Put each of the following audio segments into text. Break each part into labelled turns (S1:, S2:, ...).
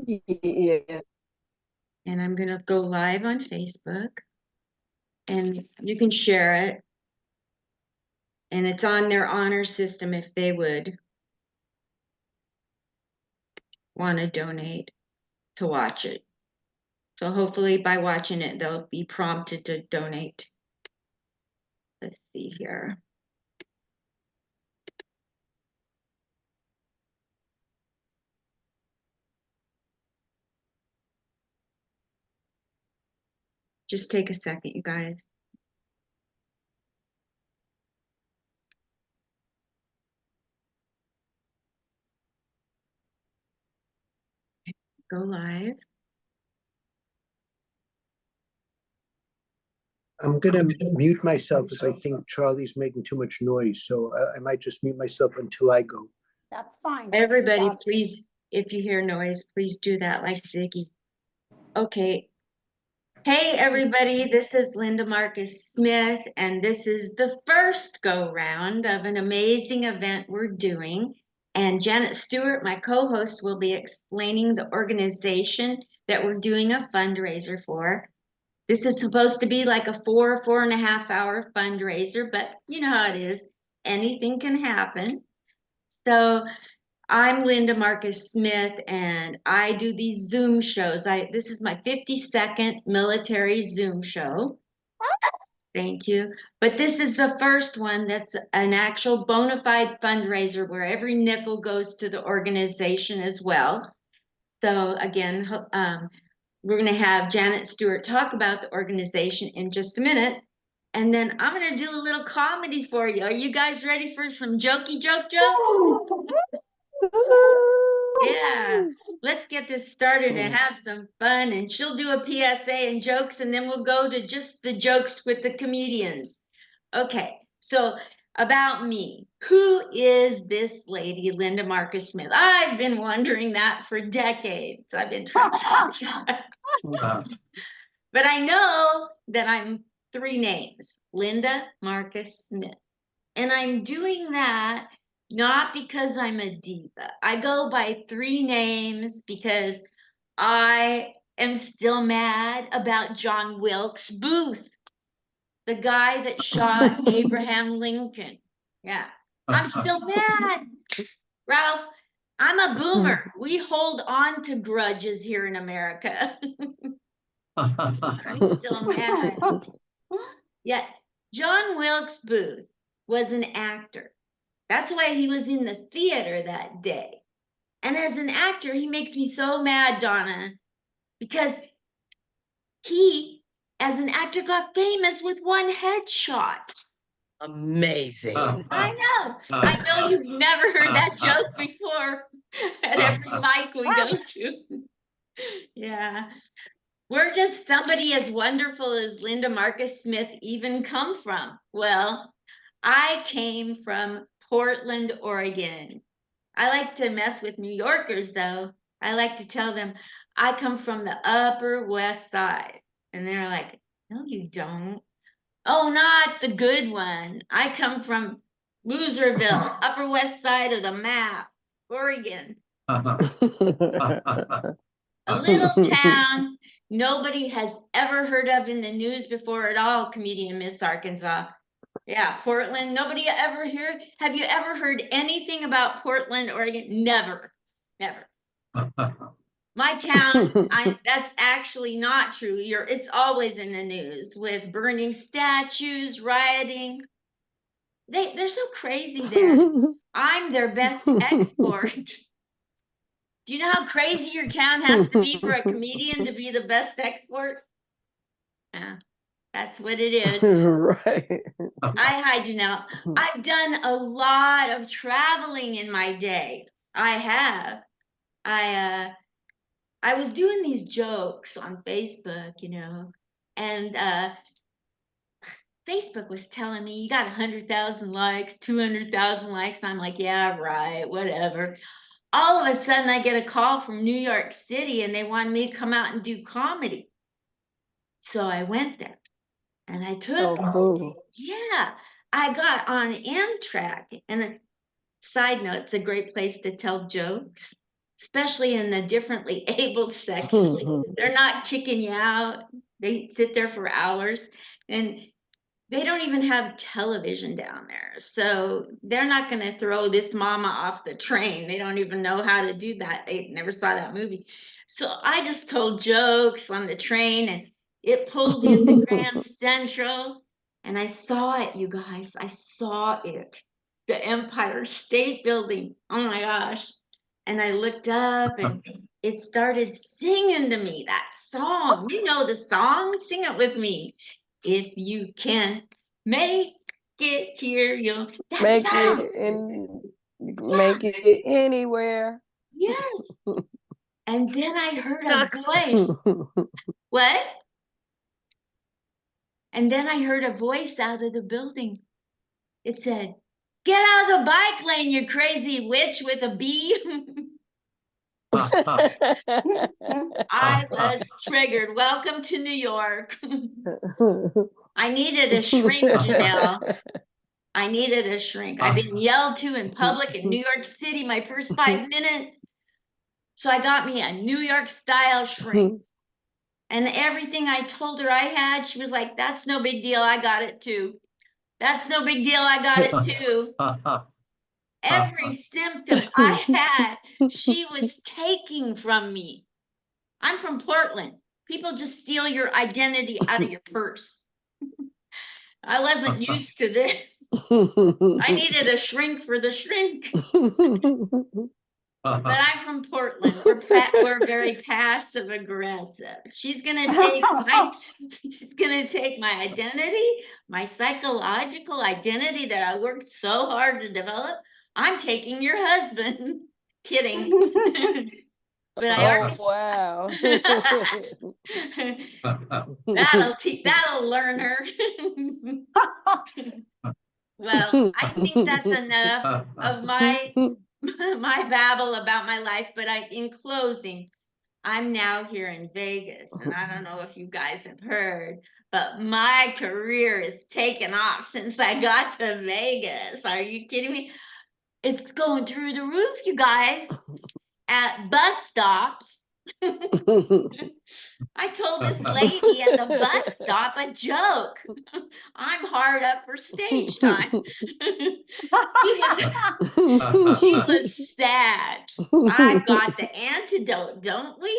S1: Yeah.
S2: And I'm going to go live on Facebook and you can share it. And it's on their honor system if they would want to donate to watch it. So hopefully by watching it, they'll be prompted to donate. Let's see here. Just take a second, you guys. Go live.
S3: I'm going to mute myself as I think Charlie's making too much noise. So I might just mute myself until I go.
S1: That's fine.
S2: Everybody,
S1: Gotcha.
S2: please, if you hear noise, please do that like Ziggy. Okay. Hey, everybody, this is Linda Marcus Smith, and this is the first go-round of an amazing event we're doing. And Janet Stewart, my co-host, will be explaining the organization that we're doing a fundraiser for. This is supposed to be like a 4.5 hour fundraiser, but you know how it is. Anything can happen. So I'm Linda Marcus Smith, and I do these Zoom shows. This is my 52nd military Zoom show. Thank you. But this is the first one that's an actual bona fide fundraiser where every nickel goes to the organization as well. So again, we're going to have Janet Stewart talk about the organization in just a minute. And then I'm going to do a little comedy for you. Are you guys ready for some jokes? Yeah, let's get this started and have some fun. And she'll do a PSA and jokes, and then we'll go to just the jokes with the comedians. Okay, so about me. Who is this lady, Linda Marcus Smith? I've been wondering that for decades. I've been trying to. But I know that I'm three names, Linda Marcus Smith. And I'm doing that not because I'm a diva. I go by three names because I am still mad about John Wilkes Booth, the guy that shot Abraham Lincoln. Yeah, I'm still mad. Ralph, I'm a boomer. We hold on to grudges here in America. I'm still mad. Yet, John Wilkes Booth was an actor. That's why he was in the theater that day. And as an actor, he makes me so mad, Donna, because he, as an actor, got famous with one headshot.
S4: Amazing.
S2: I know. I know you've never heard that joke before at every mic we go to. Yeah. Where does somebody as wonderful as Linda Marcus Smith even come from? Well, I came from Portland, Oregon. I like to mess with New Yorkers, though. I like to tell them I come from the Upper West Side. And they're like, no, you don't. Oh, not the good one. I come from Loserville, Upper West Side of the map, Oregon. A little town nobody has ever heard of in the news before at all, comedian Miss Arkansas. Yeah, Portland. Nobody ever heard. Have you ever heard anything about Portland, Oregon? Never. Never. My town, that's actually not true. It's always in the news with burning statues, rioting. They're so crazy there. I'm their best export. Do you know how crazy your town has to be for a comedian to be the best export? Yeah, that's what it is.
S1: Right.
S2: I hide you now. I've done a lot of traveling in my day. I have. I was doing these jokes on Facebook, and Facebook was telling me you got 100,000 likes, 200,000 likes. And I'm like, yeah, right, whatever. All of a sudden, I get a call from New York City and they wanted me to come out and do comedy. So I went there and I took,
S1: cool.
S2: yeah, I got on Amtrak. And a side note, it's a great place to tell jokes. especially in the differently abled section. They're not kicking you out. They sit there for hours, and they don't even have television down there. So they're not going to throw this mama off the train. They don't even know how to do that. They never saw that movie. So I just told jokes on the train, and it pulled into Grand Central, and I saw it, you guys. I saw it. The Empire State Building. Oh my gosh. And I looked up, and it started singing to me that song. You know the song? Sing it with me. If you can make it here, you'll that
S1: Make
S2: song.
S1: it in, make it anywhere.
S2: Yes. And then I heard a
S4: Stuck.
S2: voice. What? And then I heard a voice out of the building. It said, "Get out of the bike lane, you crazy witch with a B." I was triggered. Welcome to New York. I needed a shrink, Janelle. I needed a shrink. I've been yelled to in public in New York City my first 5 minutes. So I got me a New York style shrink. And everything I told her I had, she was like, "That's no big deal. I got it too. That's no big deal. I got it too." Every symptom I had, she was taking from me. I'm from Portland. People just steal your identity out of your purse. I wasn't used to this. I needed a shrink for the shrink. But I'm from Portland. We're very passive aggressive. She's gonna take my identity, my psychological identity that I worked so hard to develop. I'm taking your husband. Kidding. But I
S1: Oh,
S2: already
S1: wow.
S2: that'll learn her. Well, I think that's enough of my my babble about my life, but in closing, I'm now here in Vegas, and I don't know if you guys have heard, but my career is taken off since I got to Vegas. Are you kidding me? It's going through the roof, you guys, at bus stops. I told this lady at the bus stop a joke. I'm hard up for stage time. She was sad. I've got the antidote, don't we?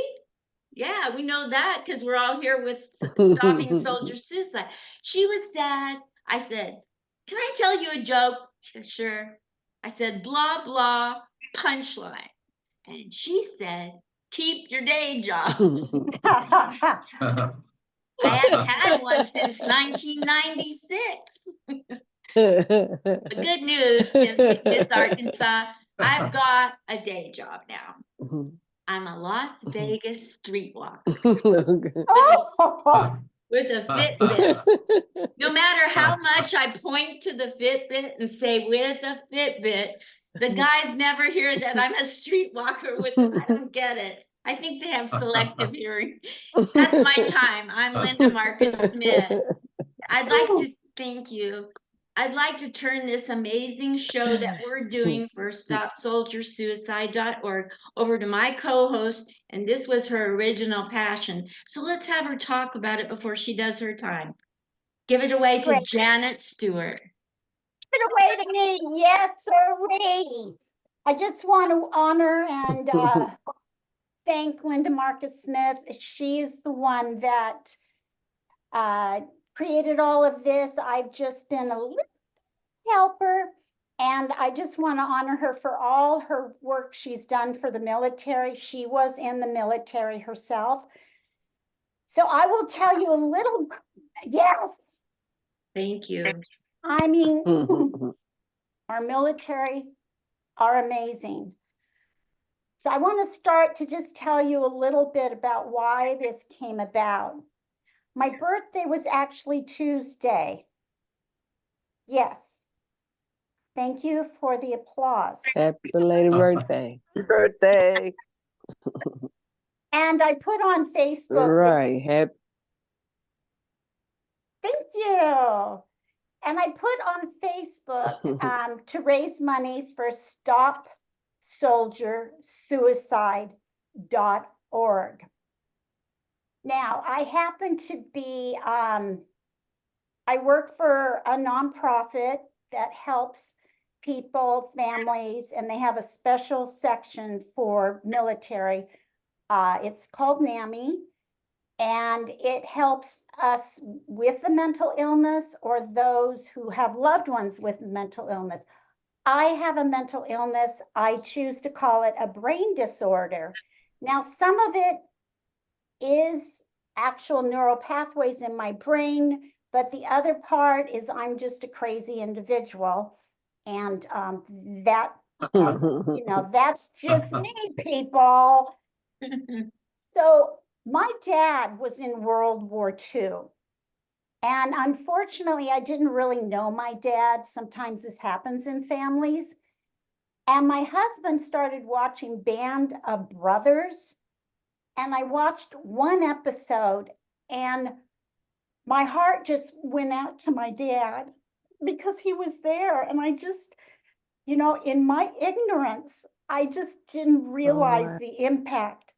S2: Yeah, we know that because we're all here with stopping soldier suicide. She was sad. I said, "Can I tell you a joke?" She said, "Sure." I said, "Blah, blah, punchline." And she said, "Keep your day job." I hadn't had one since 1996. The good news in Miss Arkansas, I've got a day job now. I'm a Las Vegas streetwalker with a Fitbit. No matter how much I point to the Fitbit and say with a Fitbit, the guys never hear that I'm a streetwalker with it. I don't get it. I think they have selective hearing. That's my time. I'm Linda Marcus Smith. I'd like to thank you. I'd like to turn this amazing show that we're doing for StopSoldierSuicide.org over to my co-host, and this was her original passion. So let's have her talk about it before she does her time. Give it away to
S5: Great.
S2: Janet Stewart.
S5: Give it away to me. Yes, already. I just want to honor and thank Linda Marcus Smith. She's the one that created all of this. I've just been a little helper, and I just want to honor her for all her work she's done for the military. She was in the military herself. So I will tell you a little, yes.
S2: Thank you.
S5: I mean, our military are amazing. So I want to start to just tell you a little bit about why this came about. My birthday was actually Tuesday. Yes. Thank you for the applause.
S1: Happy belated birthday.
S6: Birthday.
S5: And I put on Facebook.
S1: Right. Happy.
S5: Thank you. And I put on Facebook to raise money for Stop soldiersuicide.org. Now, I happen to be, I work for a nonprofit that helps people, families, and they have a special section for military. It's called NAMI, and it helps us with the mental illness or those who have loved ones with mental illness. I have a mental illness. I choose to call it a brain disorder. Now, some of it is actual neural pathways in my brain, but the other part is I'm just a crazy individual. And that is, that's just me, people. So my dad was in World War II. And unfortunately, I didn't really know my dad. Sometimes this happens in families. And my husband started watching Band of Brothers. And I watched one episode and my heart just went out to my dad because he was there. And I just, in my ignorance, I just didn't realize the impact.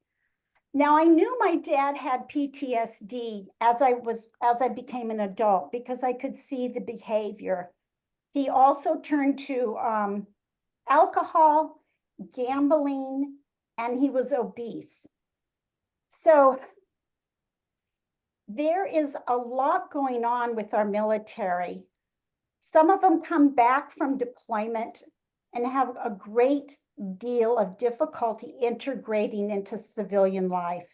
S5: Now, I knew my dad had PTSD as I became an adult because I could see the behavior. He also turned to alcohol, gambling, and he was obese. So there is a lot going on with our military. Some of them come back from deployment and have a great deal of difficulty integrating into civilian life.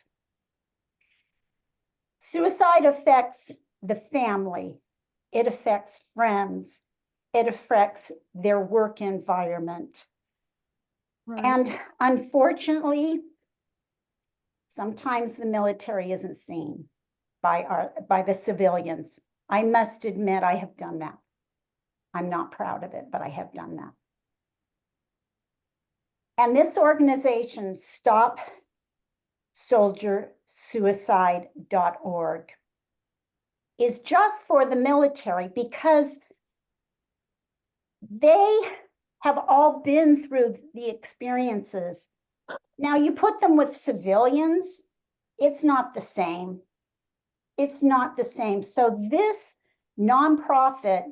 S5: Suicide affects the family. It affects friends. It affects their work environment. Right. And unfortunately, sometimes the military isn't seen by the civilians. I must admit I have done that. I'm not proud of it, but I have done that. And this organization, StopSoldierSuicide.org, is just for the military because they have all been through the experiences. Now, you put them with civilians, it's not the same. It's not the same. So this nonprofit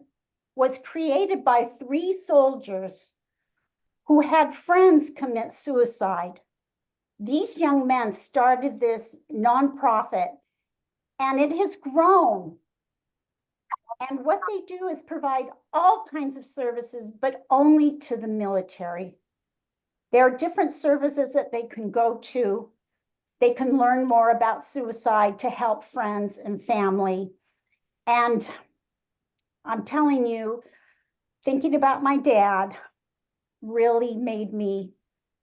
S5: was created by 3 soldiers who had friends commit suicide. These young men started this nonprofit and it has grown. And what they do is provide all kinds of services, but only to the military. There are different services that they can go to. They can learn more about suicide to help friends and family. And I'm telling you, thinking about my dad really made me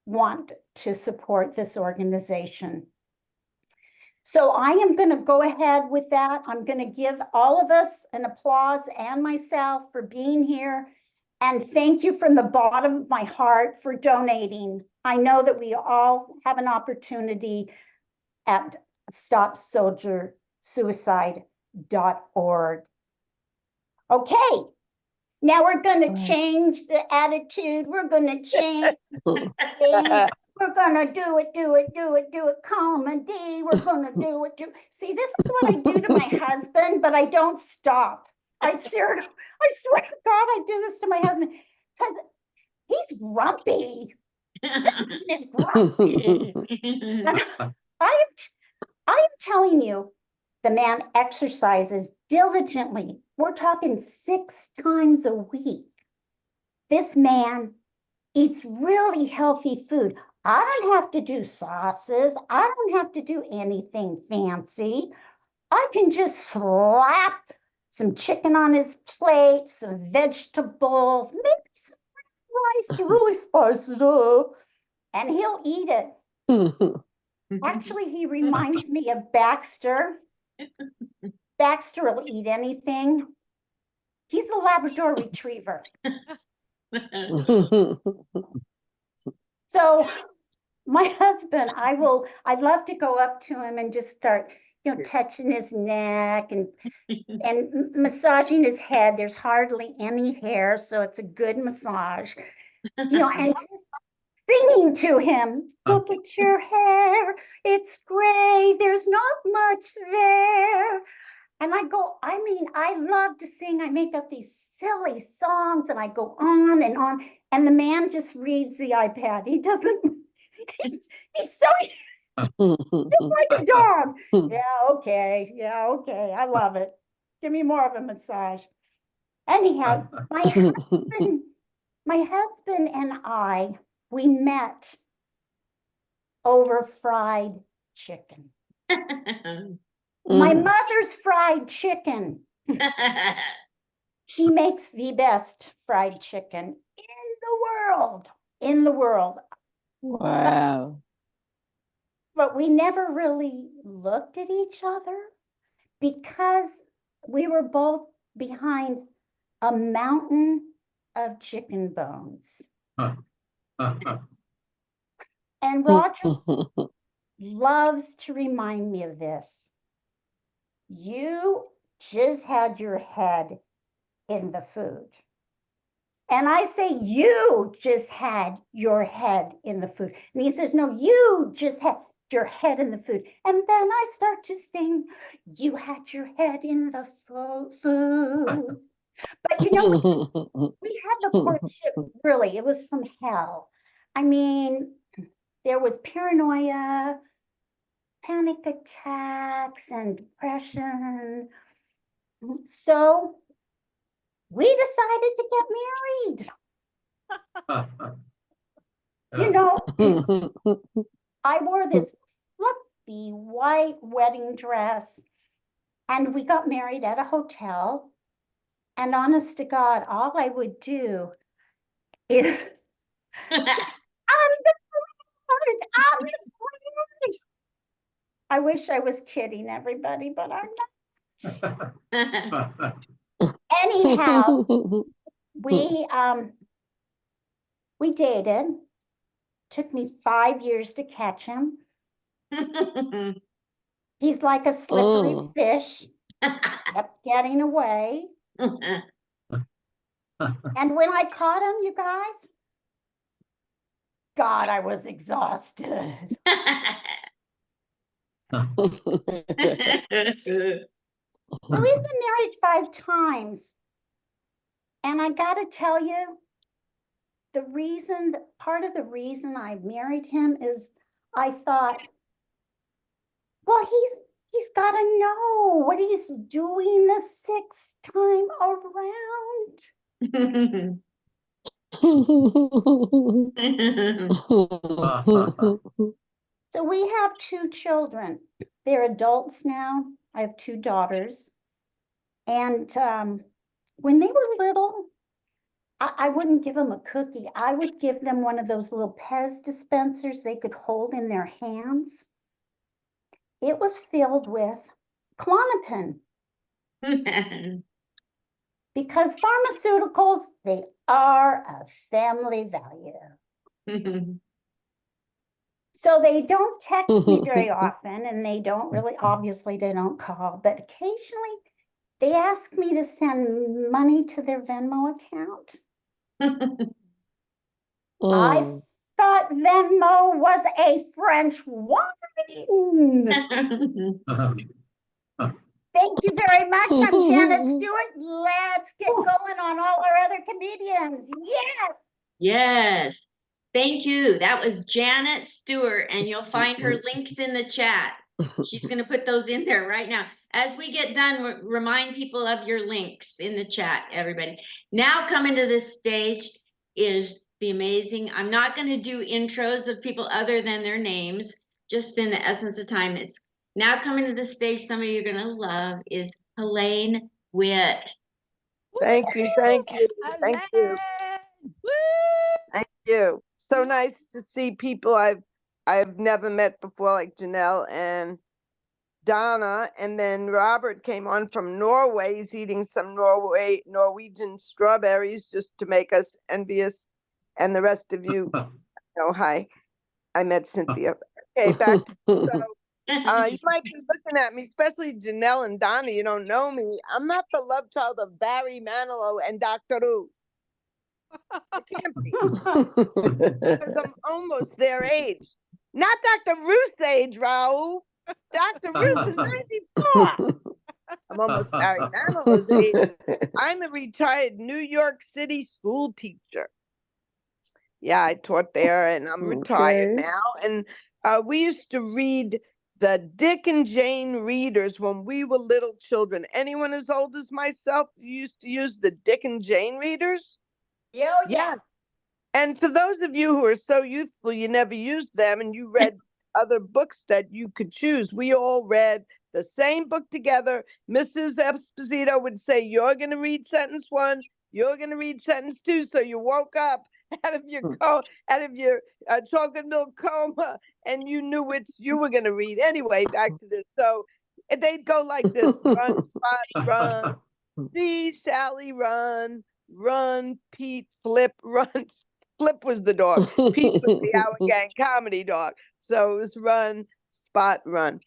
S5: want to support this organization. So I am going to go ahead with that. I'm going to give all of us an applause and myself for being here. And thank you from the bottom of my heart for donating. I know that we all have an opportunity at StopSoldierSuicide.org. Okay, now we're going to change the attitude. We're going to change We're gonna do it, comedy. We're gonna do it. See, this is what I do to my husband, but I don't stop. I swear to God, I do this to my husband because he's grumpy. He's grumpy. And I am telling you, the man exercises diligently. We're talking 6 times a week. This man eats really healthy food. I don't have to do sauces. I don't have to do anything fancy. I can just slap some chicken on his plate, some vegetables, maybe some rice to really spice it up, and he'll eat it. Actually, he reminds me of Baxter. Baxter will eat anything. He's a Labrador Retriever. So my husband, I'd love to go up to him and just start, touching his neck and massaging his head. There's hardly any hair, so it's a good massage, and just singing to him, look at your hair, it's gray, there's not much there. And I go, I mean, I love to sing. I make up these silly songs and I go on and on. And the man just reads the iPad. He doesn't, he's so like a dog. Yeah, okay. Yeah, okay. I love it. Give me more of a massage. Anyhow, my husband and I, we met over fried chicken. My mother's fried chicken. She makes the best fried chicken in the world. In the world.
S1: Wow.
S5: But we never really looked at each other because we were both behind a mountain of chicken bones. And Roger loves to remind me of this. You just had your head in the food. And I say, you just had your head in the food. And he says, no, you just had your head in the food. And then I start to sing, you had your head in the food. But you know, we had the courtship, really, it was from hell. I mean, there was paranoia, panic attacks, and depression. So we decided to get married. You know, I wore this fluffy white wedding dress, and we got married at a hotel. And honest to God, all I would do is, I'm the bride, I'm the bride. I wish I was kidding everybody, but I'm not. Anyhow, we dated. Took me 5 years to catch him. He's like a slippery fish, kept getting away. And when I caught him, you guys, God, I was exhausted. So he's been married 5 times. And I got to tell you, part of the reason I married him is I thought, well, he's got to know what he's doing the 6th time around. So we have 2 children. They're adults now. I have 2 daughters. And when they were little, I wouldn't give them a cookie. I would give them one of those little Pez dispensers they could hold in their hands. It was filled with Klonopin. Because pharmaceuticals, they are a family value. So they don't text me very often, and they don't really, obviously they don't call, but occasionally they ask me to send money to their Venmo account. I thought Venmo was a French wine. Thank you very much. I'm Janet Stewart. Let's get going on all our other comedians. Yes.
S2: Yes. Thank you. That was Janet Stewart, and you'll find her links in the chat. She's going to put those in there right now. As we get done, remind people of your links in the chat, everybody. Now coming to this stage is the amazing, I'm not going to do intros of people other than their names, just in the essence of time. It's now coming to the stage, some of you are going to love, is Helene Witt.
S6: Thank you, thank you, thank you, thank you. So nice to see people I've never met before, like Janelle and Donna, and then Robert came on from Norway. He's eating some Norwegian strawberries just to make us envious, and the rest of you know, hi. I met Cynthia. Okay, back to you might be looking at me, especially Janelle and Donna. You don't know me. I'm not the love child of Barry Manilow and Dr. Ruth. It can't be, because I'm almost their age. Not Dr. Ruth's age, Raul. Dr. Ruth is 94. I'm almost married. I'm almost 80. I'm a retired New York City school teacher. Yeah, I taught there and I'm retired
S1: Okay.
S6: now. And we used to read the Dick and Jane readers when we were little children. Anyone as old as myself used to use the Dick and Jane readers?
S5: Yeah.
S6: Yeah. And for those of you who are so youthful, you never used them and you read other books that you could choose. We all read the same book together. Mrs. Esposito would say, you're going to read sentence 1, you're going to read sentence 2. So you woke up out of your chocolate milk coma and you knew which you were going to read. Anyway, back to this. So they'd go like this: run, Spot, run, see Sally, run, run, Pete, flip, run. Flip was the dog. Pete was the Our Gang comedy dog. So it was run, Spot, run.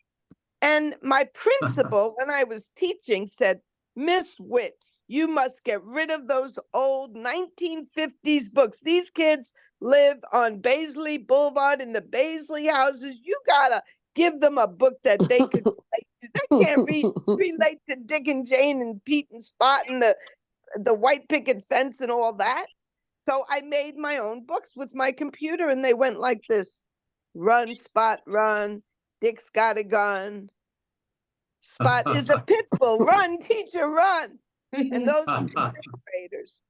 S6: And my principal, when I was teaching, said, Miss Witt, you must get rid of those old 1950s books. These kids live on Baisley Boulevard in the Baisley houses. You gotta give them a book that they could relate to. They can't relate to Dick and Jane and Pete and Spot and the white picket fence and all that. So I made my own books with my computer and they went like this: run, Spot, run. Dick's got a gun. Spot is a pit bull. Run, teacher, run. And those are the graders.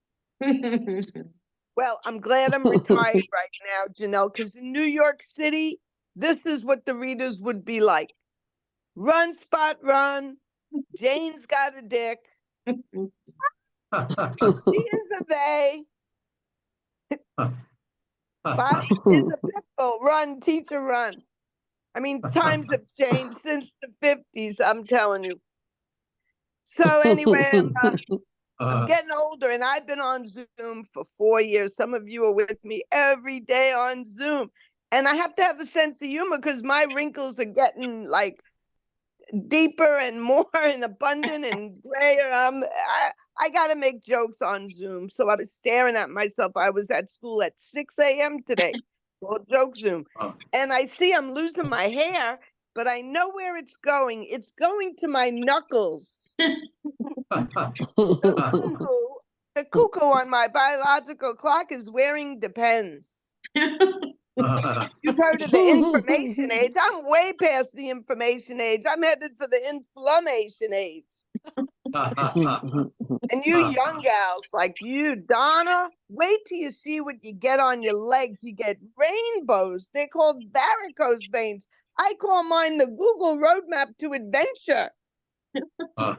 S6: Well, I'm glad I'm retired right now, Janelle, because in New York City, this is what the readers would be like. Run, Spot, run. Jane's got a dick. She is a they. Spotty is a pit bull. Run, teacher, run. I mean, times have changed since the 50s, I'm telling you. So anyway, I'm getting older and I've been on Zoom for 4 years. Some of you are with me every day on Zoom. And I have to have a sense of humor because my wrinkles are getting like deeper and more and abundant and grayer. I got to make jokes on Zoom. So I was staring at myself. I was at school at 6 a.m. today. Well, joke Zoom. And I see I'm losing my hair, but I know where it's going. It's going to my knuckles. The cuckoo on my biological clock is wearing Depends. You've heard of the information age. I'm way past the information age. I'm headed for the inflammation age. And you young gals like you, Donna, wait till you see what you get on your legs. You get rainbows. They're called varicose veins. I call mine the Google roadmap to adventure. And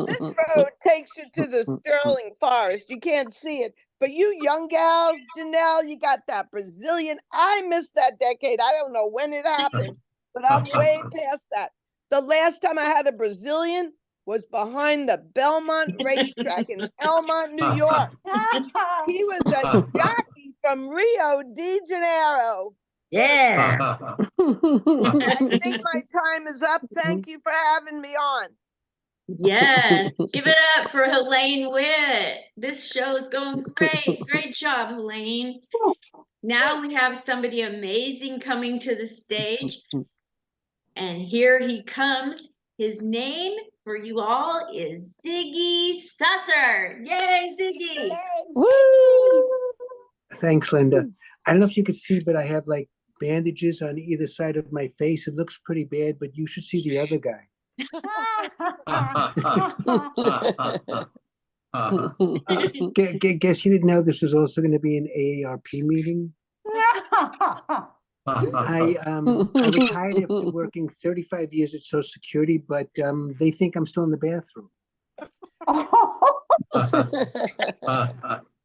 S6: this road takes you to the Sterling Forest. You can't see it. But you young gals, Janelle, you got that Brazilian. I missed that decade. I don't know when it happened, but I'm way past that. The last time I had a Brazilian was behind the Belmont racetrack in Elmont, New York. He was a jockey from Rio de Janeiro.
S2: Yeah.
S6: I think my time is up. Thank you for having me on.
S2: Yes. Give it up for Helene Witt. This show is going great. Great job, Helene. Now we have somebody amazing coming to the stage. And here he comes. His name for you all is Ziggy Susser. Yay, Ziggy.
S1: Woo!
S3: Thanks, Linda. I don't know if you could see, but I have like bandages on either side of my face. It looks pretty bad, but you should see the other guy. Guess you didn't know this was also going to be an AARP meeting? I retired after working 35 years at Social Security, but they think I'm still in the bathroom.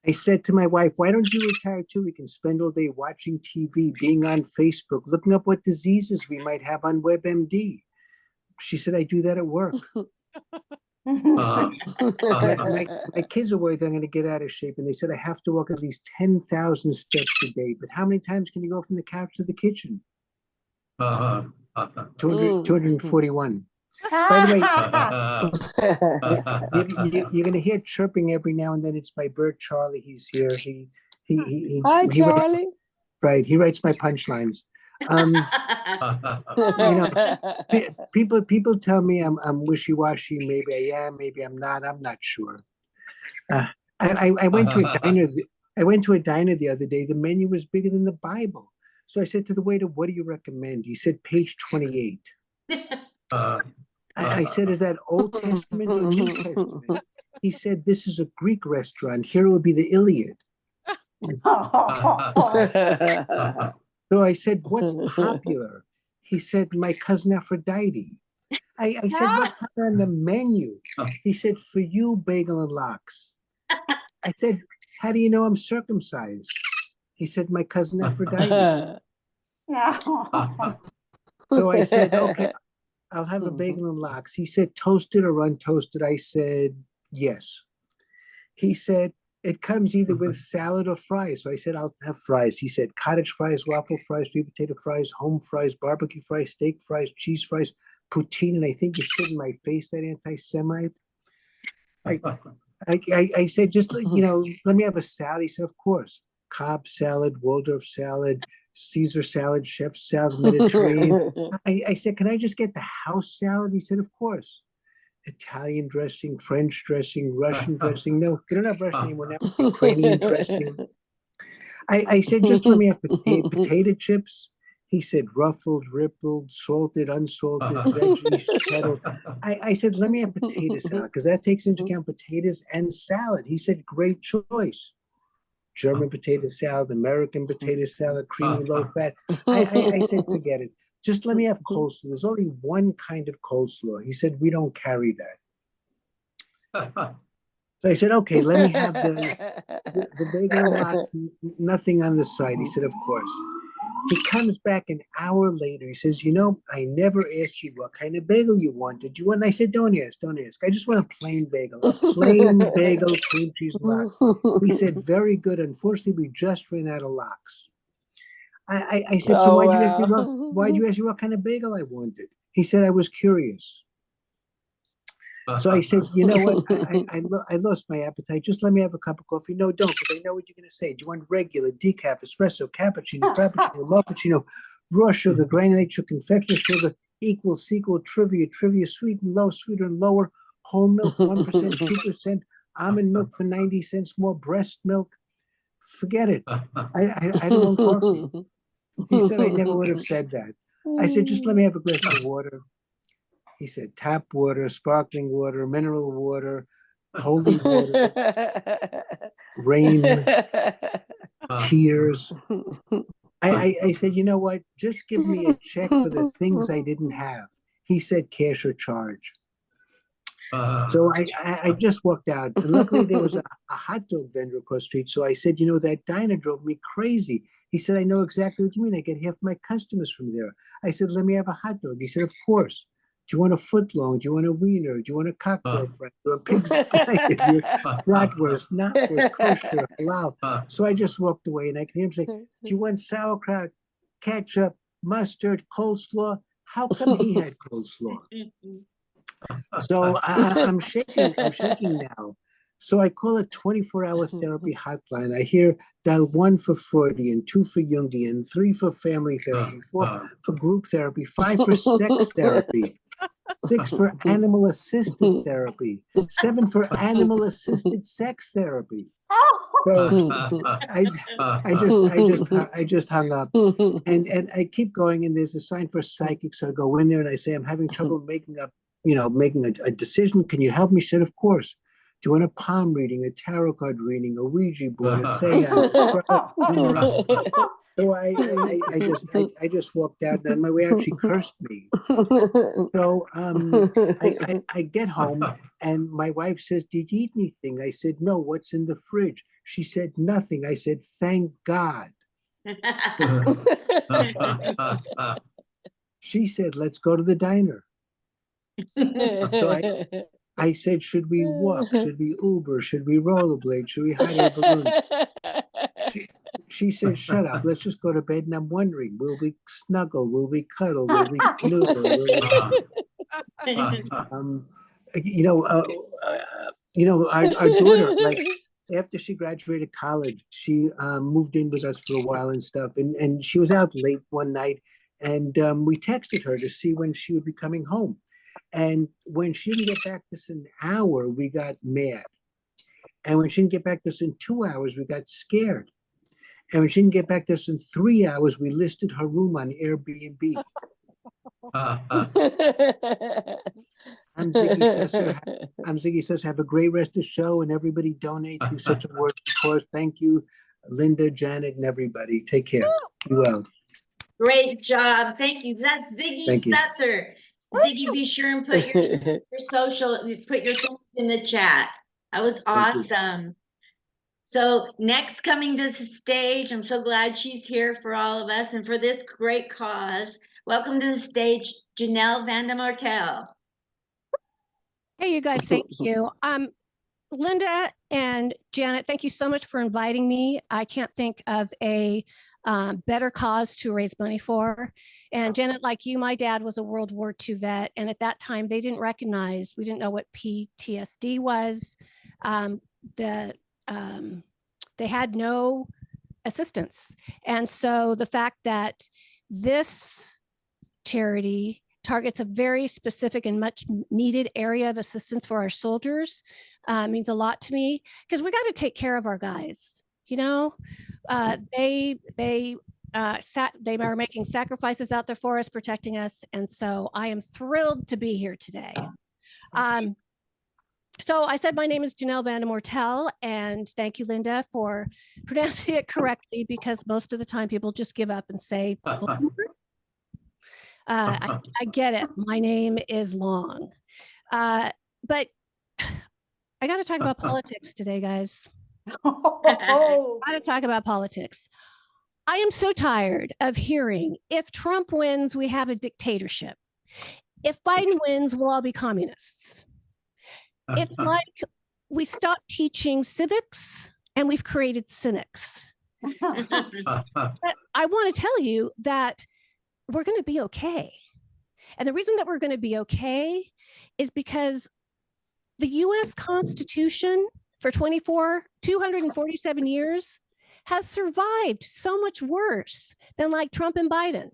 S3: I said to my wife, why don't you retire too? We can spend all day watching TV, being on Facebook, looking up what diseases we might have on WebMD. She said, I do that at work. My kids are worried that I'm going to get out of shape, and they said I have to walk at least 10,000 steps a day. But how many times can you go from the couch to the kitchen? 241. By the way, you're going to hear chirping every now and then. It's my bird Charlie. He's here.
S1: Hi,
S3: He writes,
S1: Charlie.
S3: right. He writes my punchlines. People tell me I'm wishy-washy. Maybe I am. Maybe I'm not. I'm not sure. I went to a diner. I went to a diner the other day. The menu was bigger than the Bible. So I said to the waiter, "What do you recommend?" He said, "Page 28." I said, "Is that Old Testament or New Testament?" He said, "This is a Greek restaurant. Here it would be the Iliad." So I said, "What's popular?" He said, "My cousin Aphrodite." I said, "What's popular on the menu?" He said, "For you, bagel and lox." I said, "How do you know I'm circumcised?" He said, "My cousin Aphrodite." So I said, "Okay, I'll have a bagel and lox." He said, "Toasted or untoasted?" I said, "Yes." He said, "It comes either with salad or fries." So I said, "I'll have fries." He said, "Cottage fries, waffle fries, sweet potato fries, home fries, barbecue fries, steak fries, cheese fries, poutine." And I think you spit in my face, that anti-Semite. I said, "Just, let me have a salad." He said, "Of course." Cobb salad, Waldorf salad, Caesar salad, chef salad, Mediterranean. I said, "Can I just get the house salad?" He said, "Of course." Italian dressing, French dressing, Russian dressing. No, we don't have Russian anymore now. Ukrainian dressing. I said, "Just let me have potato chips." He said, "Ruffled, rippled, salted, unsalted, veggies, cheddar." I said, "Let me have potato salad," because that takes into account potatoes and salad. He said, "Great choice." German potato salad, American potato salad, creamy, low fat. I said, "Forget it. Just let me have coleslaw. There's only one kind of coleslaw." He said, "We don't carry that." So I said, "Okay, let me have the bagel and lox, nothing on the side." He said, "Of course." He comes back an hour later. He says, "I never asked you what kind of bagel you wanted. You want?" I said, "Don't ask, don't ask. I just want a plain bagel, a plain bagel, cream cheese and lox." He said, "Very good. Unfortunately, we just ran out of lox." I said, "So
S1: Oh,
S3: why'd you ask me
S1: wow.
S3: why'd you ask me what kind of bagel I wanted?" He said, "I was curious." So I said, "You know what? I lost my appetite. Just let me have a cup of coffee." "No, don't, because I know what you're going to say. Do you want regular, decaf, espresso, cappuccino, frappuccino, mochaccino, raw sugar, granulated sugar, confectioner's sugar, equal, sequel, trivia, sweet and low, sweeter and lower, whole milk, 1%, 2%, almond milk for 90 cents more, breast milk?" Forget it. I don't want coffee. He said, "I never would have said that." I said, "Just let me have a glass of water." He said, "Tap water, sparkling water, mineral water, holy water, rain, tears." I said, "You know what? Just give me a check for the things I didn't have." He said, "Cash or charge." So I just walked out, and luckily there was a hot dog vendor across the street. So I said, "That diner drove me crazy." He said, "I know exactly what you mean. I get half my customers from there." I said, "Let me have a hot dog." He said, "Of course. Do you want a footlong? Do you want a wiener? Do you want a cocktail fry? Do you want pig's blanket? Do you want bratwurst, knockwurst, kosher, halal?" So I just walked away, and I could hear him say, "Do you want sauerkraut, ketchup, mustard, coleslaw?" How come he had coleslaw? So I'm shaking now. So I call a 24-hour therapy hotline. I hear dial 1 for Freudian, 2 for Jungian, 3 for family therapy, 4 for group therapy, 5 for sex therapy, 6 for animal assisted therapy, 7 for animal assisted sex therapy. So I just hung up, and I keep going, and there's a sign for psychics. So I go in there and I say, "I'm having trouble making a decision. Can you help me?" She said, "Of course. Do you want a palm reading, a tarot card reading, a Ouija board, a seance, a So I just walked out, and on my way out, she cursed me. So I get home, and my wife says, "Did you eat anything?" I said, "No. What's in the fridge?" She said, "Nothing." I said, "Thank God." She said, "Let's go to the diner." So I said, "Should we walk? Should we Uber? Should we rollerblade? Should we hide air balloon?" She said, "Shut up. Let's just go to bed." And I'm wondering, will we snuggle? Will we cuddle? Will we snuggle? Um, you know, our daughter, like after she graduated college, she moved in with us for a while and stuff. And she was out late one night, and we texted her to see when she would be coming home. And when she didn't get back to us in an hour, we got mad. And when she didn't get back to us in 2 hours, we got scared. And when she didn't get back to us in 3 hours, we listed her room on Airbnb. I'm Ziggy Sesser. I'm Ziggy Sesser. Have a great rest of the show, and everybody donate to such a worthy cause. Thank you, Linda, Janet, and everybody. Take care. Be well.
S2: Great job. Thank you. That's Ziggy
S3: Thank you.
S2: Stetzer. Ziggy, be sure and put your social, put your things in the chat. That was
S3: Thank you.
S2: awesome. So next coming to the stage, I'm so glad she's here for all of us and for this great cause. Welcome to the stage, Janelle Vandemortel.
S7: Hey, you guys, thank you. Linda and Janet, thank you so much for inviting me. I can't think of a better cause to raise money for. And Janet, like you, my dad was a World War II vet. And at that time, we didn't know what PTSD was. They had no assistance. And so the fact that this charity targets a very specific and much needed area of assistance for our soldiers means a lot to me, because we got to take care of our guys. You know, they are making sacrifices out there for us, protecting us. And so I am thrilled to be here today. So I said my name is Janelle Vandemortel, and thank you, Linda, for pronouncing it correctly, because most of the time people just give up and say, I get it. My name is long. But I got to talk about politics today, guys. I got to talk about politics. I am so tired of hearing, if Trump wins, we have a dictatorship. If Biden wins, we'll all be communists. It's like we stopped teaching civics and we've created cynics. But I want to tell you that we're going to be okay. And the reason that we're going to be okay is because the US Constitution for 247 years has survived so much worse than like Trump and Biden.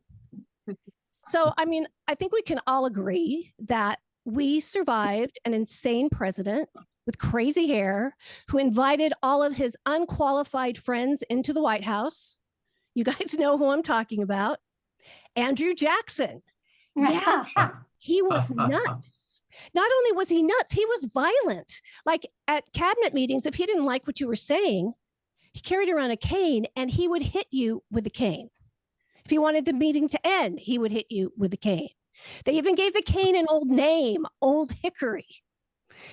S7: So, I mean, I think we can all agree that we survived an insane president with crazy hair who invited all of his unqualified friends into the White House. You guys know who I'm talking about. Andrew Jackson. Yeah, he was nuts. Not only was he nuts, he was violent. Like at cabinet meetings, if he didn't like what you were saying, he carried around a cane and he would hit you with a cane. If he wanted the meeting to end, he would hit you with a cane. They even gave the cane an old name, Old Hickory.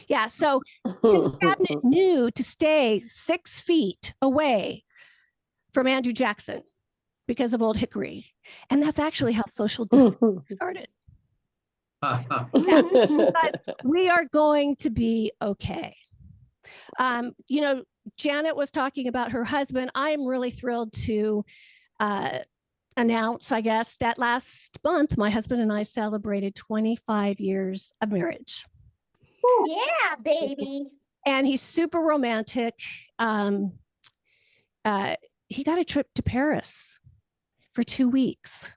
S7: Yeah, so his cabinet knew to stay 6 feet away from Andrew Jackson because of Old Hickory. And that's actually how social distancing started. Yeah, guys, we are going to be okay. You know, Janet was talking about her husband. I am really thrilled to announce, I guess, that last month, my husband and I celebrated 25 years of marriage.
S5: Yeah, baby.
S7: And he's super romantic. He got a trip to Paris for 2 weeks.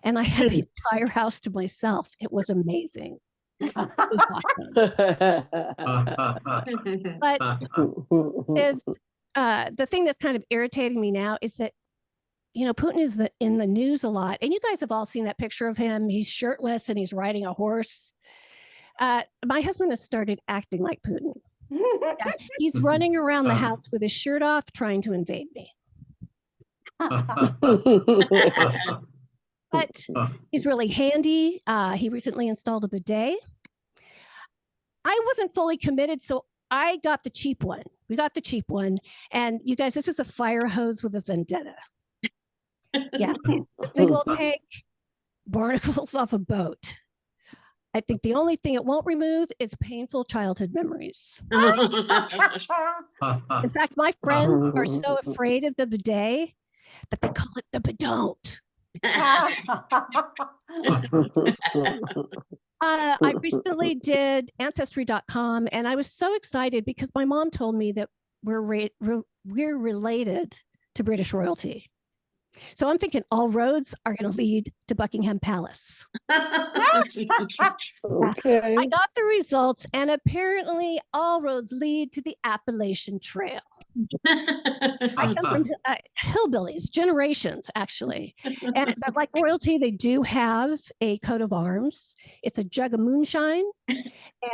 S7: And I had the entire house to myself. It was amazing. It was awesome. But the thing that's kind of irritating me now is that, you know, Putin is in the news a lot. And you guys have all seen that picture of him. He's shirtless and he's riding a horse. My husband has started acting like Putin. Yeah, he's running around the house with his shirt off, trying to invade me. But he's really handy. He recently installed a bidet. I wasn't fully committed, so I got the cheap one. We got the cheap one. And you guys, this is a fire hose with a vendetta. Yeah, a single tank, barnacles off a boat. I think the only thing it won't remove is painful childhood memories. In fact, my friends are so afraid of the bidet that they call it the bidon't. I recently did Ancestry.com, and I was so excited because my mom told me that we're related to British royalty. So I'm thinking all roads are going to lead to Buckingham Palace.
S1: Okay.
S7: I got the results, and apparently all roads lead to the Appalachian Trail. I come from hillbillies, generations actually. But like royalty, they do have a coat of arms. It's a jug of moonshine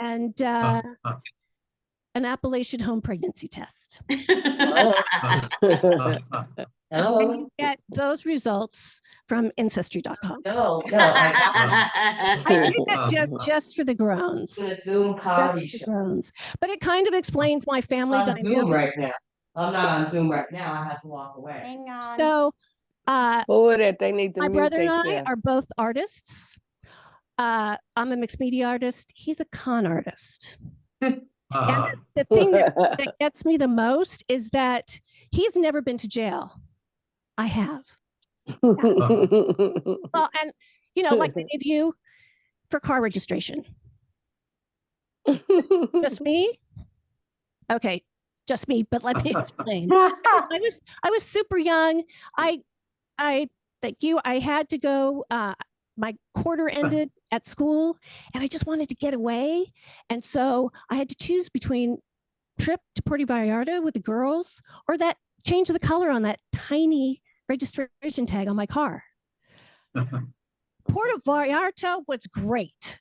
S7: and an Appalachian home pregnancy test. And you get those results from Ancestry.com.
S4: No,
S7: I did that joke just for the groans.
S4: It's a Zoom comedy show.
S7: Groans. But it kind of explains my family
S4: I'm on Zoom
S7: dynamic.
S4: right now. I'm not on Zoom right now. I have to walk away.
S5: Hang on.
S7: So
S1: Boy, that they need to
S7: my
S1: mute
S7: brother and I
S1: themselves.
S7: are both artists. I'm a mixed media artist. He's a con artist. And the thing that gets me the most is that he's never been to jail. I have. Well, and you know, like many of you, for car registration. Just me? Okay, just me, but let me explain. I was super young. I thank you. I had to go, my quarter ended at school and I just wanted to get away. And so I had to choose between trip to Puerto Vallarta with the girls or that change the color on that tiny registration tag on my car. Puerto Vallarta was great.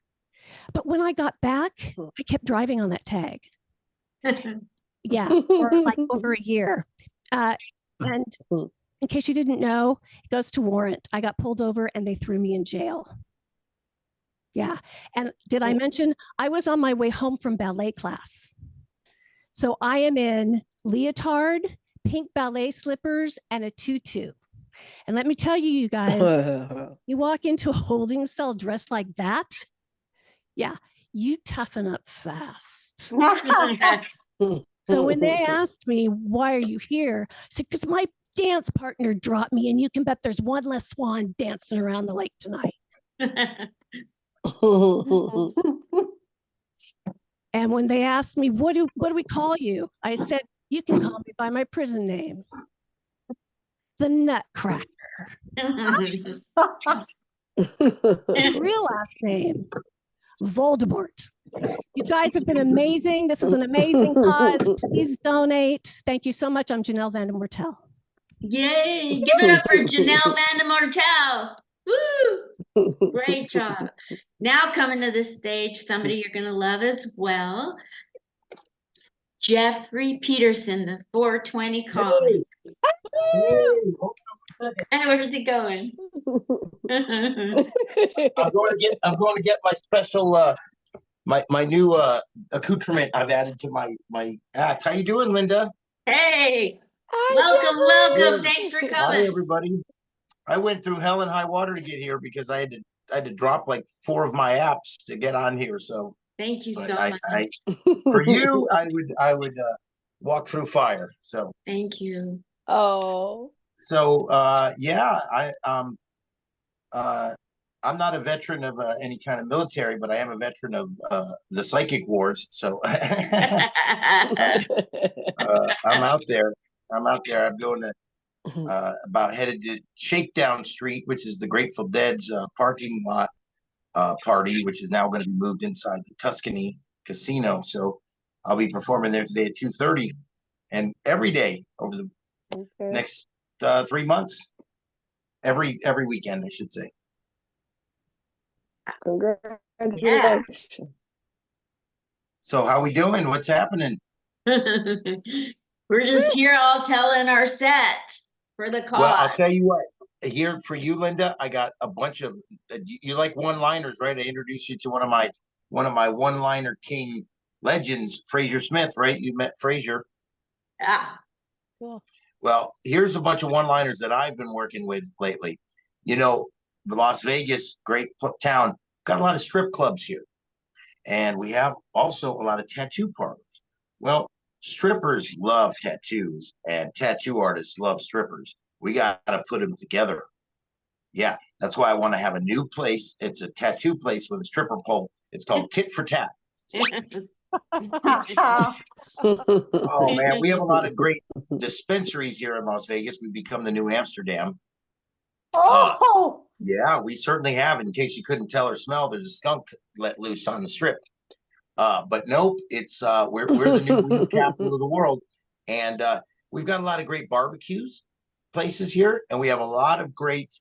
S7: But when I got back, I kept driving on that tag. Yeah, for like over a year. And in case you didn't know, it goes to warrant. I got pulled over and they threw me in jail. Yeah. And did I mention I was on my way home from ballet class? So I am in leotard, pink ballet slippers, and a tutu. And let me tell you, you guys, you walk into a holding cell dressed like that. Yeah, you toughen up fast. So when they asked me, why are you here? I said, because my dance partner dropped me, and you can bet there's one less swan dancing around the lake tonight. And when they asked me, what do we call you? I said, you can call me by my prison name, the Nutcracker. Real last name, Voldemort. You guys have been amazing. This is an amazing cause. Please donate. Thank you so much. I'm Janelle Vandemortel.
S2: Yay! Give it up for Janelle Vandemortel. Woo! Great job. Now coming to the stage, somebody you're going to love as well. Jeffrey Peterson, the 420 calling. And where's it going?
S8: I'm going to get my special my new accoutrement I've added to my act. How you doing, Linda?
S2: Hey, welcome. Thanks for
S8: Hi,
S2: coming.
S8: everybody. I went through hell and high water to get here because I had to drop like 4 of my apps to get on here. So
S2: Thank you so
S8: I,
S2: much.
S8: for you, I would walk through fire. So
S2: Thank you.
S1: Oh.
S8: So yeah, I'm not a veteran of any kind of military, but I am a veteran of the psychic wars. So I'm out there. I'm going to about headed to Shakedown Street, which is the Grateful Dead's parking lot party, which is now going to be moved inside the Tuscany Casino. So I'll be performing there today at 2:30, and every day over the next 3 months, every weekend, I should say.
S1: Congratulations.
S2: Yeah.
S8: So how we doing? What's happening?
S2: We're just here all telling our sets for the cause.
S8: Well, I'll tell you what. Here for you, Linda, I got a bunch of you like one-liners, right? I introduced you to one of my one-liner king legends, Fraser Smith, right? You met Fraser.
S2: Yeah.
S7: Cool.
S8: Well, here's a bunch of one-liners that I've been working with lately. You know, the Las Vegas, great town, got a lot of strip clubs here. And we have also a lot of tattoo parlors. Well, strippers love tattoos and tattoo artists love strippers. We got to put them together. Yeah, that's why I want to have a new place. It's a tattoo place with a stripper pole It's called Tit for Tat. Oh man, we have a lot of great dispensaries here in Las Vegas. We've become the new Amsterdam.
S5: Oh,
S8: Yeah, we certainly have. In case you couldn't tell or smell, there's a skunk let loose on the strip. But nope, it's we're the new weed capital of the world, and we've got a lot of great barbecues places here, and we have a lot of great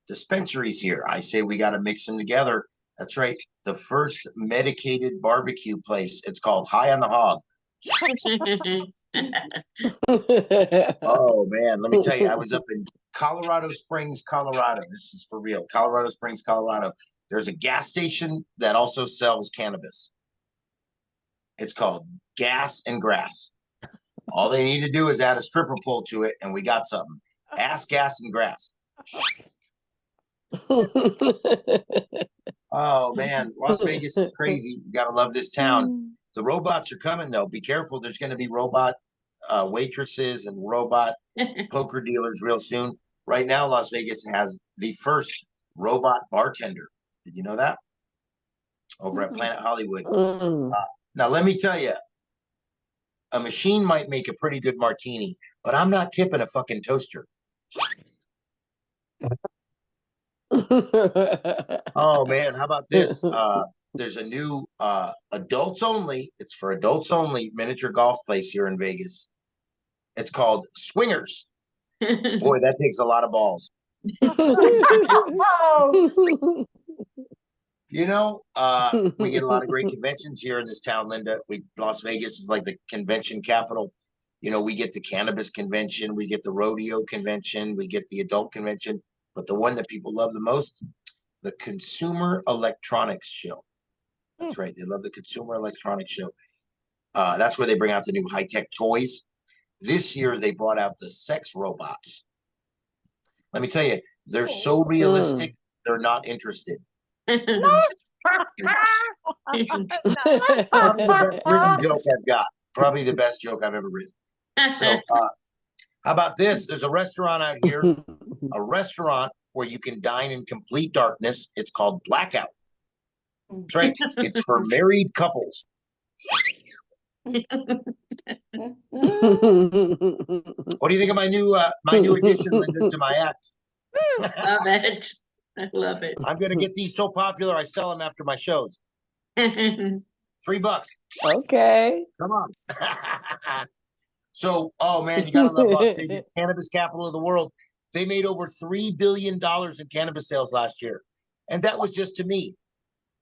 S8: dispensaries here. I say we got to mix them together. That's right. The first medicated barbecue place. It's called High on the Hog. Oh man, let me tell you, I was up in Colorado Springs, Colorado. This is for real. Colorado Springs, Colorado. There's a gas station that also sells cannabis. It's called Gas and Grass. All they need to do is add a stripper pole to it, and we got something. Ass, gas, and grass. Oh man, Las Vegas is crazy. You gotta love this town. The robots are coming though. Be careful. There's going to be robot waitresses and robot poker dealers real soon. Right now, Las Vegas has the first robot bartender. Did you know that? Over at Planet Hollywood. Now, let me tell you, a machine might make a pretty good martini, but I'm not tipping a fucking toaster. Oh man, how about this? There's a new adults only, it's for adults only miniature golf place here in Vegas. It's called Swingers. Boy, that takes a lot of balls. You know, we get a lot of great conventions here in this town, Linda. Las Vegas is like the convention capital. You know, we get the cannabis convention, we get the rodeo convention, we get the adult convention, but the one that people love the most, the Consumer Electronics Show. That's right. They love the Consumer Electronics Show. That's where they bring out the new high-tech toys. This year, they brought out the sex robots. Let me tell you, they're so realistic, they're not interested. Probably the best written joke I've got. Probably the best joke I've ever written. So, how about this? There's a restaurant out here, a restaurant where you can dine in complete darkness. It's called Blackout. That's right. It's for married couples. What do you think of my new addition, Linda, to my act?
S2: Love it. I love it.
S8: I'm gonna get these so popular I sell them after my shows. $3.
S1: Okay.
S8: Come on. So, oh man, you gotta love Las Vegas, cannabis capital of the world. They made over $3 billion in cannabis sales last year, and that was just to me.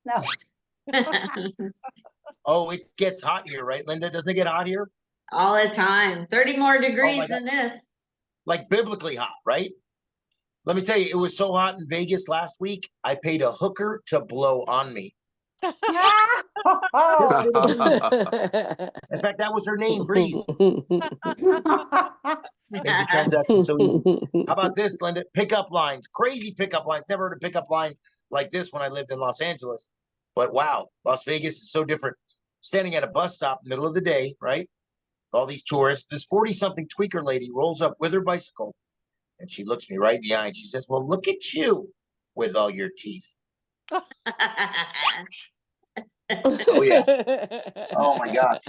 S5: No.
S8: Oh, it gets hot here, right, Linda? Doesn't it get hot here?
S2: All the time. 30 more degrees than this.
S8: Like biblically hot, right? Let me tell you, it was so hot in Vegas last week, I paid a hooker to blow on me. In fact, that was her name, Breeze. Made the transaction so easy. How about this, Linda? Pickup lines, crazy pickup lines. Never heard a pickup line like this when I lived in Los Angeles. But wow, Las Vegas is so different. Standing at a bus stop, middle of the day, right? All these tourists. This 40-something tweaker lady rolls up with her bicycle, and she looks me right in the eye, and she says, "Well, look at you with all your teeth." Oh yeah. Oh my gosh.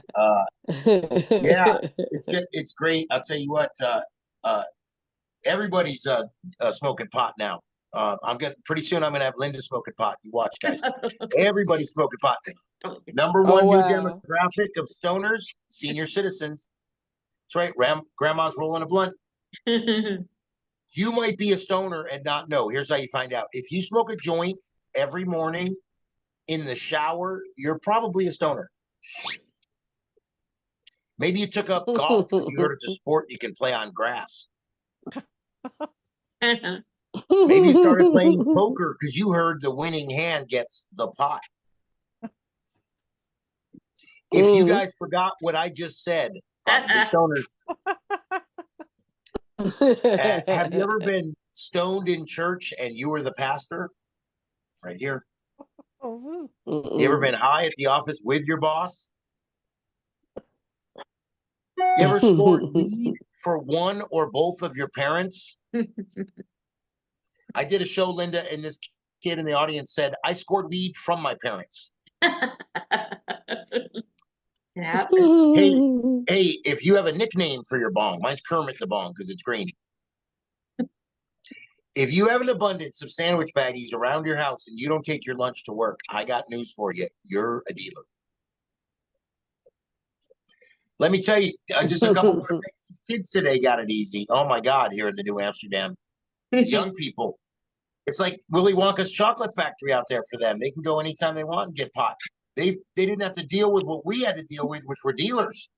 S8: Yeah, it's great. I'll tell you what, everybody's smoking pot now. Pretty soon I'm gonna have Linda smoking pot. You watch, guys. Everybody's smoking pot. Number one new demographic of stoners, senior citizens. That's right. Grandma's rolling a blunt. You might be a stoner and not know. Here's how you find out. If you smoke a joint every morning in the shower, you're probably a stoner. Maybe you took up golf because you heard it's a sport you can play on grass. Maybe you started playing poker because you heard the winning hand gets the pot. If you guys forgot what I just said, probably stoners. Have you ever been stoned in church and you were the pastor? Right here. You ever been high at the office with your boss? You ever scored weed for one or both of your parents? I did a show, Linda, and this kid in the audience said, "I scored weed from my parents."
S2: Yeah.
S8: Hey, if you have a nickname for your bong, mine's Kermit the Bong because it's green. If you have an abundance of sandwich baggies around your house and you don't take your lunch to work, I got news for you. You're a dealer. Let me tell you, just a couple more things. These kids today got it easy. Oh my God, here in the New Amsterdam, young people. It's like Willy Wonka's chocolate factory out there for them. They can go anytime they want and get pot. They didn't have to deal with what we had to deal with, which were dealers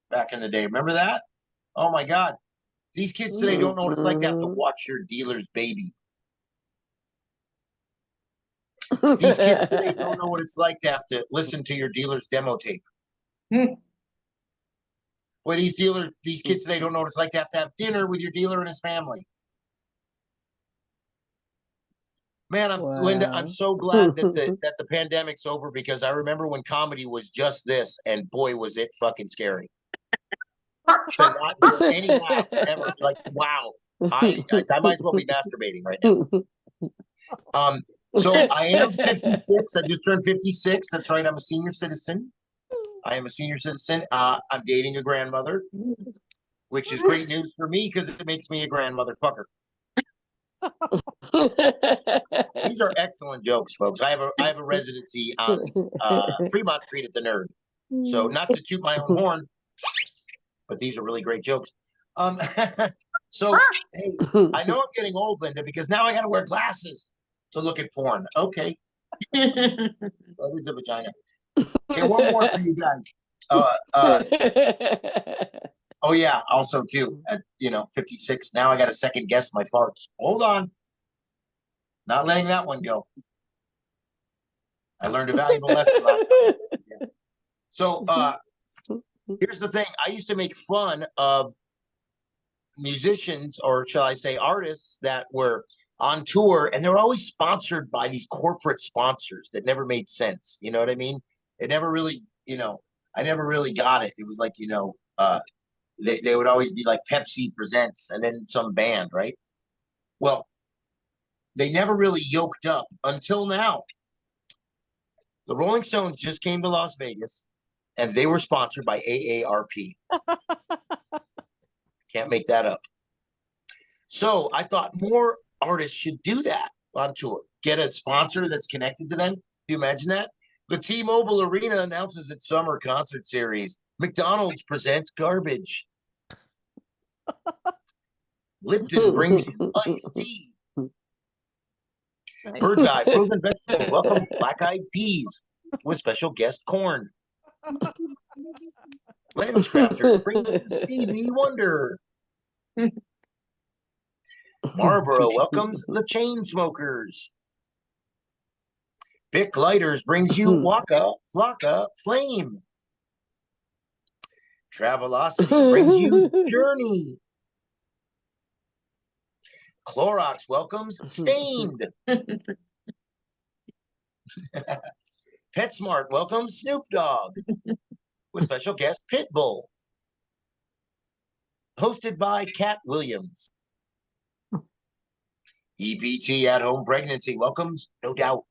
S8: back in the day. Remember that? Oh my God. These kids today don't know what it's like to have to watch your dealer's baby. These kids today don't know what it's like to have to listen to your dealer's demo tape. Boy, these kids today don't know what it's like to have dinner with your dealer and his family. Man, Linda, I'm so glad that the pandemic's over because I remember when comedy was just this, and boy, was it fucking scary. To not do any laughs ever. Like, wow, I might as well be masturbating right now. So I am 56. I just turned 56. That's right. I'm a senior citizen. I am a senior citizen. I'm dating a grandmother, which is great news for me because it makes me a grandmother fucker. These are excellent jokes, folks. I have a residency on Fremont Street at the Nerd. So not to toot my own horn, but these are really great jokes. So hey, I know I'm getting old, Linda, because now I got to wear glasses to look at porn. Okay. Well, this is a vagina. Okay, one more for you guys. Oh yeah, also too, at 56. Now I got to second guess my farts. Hold on. Not letting that one go. I learned a valuable lesson last time. Yeah. So here's the thing. I used to make fun of musicians, or shall I say artists, that were on tour, and they were always sponsored by these corporate sponsors that never made sense. You know what I mean? It never really, I never really got it. It was like, they would always be like Pepsi presents and then some band, right? Well, they never really yoked up until now. The Rolling Stones just came to Las Vegas and they were sponsored by AARP. Can't make that up. So I thought more artists should do that on tour. Get a sponsor that's connected to them. Do you imagine that? The T-Mobile Arena announces its summer concert series. McDonald's presents garbage. Lipton brings you iced tea. Bird's Eye frozen vegetables welcome black-eyed peas with special guest corn. Lenscrafters brings Stevie Wonder. Marlboro welcomes the chain smokers. Bic Lighters brings you Waka Flocka Flame. Travelocity brings you Journey. Clorox welcomes Stained. PetSmart welcomes Snoop Dogg with special guest Pitbull. Hosted by Cat Williams. EPT at Home Pregnancy welcomes No Doubt.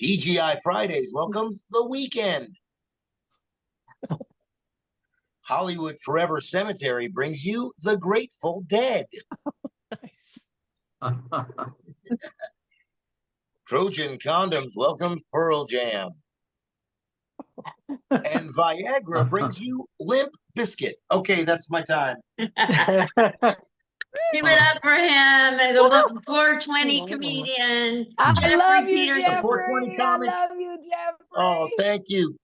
S8: TGI Fridays welcomes The Weekend. Hollywood Forever Cemetery brings you The Grateful Dead. Trojan Condoms welcomes Pearl Jam. And Viagra brings you Limp Bizkit. Okay, that's my time.
S2: Give it up for him, the 420 comedian.
S1: I love you,
S2: Peterson.
S8: The 420
S1: Jeffrey. I
S8: comic.
S1: love you, Jeffrey.
S8: Oh, thank you.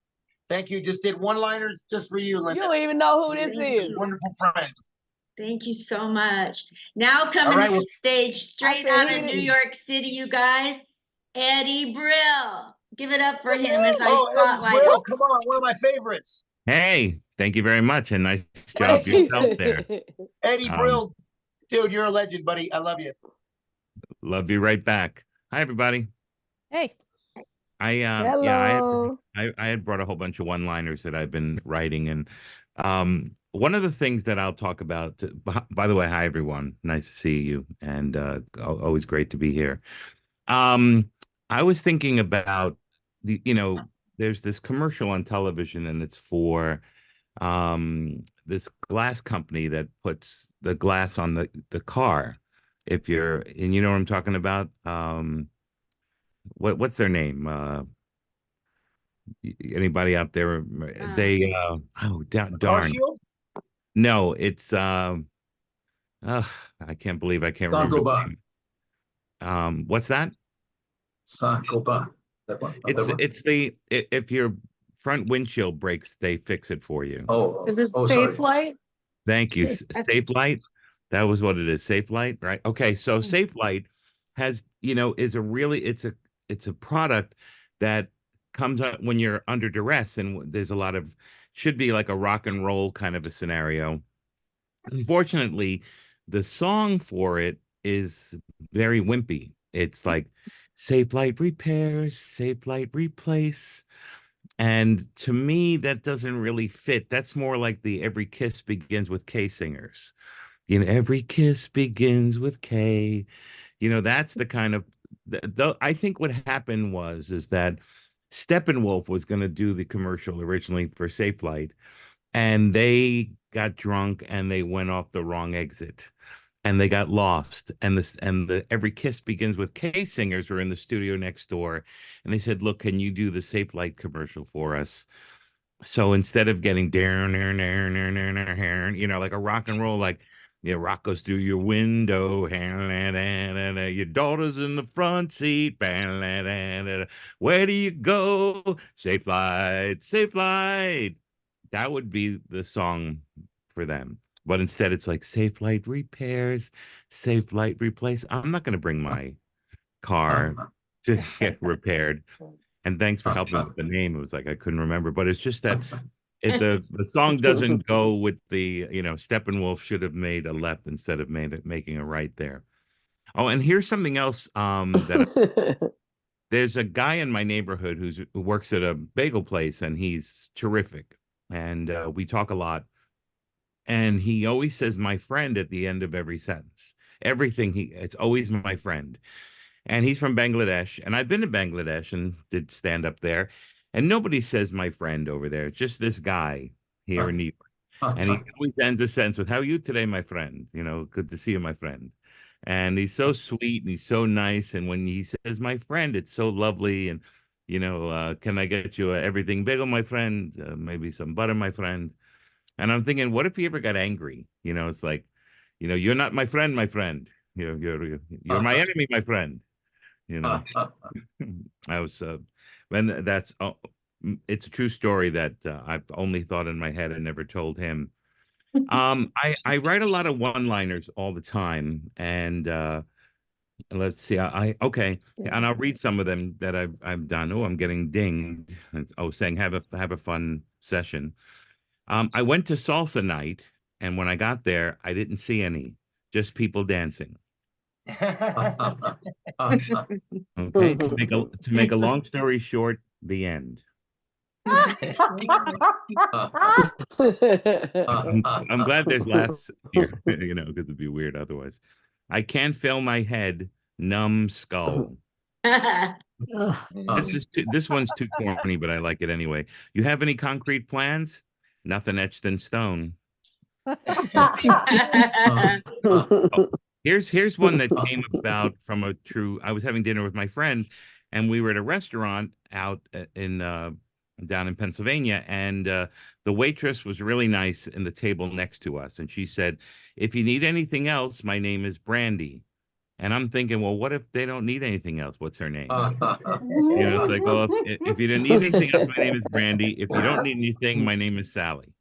S8: Thank you. Just did one-liners just for you,
S1: You
S8: Linda.
S1: don't even know who this is.
S8: Wonderful friends.
S2: Thank you so much. Now coming
S8: right,
S2: to
S8: well-
S2: the stage straight
S1: said
S2: out
S1: he
S2: of New
S1: didn't-
S2: York City, you guys, Eddie Brill. Give it up for him as I
S8: Oh, Eddie
S2: spotlight
S8: Brill,
S2: him.
S8: come on, one of my favorites.
S9: Hey, thank you very much, and nice job yourself there.
S8: Eddie Brill, dude, you're a legend, buddy. I love you.
S9: Love you right back. Hi, everybody.
S7: Hey.
S1: Hello.
S9: I had brought a whole bunch of one-liners that I've been writing, and one of the things that I'll talk about. By the way, hi everyone. Nice to see you, and always great to be here. I was thinking about there's this commercial on television and it's for this glass company that puts the glass on the car. If you're and you know what I'm talking about. What's their name? Anybody out there? They
S8: Car
S9: darn.
S8: shield?
S9: No, it's ugh, I can't believe I can't remember the name. What's that?
S10: Saint-Gobain. That one, not that one?
S9: It's if your front windshield breaks, they fix it for you.
S10: Oh,
S1: Is it
S10: oh,
S1: Safe
S10: sorry.
S1: Light?
S9: Thank you.
S2: That's-
S9: Safe Light. That was what it is. Safe Light, right? Okay, so Safe Light has, is a really it's a product that comes out when you're under duress and there's a lot of should be like a rock and roll kind of a scenario. Unfortunately, the song for it is very wimpy. It's like Safe Light repairs, Safe Light replace. And to me, that doesn't really fit. That's more like the Every Kiss Begins with K singers. Every kiss begins with K. That's the kind of I think what happened is that Steppenwolf was going to do the commercial originally for Safe Light, and they got drunk and they went off the wrong exit and they got lost. And the Every Kiss Begins with K singers were in the studio next door, and they said, "Look, can you do the Safe Light commercial for us?" So instead of getting down, like a rock and roll, like rock goes through your window, your daughter's in the front seat, where do you go? Safe Light, Safe Light. That would be the song for them. But instead, it's like Safe Light repairs, Safe Light replace. I'm not going to bring my car to get repaired. And thanks for helping with the name. It was like I couldn't remember, but it's just that the song doesn't go with the Steppenwolf should have made a left instead of making a right there. Oh, and here's something else that there's a guy in my neighborhood who works at a bagel place and he's terrific, and we talk a lot. And he always says "my friend" at the end of every sentence. It's always "my friend." And he's from Bangladesh. And I've been to Bangladesh and did stand up there. And nobody says "my friend" over there. It's just this guy here in New York. And he always ends a sentence with "how are you today, my friend? Good to see you, my friend." And he's so sweet and he's so nice. And when he says "my friend," it's so lovely. And, can I get you everything bagel, my friend? Maybe some butter, my friend. And I'm thinking, what if he ever got angry? It's like, you're not my friend, my friend. You're my enemy, my friend. I was, and that's, it's a true story that I've only thought in my head and never told him. I write a lot of one-liners all the time, and let's see, okay, and I'll read some of them that I've done. Oh, I'm getting dinged. Oh, saying have a fun session. I went to salsa night, and when I got there, I didn't see any, just people dancing. Okay, to make a long story short, the end. I'm glad there's laughs here, because it'd be weird otherwise. I can't feel my head, numb skull. This one's too corny, but I like it anyway. You have any concrete plans? Nothing etched in stone. Here's one that came about from a true. I was having dinner with my friend, and we were at a restaurant out in down in Pennsylvania, and the waitress was really nice in the table next to us, and she said, "If you need anything else, my name is Brandy." And I'm thinking, well, what if they don't need anything else? What's her name? It's like, well, if you don't need anything else, my name is Brandy. If you don't need anything, my name is Sally.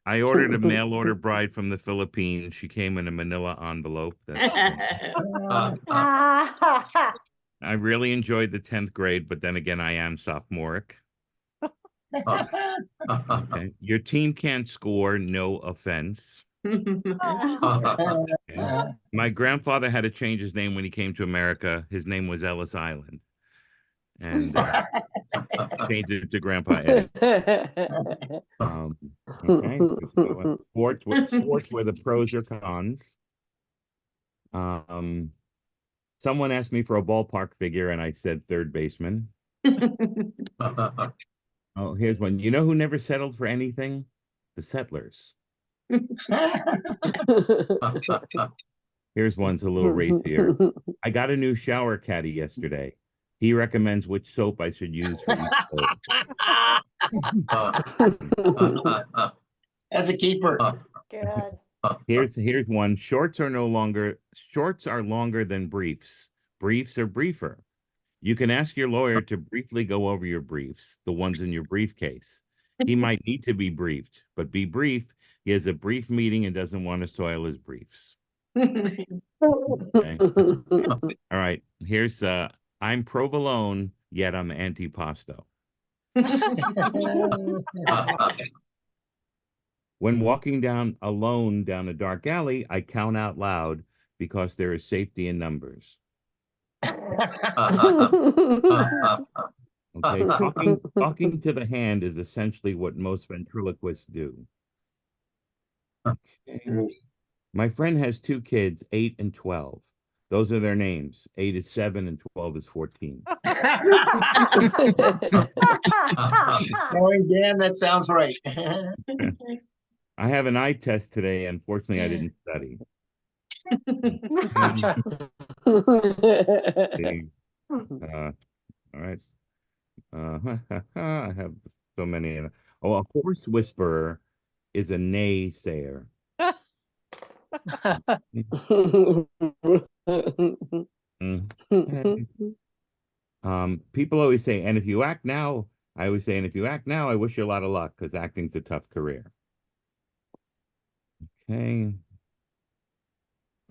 S9: I ordered a mail order bride from the Philippines. She came in a manila envelope. I really enjoyed the 10th grade, but then again, I am sophomoric. Okay. Your team can't score, no offense. Okay. My grandfather had to change his name when he came to America. His name was Ellis Island. And changed it to Grandpa Eddie. Okay. Sports where the pros are cons. Um, Someone asked me for a ballpark figure, and I said third baseman. Oh, here's one. You know who never settled for anything? The settlers. Here's one's a little racier. I got a new shower caddy yesterday. He recommends which soap I should use for each load.
S8: That's a keeper.
S5: Good.
S9: Here's one. Shorts are longer than briefs. Briefs are briefer. You can ask your lawyer to briefly go over your briefs, the ones in your briefcase. He might need to be briefed, but be brief. He has a brief meeting and doesn't want to soil his briefs. Okay. All right. Here's I'm provolone, yet I'm antipasto. When walking down alone down a dark alley, I count out loud because there is safety in numbers. Okay, talking to the hand is essentially what most ventriloquists do. Okay. My friend has two kids, 8 and 12. Those are their names. 8 is 7 and 12 is 14.
S8: Knowing Dan, that sounds right.
S9: I have an eye test today. Unfortunately, I didn't study. All right. I have so many. Oh, a horse whisperer is a naysayer. People always say, and if you act now, I always say, and if you act now, I wish you a lot of luck because acting's a tough career. Okay.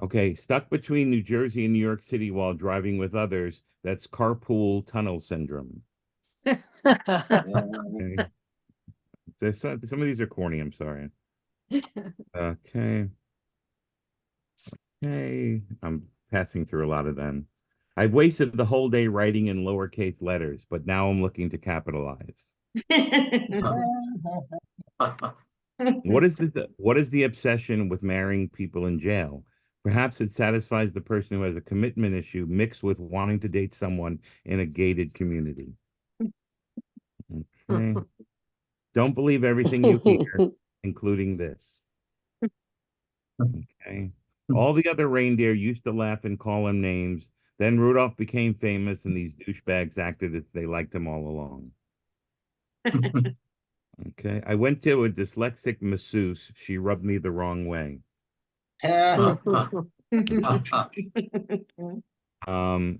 S9: Okay, stuck between New Jersey and New York City while driving with others. That's carpool tunnel syndrome. Okay. Some of these are corny, I'm sorry. Okay. Okay. I'm passing through a lot of them. I've wasted the whole day writing in lowercase letters, but now I'm looking to capitalize. What is this? What is the obsession with marrying people in jail? Perhaps it satisfies the person who has a commitment issue mixed with wanting to date someone in a gated community. Okay. Don't believe everything you hear, including this. Okay. All the other reindeer used to laugh and call him names. Then Rudolph became famous, and these douchebags acted as they liked him all along. Okay. I went to a dyslexic masseuse. She rubbed me the wrong way.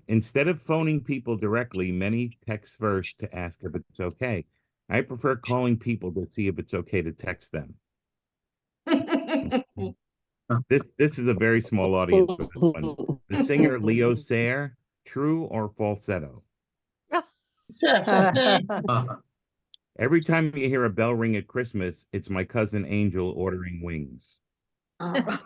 S9: Instead of phoning people directly, many text first to ask if it's okay. I prefer calling people to see if it's okay to text them. This is a very small audience for this one. The singer Leo Sayer, true or falsetto? Every time you hear a bell ring at Christmas, it's my cousin Angel ordering wings. Okay.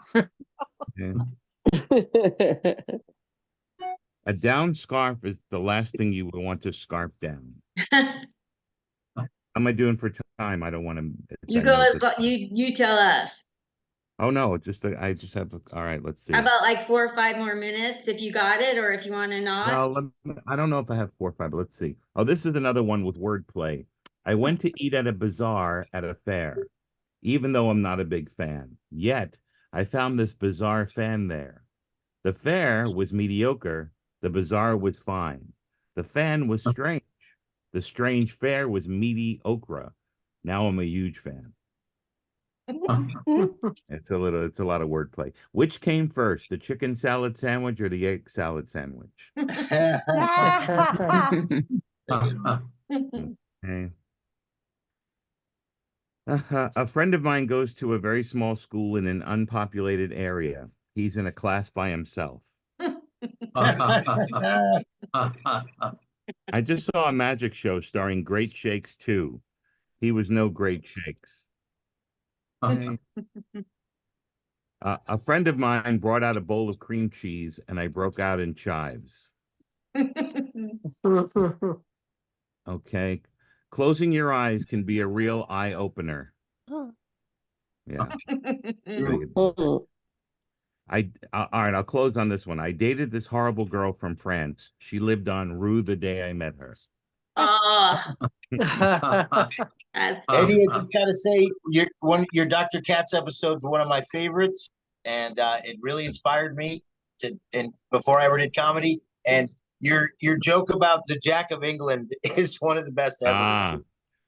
S9: A down scarf is the last thing you would want to scarf down. How am I doing for time? I don't want to.
S2: You go as you tell us.
S9: Oh no, I just have. All right, let's see.
S2: How about like 4 or 5 more minutes if you got it, or if you want to not?
S9: Well, I don't know if I have 4 or 5, but let's see. Oh, this is another one with wordplay. I went to eat at a bazaar at a fair, even though I'm not a big fan. Yet I found this bizarre fan there. The fair was mediocre. The bazaar was fine. The fan was strange. The strange fair was mediocre. Now I'm a huge fan. It's a lot of wordplay. Which came first, the chicken salad sandwich or the egg salad sandwich? Okay. A friend of mine goes to a very small school in an unpopulated area. He's in a class by himself. I just saw a magic show starring Great Shakes too. He was no Great Shakes. Okay. A friend of mine brought out a bowl of cream cheese, and I broke out in chives. Okay. Closing your eyes can be a real eye opener. Yeah. All right, I'll close on this one. I dated this horrible girl from France. She lived on Rue the day I met her.
S2: Oh,
S4: That's
S8: Eddie, I just gotta say, your Dr. Katz episodes are one of my favorites, and it really inspired me and before I ever did comedy. And your joke about the Jack of England is one of the best ever.
S9: Ah,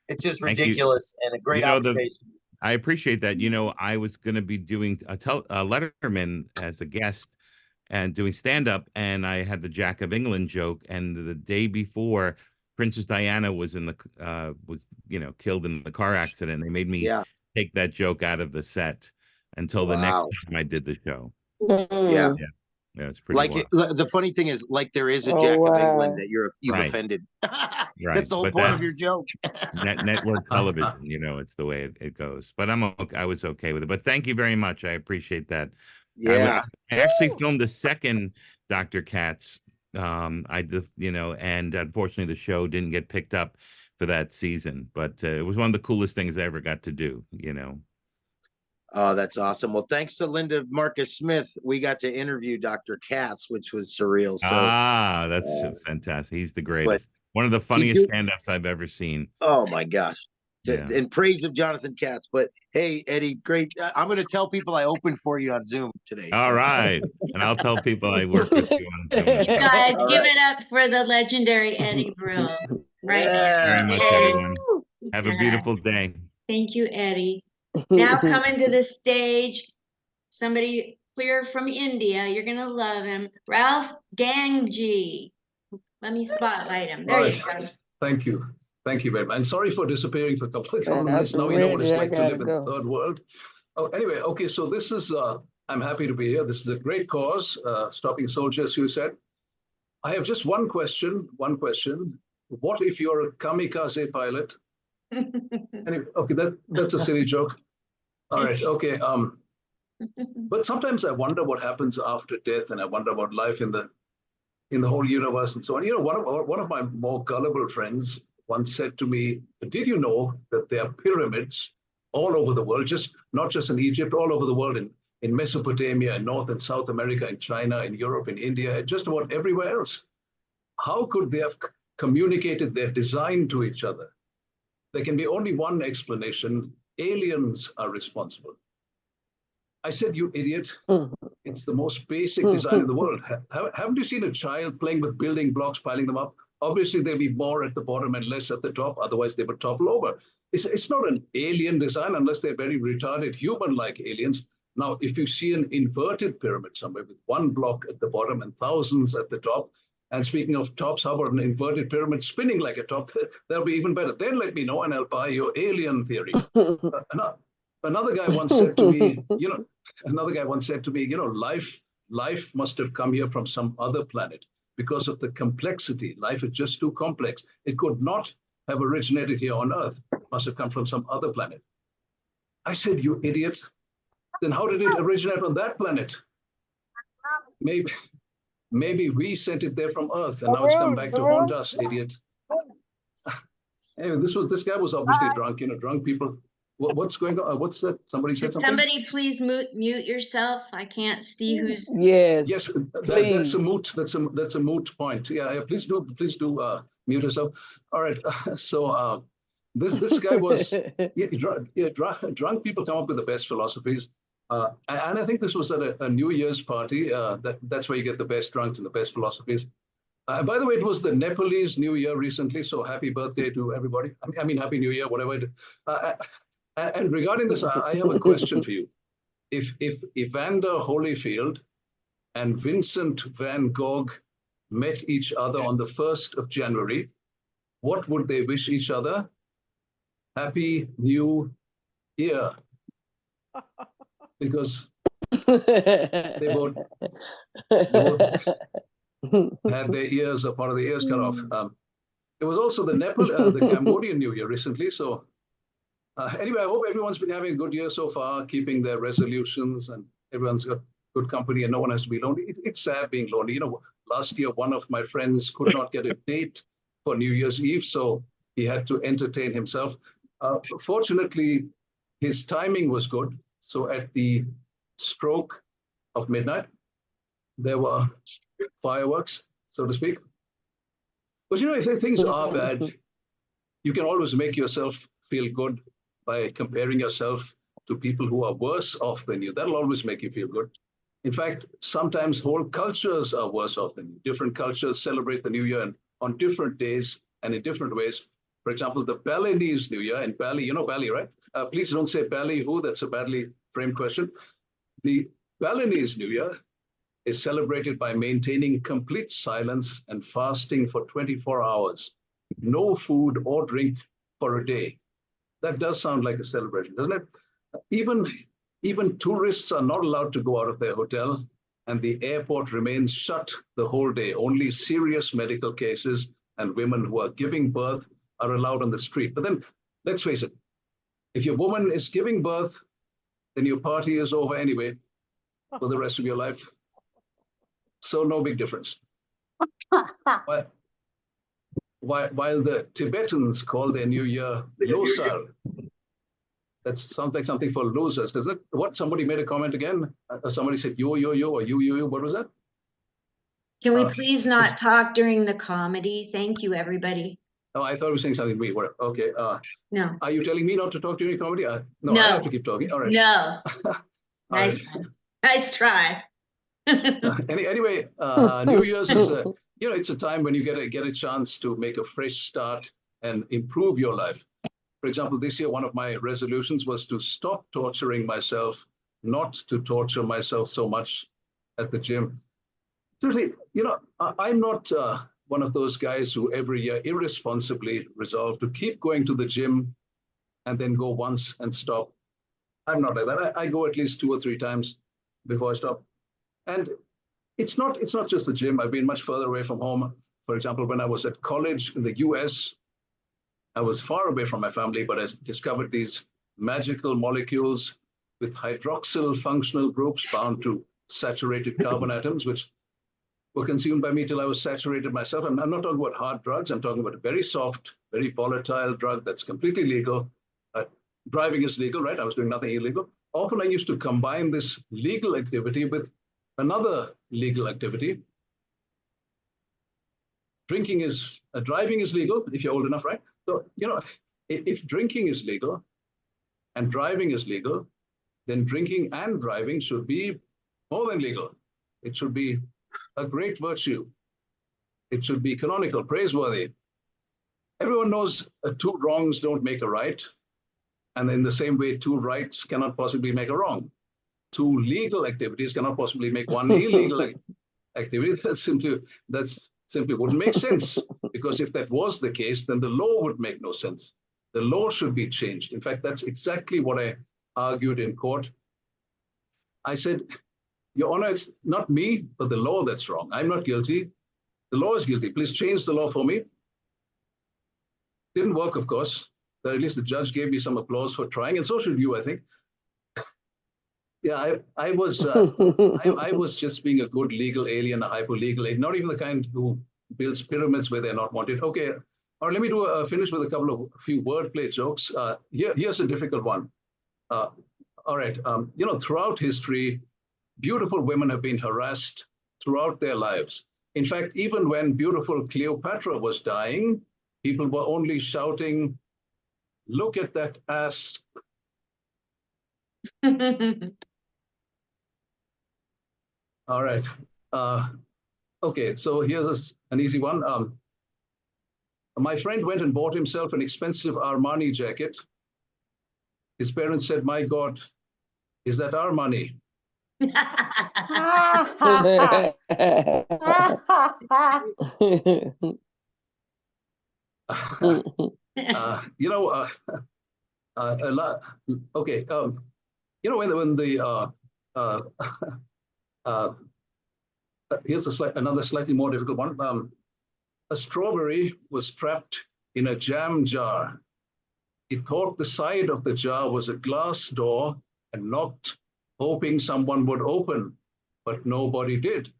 S8: It's just
S9: thank you.
S8: ridiculous and a great
S9: You know,
S8: observation.
S9: I appreciate that. You know, I was going to be doing a Letterman as a guest and doing stand up, and I had the Jack of England joke. And the day before, Princess Diana was killed in the car accident. They made me
S8: Yeah.
S9: take that joke out of the set until the next
S8: Wow.
S9: time I did the show.
S8: Yeah.
S9: Yeah, yeah, it's pretty wild.
S8: The funny thing is, like, there is a
S1: Oh,
S8: Jack of
S1: wow.
S8: England that you've
S9: Right.
S8: offended.
S9: Right.
S8: That's the whole
S9: But
S8: point of your
S9: that's
S8: joke.
S9: network television. You know, it's the way it goes. But I was okay with it. But thank you very much. I appreciate that.
S8: Yeah.
S9: I actually filmed the second Dr. Katz. I did, and unfortunately the show didn't get picked up for that season. But it was one of the coolest things I ever got to do.
S8: Oh, that's awesome. Well, thanks to Linda Marcus Smith, we got to interview Dr. Katz, which was surreal. So,
S9: That's fantastic. He's the
S8: but
S9: greatest. One of the
S8: he
S9: funniest
S8: did.
S9: stand-ups I've ever seen.
S8: Oh my gosh.
S9: Yeah.
S8: In praise of Jonathan Katz. But hey, Eddie, great. I'm going to tell people I opened for you on Zoom today.
S9: All right. And I'll tell people I work with you on Zoom.
S2: you guys,
S8: All
S2: give
S8: right.
S2: it up for the legendary Eddie Brill. Right
S8: Yeah.
S9: Very much,
S2: Yay.
S9: everyone. Have a
S2: Yeah.
S9: beautiful day.
S2: Thank you, Eddie. Now coming to the stage, somebody clear from India. You're gonna love him, Ralph Gangji. Let me spotlight him. There you go.
S10: Thank you. Thank you very much. And sorry for disappearing for a couple of
S1: Man,
S10: months.
S1: I'm
S10: Now we know what it's
S1: ready. I
S10: like to
S1: gotta
S10: live in the
S1: go.
S10: third world. Oh, anyway, okay, so this is, I'm happy to be here. This is a great cause, stopping soldiers, you said. I have just one question. What if you're a kamikaze pilot? Anyway, okay, that's a silly joke. All right, okay. But sometimes I wonder what happens after death, and I wonder about life in the whole universe and so on. One of my more gullible friends once said to me, "Did you know that there are pyramids all over the world, not just in Egypt, all over the world, in Mesopotamia, in North and South America, in China, in Europe, in India, and just about everywhere else? How could they have communicated their design to each other? There can be only one explanation: aliens are responsible." I said, "You idiot. It's the most basic design in the world. Haven't you seen a child playing with building blocks, piling them up? Obviously, there'll be more at the bottom and less at the top. Otherwise, they would topple over. It's not an alien design unless they're very retarded, human-like aliens. Now, if you see an inverted pyramid somewhere with one block at the bottom and thousands at the top, and speaking of tops, how about an inverted pyramid spinning like a top? That'll be even better. Then let me know, and I'll buy your alien theory." Another guy once said to me, life must have come here from some other planet because of the complexity. Life is just too complex. It could not have originated here on Earth. It must have come from some other planet. I said, "You idiot. Then how did it originate on that planet? Maybe we sent it there from Earth, and now it's come back to haunt us, idiot." Anyway, this guy was obviously drunk. Drunk people. What's going on? What's that? Somebody said
S2: Could
S10: something?
S2: somebody please mute yourself? I can't see who's.
S1: Yes.
S10: Yes,
S1: please.
S10: that's a moot point. Yeah, please do mute yourself. All right. So this guy was drunk people come up with the best philosophies. And I think this was at a New Year's party. That's where you get the best drunks and the best philosophies. By the way, it was the Nepalese New Year recently, so happy birthday to everybody. I mean, Happy New Year, whatever. And regarding this, I have a question for you. If Evander Holyfield and Vincent van Gogh met each other on the 1st of January, what would they wish each other? Happy New Year. Because they both had their ears, a part of the ears cut off. It was also the Cambodian New Year recently. So anyway, I hope everyone's been having a good year so far, keeping their resolutions, and everyone's got good company and no one has to be lonely. It's sad being lonely. Last year, one of my friends could not get a date for New Year's Eve, so he had to entertain himself. Fortunately, his timing was good. So at the stroke of midnight. There were fireworks, so to speak. But you know, if things are bad, you can always make yourself feel good by comparing yourself to people who are worse off than you. That'll always make you feel good. In fact, sometimes whole cultures are worse off than you. Different cultures celebrate the New Year on different days and in different ways. For example, the Balinese New Year in Bali, you know Bali, right? Please don't say Ballyhoo, that's a badly framed question. The Balinese New Year is celebrated by maintaining complete silence and fasting for 24 hours. No food or drink for a day. That does sound like a celebration, doesn't it? Even tourists are not allowed to go out of their hotel, and the airport remains shut the whole day. Only serious medical cases and women who are giving birth are allowed on the street. But then, let's face it, if your woman is giving birth, then your party is over anyway for the rest of your life. So no big difference. While the Tibetans call their New Year Losar, that sounds like something for losers, doesn't it? What, somebody made a comment again? Somebody said yo, yo, yo, or you, what was that?
S2: Can we please not talk during the comedy? Thank you, everybody.
S10: Oh, I thought we were saying something weird. Okay.
S2: No.
S10: Are you telling me not to talk during comedy? No,
S2: No.
S10: I have to keep talking. All right.
S2: No.
S10: Nice.
S2: Nice try.
S10: Anyway, New Year's is it's a time when you get a chance to make a fresh start and improve your life. For example, this year, one of my resolutions was to stop torturing myself, not to torture myself so much at the gym. Truly, I'm not one of those guys who every year irresponsibly resolve to keep going to the gym and then go once and stop. I'm not like that. I go at least 2 or 3 times before I stop. And it's not just the gym. I've been much further away from home. For example, when I was at college in the US, I was far away from my family, but I discovered these magical molecules with hydroxyl functional groups bound to saturated carbon atoms, which were consumed by me till I was saturated myself. And I'm not talking about hard drugs. I'm talking about a very soft, very volatile drug that's completely legal. Driving is legal, right? I was doing nothing illegal. Often I used to combine this legal activity with another legal activity. Driving is legal if you're old enough, right? So, if drinking is legal and driving is legal, then drinking and driving should be more than legal. It should be a great virtue. It should be canonical, praiseworthy. Everyone knows 2 wrongs don't make a right. And in the same way, 2 rights cannot possibly make a wrong. 2 legal activities cannot possibly make 1 illegal activity. That simply wouldn't make sense. Because if that was the case, then the law would make no sense. The law should be changed. In fact, that's exactly what I argued in court. I said, Your Honor, it's not me, but the law that's wrong. I'm not guilty. The law is guilty. Please change the law for me. Didn't work, of course. But at least the judge gave me some applause for trying, and so should you, I think. Yeah, I was just being a good legal alien, a hyper-legal alien, not even the kind who builds pyramids where they're not wanted. Okay, all right, let me finish with a few wordplay jokes. Here's a difficult one. All right, throughout history, beautiful women have been harassed throughout their lives. In fact, even when beautiful Cleopatra was dying, people were only shouting, "Look at that ass." All right. Okay, so here's an easy one. My friend went and bought himself an expensive Armani jacket. His parents said, "My God, is that our money?" A lot. Okay. When the here's another slightly more difficult one. A strawberry was trapped in a jam jar. It thought the side of the jar was a glass door and knocked, hoping someone would open, but nobody did.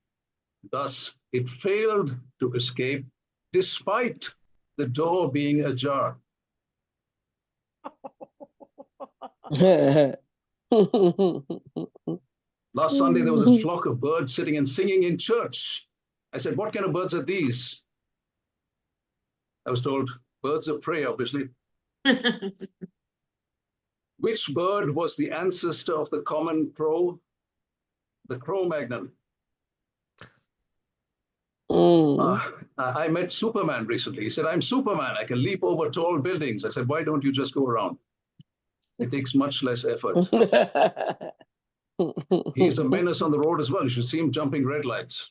S10: Thus, it failed to escape despite the door being ajar. Last Sunday, there was a flock of birds sitting and singing in church. I said, what kind of birds are these? I was told, birds of prey, obviously. Which bird was the ancestor of the common crow? The Cro-Magnon. I met Superman recently. He said, I'm Superman. I can leap over tall buildings. I said, why don't you just go around? It takes much less effort. He's a menace on the road as well. You should see him jumping red lights.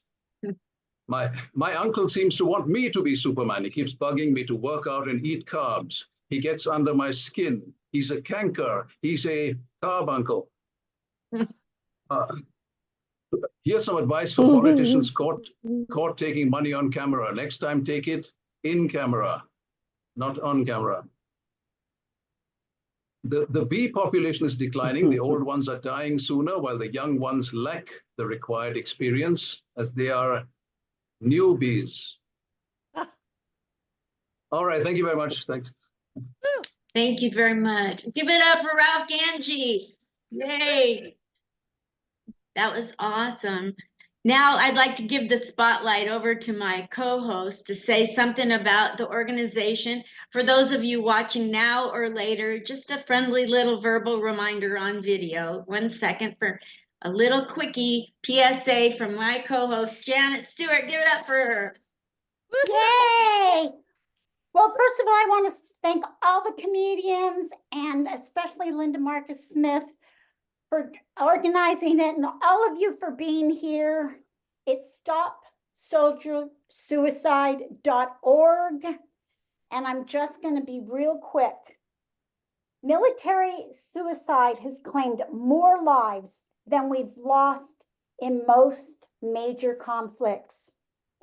S10: My uncle seems to want me to be Superman. He keeps bugging me to work out and eat carbs. He gets under my skin. He's a canker. He's a carb uncle. Here's some advice for politicians caught taking money on camera. Next time, take it in camera, not on camera. The bee population is declining. The old ones are dying sooner, while the young ones lack the required experience, as they are newbies. All right, thank you very much. Thanks.
S2: Thank you very much. Give it up for Ralph Ganji. Yay. That was awesome. Now I'd like to give the spotlight over to my co-host to say something about the organization. For those of you watching now or later, just a friendly little verbal reminder on video. 1 second for a little quickie PSA from my co-host, Janet Stewart. Give it up for her.
S5: Yay! Well, first of all, I want to thank all the comedians and especially Linda Marcus Smith for organizing it and all of you for being here. It's stopsoldiersuicide.org. And I'm just going to be real quick. Military suicide has claimed more lives than we've lost in most major conflicts,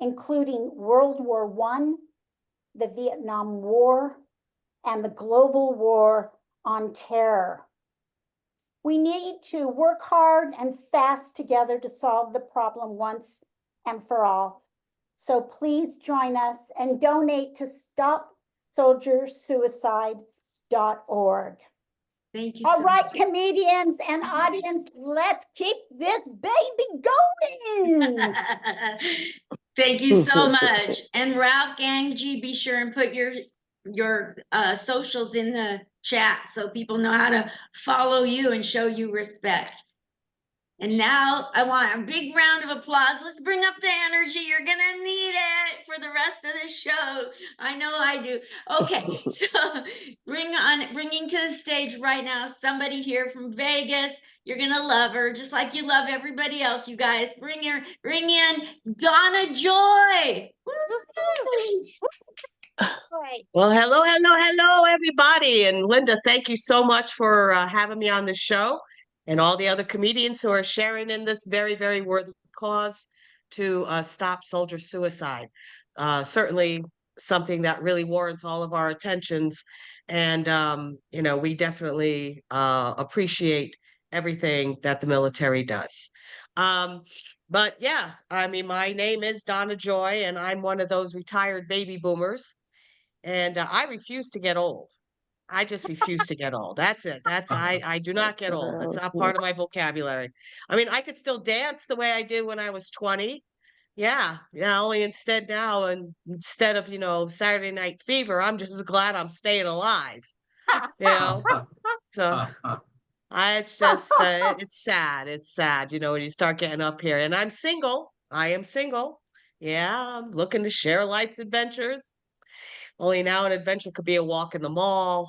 S5: including World War I, the Vietnam War, and the global war on terror. We need to work hard and fast together to solve the problem once and for all. So please join us and donate to stopsoldiersuicide.org.
S2: Thank you.
S5: All right, comedians and audience, let's keep this baby going.
S2: Thank you so much. And Ralph Ganji, be sure and put your socials in the chat so people know how to follow you and show you respect. And now I want a big round of applause. Let's bring up the energy. You're gonna need it for the rest of the show. I know I do. Okay, so bringing to the stage right now somebody here from Vegas. You're gonna love her just like you love everybody else. You guys, bring in Donna Joy.
S11: Well, hello, everybody. And Linda, thank you so much for having me on the show, and all the other comedians who are sharing in this very, very worthy cause to stop soldier suicide. Certainly something that really warrants all of our attentions. And, we definitely appreciate everything that the military does. But yeah, I mean, my name is Donna Joy, and I'm one of those retired baby boomers. And I refuse to get old. I just refuse to get old. That's it. I do not get old. That's not part of my vocabulary. I mean, I could still dance the way I did when I was 20. Yeah. Only instead now, and instead of, Saturday Night Fever, I'm just glad I'm staying alive. So it's just, it's sad. It's sad, when you start getting up here. And I'm single. I am single. Yeah. I'm looking to share life's adventures. Only now an adventure could be a walk in the mall,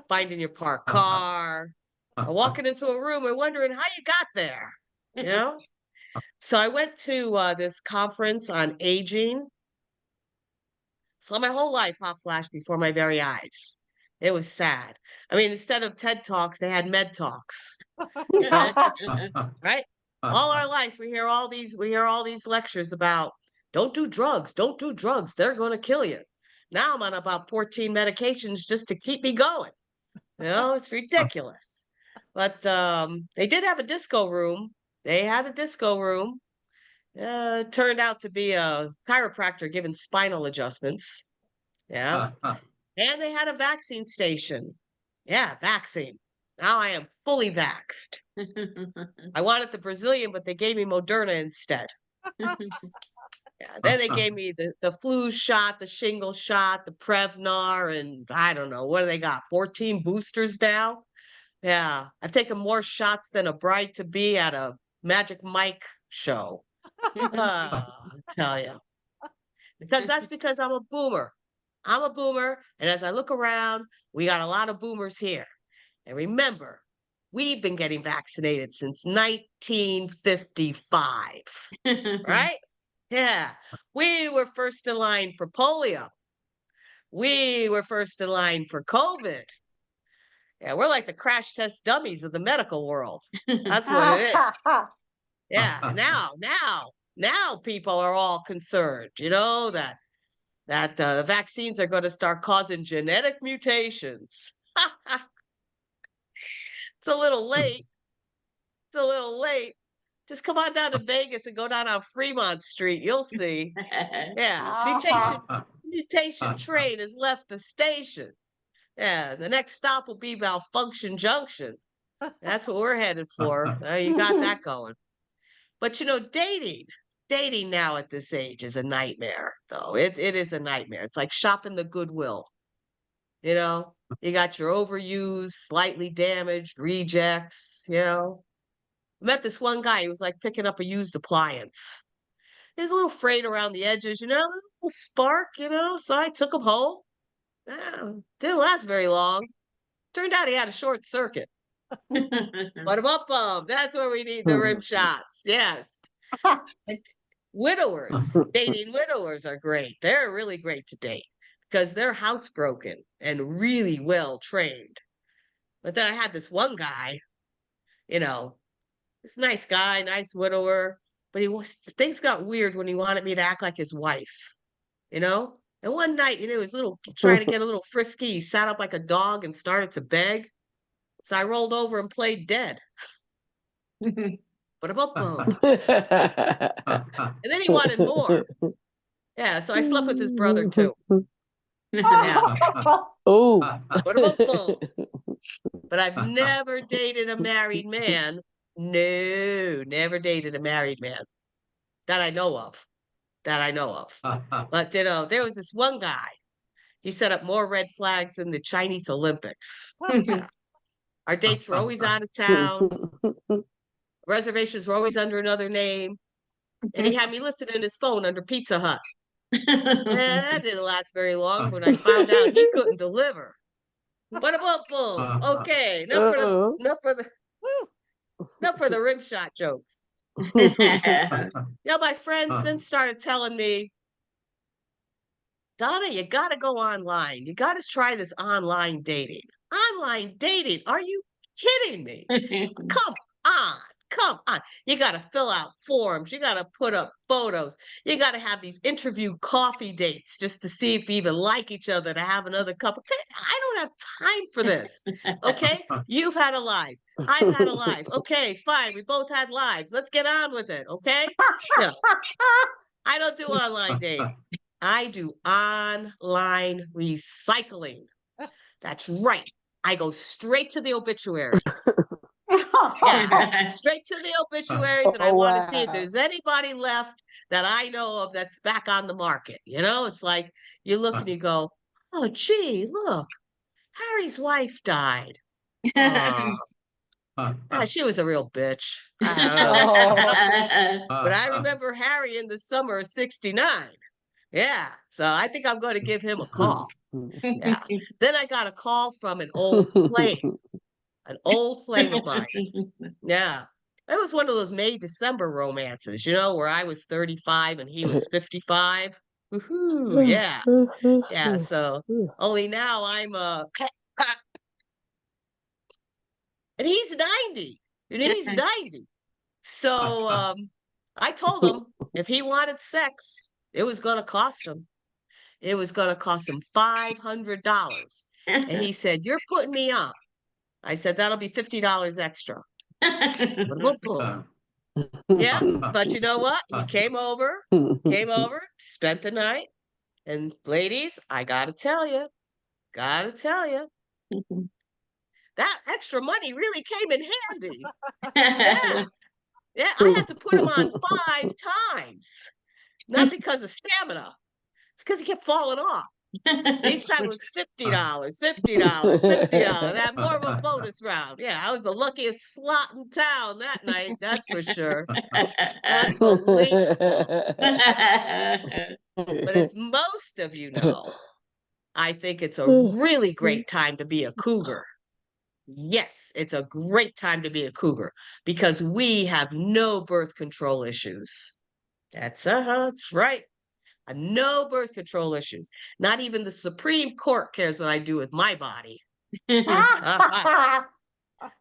S11: finding your parked car, or walking into a room and wondering how you got there, So I went to this conference on aging. So my whole life hot flashed before my very eyes. It was sad. I mean, instead of TED Talks, they had Med Talks. Right? All our life we hear all these lectures about don't do drugs, they're going to kill you. Now I'm on about 14 medications just to keep me going. It's ridiculous. But they did have a disco room. They had a disco room. It turned out to be a chiropractor giving spinal adjustments. Yeah. And they had a vaccine station. Yeah, vaccine. Now I am fully vaxxed. I wanted the Brazilian, but they gave me Moderna instead. Yeah, then they gave me the flu shot, the shingle shot, the Prevnar, and I don't know, what do they got? 14 boosters now? Yeah, I've taken more shots than a bride to be at a Magic Mike show. I tell you. Because I'm a boomer. I'm a boomer, and as I look around, we got a lot of boomers here. And remember, we've been getting vaccinated since 1955, right? Yeah, we were first in line for polio. We were first in line for COVID. Yeah, we're like the crash test dummies of the medical world. That's what it is. Yeah, now people are all concerned, that the vaccines are going to start causing genetic mutations. It's a little late. It's a little late. Just come on down to Vegas and go down on Fremont Street. You'll see. Yeah, mutation train has left the station. Yeah, the next stop will be Malfunction Junction. That's what we're headed for. You got that going. But dating now at this age is a nightmare, though. It is a nightmare. It's like shopping the Goodwill. You got your overused, slightly damaged rejects, Met this one guy who was like picking up a used appliance. He was a little frayed around the edges, a little spark, so I took him home. Didn't last very long. Turned out he had a short circuit. But that's where we need the rim shots. Yes. And widowers, dating widowers are great. They're really great to date because they're housebroken and really well trained. But then I had this one guy, this nice guy, nice widower, but things got weird when he wanted me to act like his wife, And one night, he was trying to get a little frisky. He sat up like a dog and started to beg. So I rolled over and played dead. But boom. And then he wanted more. Yeah, so I slept with his brother too. Yeah.
S1: Oh.
S11: But I've never dated a married man. No, never dated a married man that I know of. But there was this one guy. He set up more red flags than the Chinese Olympics. Yeah. Our dates were always out of town. Reservations were always under another name. And he had me listed in his phone under Pizza Hut. That didn't last very long when I found out he couldn't deliver. But boom. Okay, enough for the rim shot jokes. My friends then started telling me, Donna, you got to go online. You got to try this online dating. Online dating? Are you kidding me? Come on. You got to fill out forms. You got to put up photos. You got to have these interview coffee dates just to see if you even like each other, to have another cup. Okay, I don't have time for this. Okay, you've had a life. I've had a life. Okay, fine. We both had lives. Let's get on with it. Okay. No, I don't do online dating. I do online recycling. That's right. I go straight to the obituaries. Yeah, straight to the obituaries, and I want to see if there's anybody left that I know of that's back on the market. It's like you look and you go, oh, gee, look, Harry's wife died. She was a real bitch. I don't know. But I remember Harry in the summer of '69. Yeah, so I think I'm going to give him a call. Yeah. Then I got a call from an old flame of mine. Yeah. It was one of those May-December romances, where I was 35 and he was 55. Woohoo, yeah. Yeah, so only now I'm and he's 90. He's 90. So I told him if he wanted sex, it was going to cost him. It was going to cost him $500. And he said, you're putting me on. I said, that'll be $50 extra. Yeah, but you know what? He came over, spent the night. And ladies, I got to tell you, that extra money really came in handy. Yeah. Yeah, I had to put him on 5 times. Not because of stamina. It's because he kept falling off. Each time it was $50, $50, $50. I had more of a bonus round. Yeah, I was the luckiest slot in town that night, that's for sure. Unbelievable. But as most of you know, I think it's a really great time to be a cougar. Yes, it's a great time to be a cougar because we have no birth control issues. That's right. No birth control issues. Not even the Supreme Court cares what I do with my body.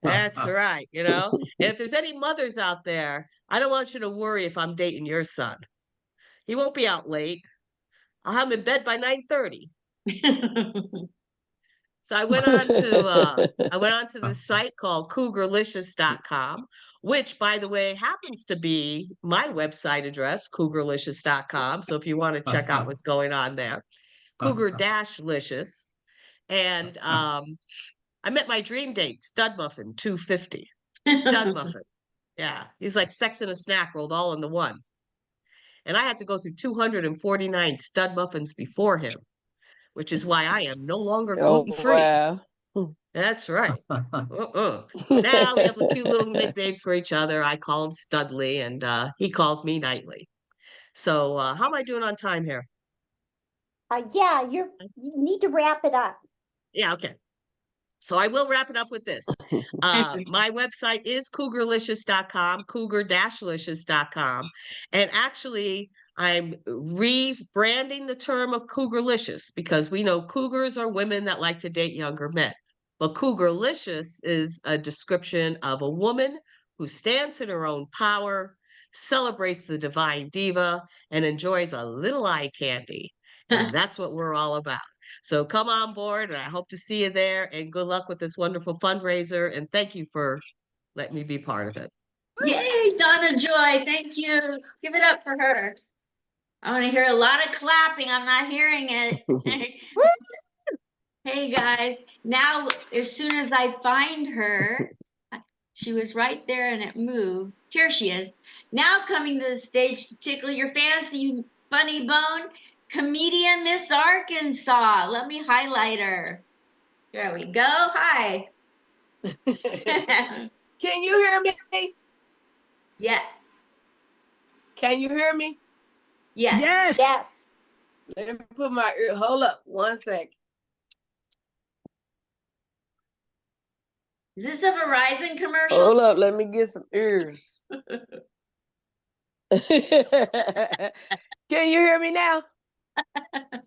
S11: That's right, you know. And if there's any mothers out there, I don't want you to worry if I'm dating your son. He won't be out late. I'll have him in bed by 9:30. So I went on to this site called cougarlicious.com, which by the way happens to be my website address, cougarlicious.com. So if you want to check out what's going on there, cougar-licious. And I met my dream date, Stud Muffin 250. Stud Muffin. Yeah. He's like sex and a snack rolled all into one. And I had to go through 249 stud muffins before him, which is why I am no longer gluten-free.
S1: Wow.
S11: That's right. Now we have the cute little nicknames for each other. I call him Studley, and he calls me Nightly. So how am I doing on time here?
S5: Yeah, you need to wrap it up.
S11: Yeah, okay. So I will wrap it up with this. My website is cougarlicious.com, cougar-licious.com. And actually, I'm rebranding the term of cougarlicious because we know cougars are women that like to date younger men. But cougarlicious is a description of a woman who stands in her own power, celebrates the divine diva, and enjoys a little eye candy. And that's what we're all about. So come on board, and I hope to see you there. And good luck with this wonderful fundraiser. And thank you for letting me be part of it.
S2: Yay, Donna Joy. Thank you. Give it up for her. I want to hear a lot of clapping. I'm not hearing it. Hey, guys. Now, as soon as I find her, she was right there and it moved. Here she is. Now coming to the stage to tickle your fancy, you funny bone, comedian Miss Arkansas. Let me highlight her. There we go. Hi.
S1: Can you hear me?
S2: Yes.
S1: Can you hear me?
S2: Yes.
S5: Yes. Yes.
S1: Let me put my ear. Hold up 1 second.
S2: Is this a Verizon commercial?
S1: Hold up. Let me get some ears. Can you hear me now?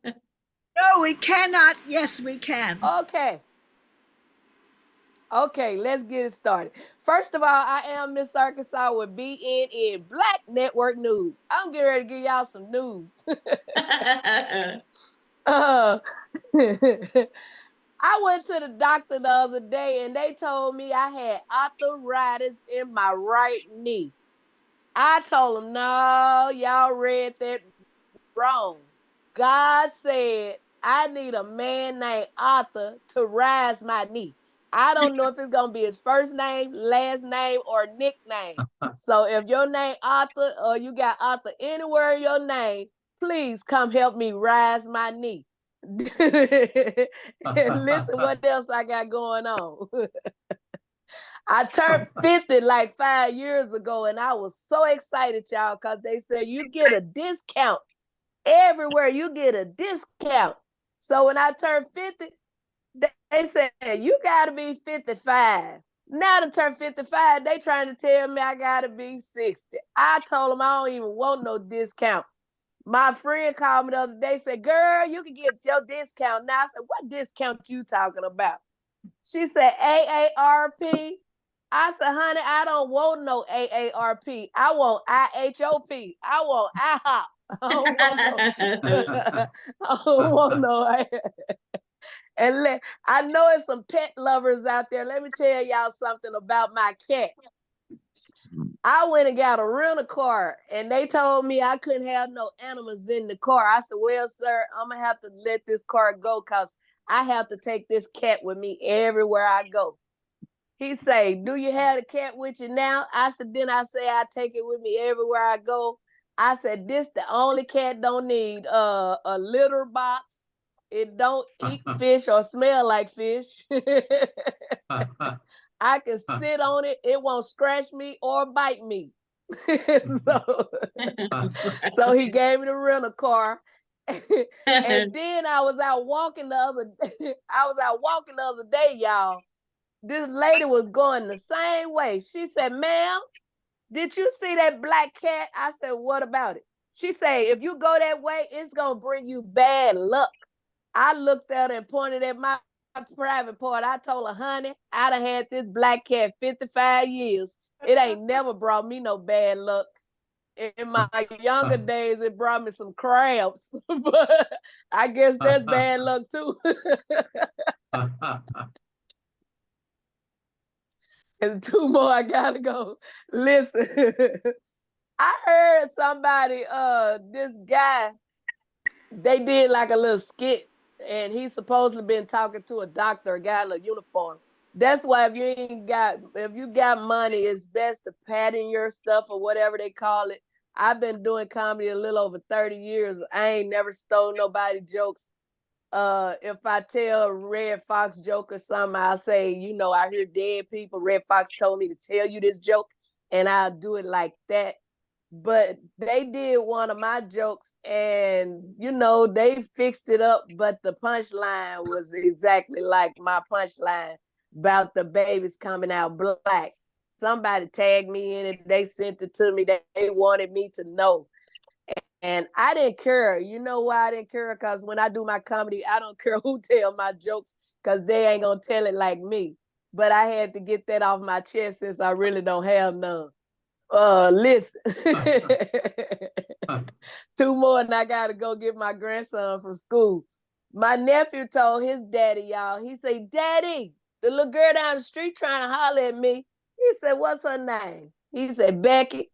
S12: No, we cannot. Yes, we can.
S1: Okay. Okay, let's get it started. First of all, I am Miss Arkansas with BNN Black Network News. I'm getting ready to give y'all some news. I went to the doctor the other day and they told me I had arthritis in my right knee. I told them, no, y'all read that wrong. God said I need a man named Arthur to rise my knee. I don't know if it's going to be his first name, last name, or nickname. So if your name Arthur or you got Arthur anywhere in your name, please come help me rise my knee. And listen what else I got going on. I turned 50 like 5 years ago, and I was so excited, y'all, because they said you get a discount. Everywhere you get a discount. So when I turned 50, they said, you got to be 55. Now to turn 55, they trying to tell me I got to be 60. I told them I don't even want no discount. My friend called me the other day, said, girl, you can get your discount now. I said, what discount you talking about? She said, AARP. I said, honey, I don't want no AARP. I want IHOP. I want IHOP. I don't want no. And I know it's some pet lovers out there. Let me tell y'all something about my cat. I went and got a rental car, and they told me I couldn't have no animals in the car. I said, well, sir, I'm going to have to let this car go because I have to take this cat with me everywhere I go. He say, "Do you have the cat with you now?" I said, "Then I say I take it with me everywhere I go." I said, "This the only cat don't need a litter box. It don't eat fish or smell like fish. I can sit on it. It won't scratch me or bite me." so, so he gave me the rental car. And then I was out walking the other day, y'all. This lady was going the same way. She said, "Ma'am, did you see that black cat?" I said, "What about it?" She said, "If you go that way, it's going to bring you bad luck." I looked at her and pointed at my private part. I told her, "Honey, I done had this black cat 55 years. It ain't never brought me no bad luck. In my younger days, it brought me some crabs." But I guess that's bad luck too. And two more, I gotta go. Listen, I heard somebody, this guy, they did like a little skit, and he's supposedly been talking to a doctor, a guy in a uniform. That's why if you got money, it's best to patent your stuff or whatever they call it. I've been doing comedy a little over 30 years. I ain't never stole nobody jokes. If I tell a Red Fox joke or something, I'll say, I hear dead people. Red Fox told me to tell you this joke, and I'll do it like that. But they did one of my jokes, and they fixed it up, but the punchline was exactly like my punchline about the babies coming out black. Somebody tagged me in it. They sent it to me. They wanted me to know. And I didn't care. You know why I didn't care? Because when I do my comedy, I don't care who tell my jokes, because they ain't going to tell it like me. But I had to get that off my chest since I really don't have none. Listen. Two more and I got to go get my grandson from school. My nephew told his daddy, y'all, he said, "Daddy, the little girl down the street trying to holler at me." He said, "What's her name?" He said, "Becky."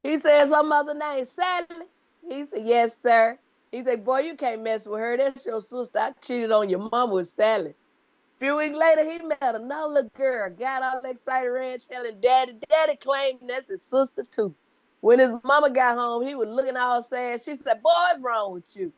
S1: He says, "Her mother name Sally?" He said, "Yes, sir." He said, "Boy, you can't mess with her. That's your sister. I cheated on your mom with Sally." A few weeks later, he met another little girl, got all excited, ran telling daddy. Daddy claimed that's his sister too. When his mama got home, he was looking all sad. She said, "Boy, what's wrong with you?"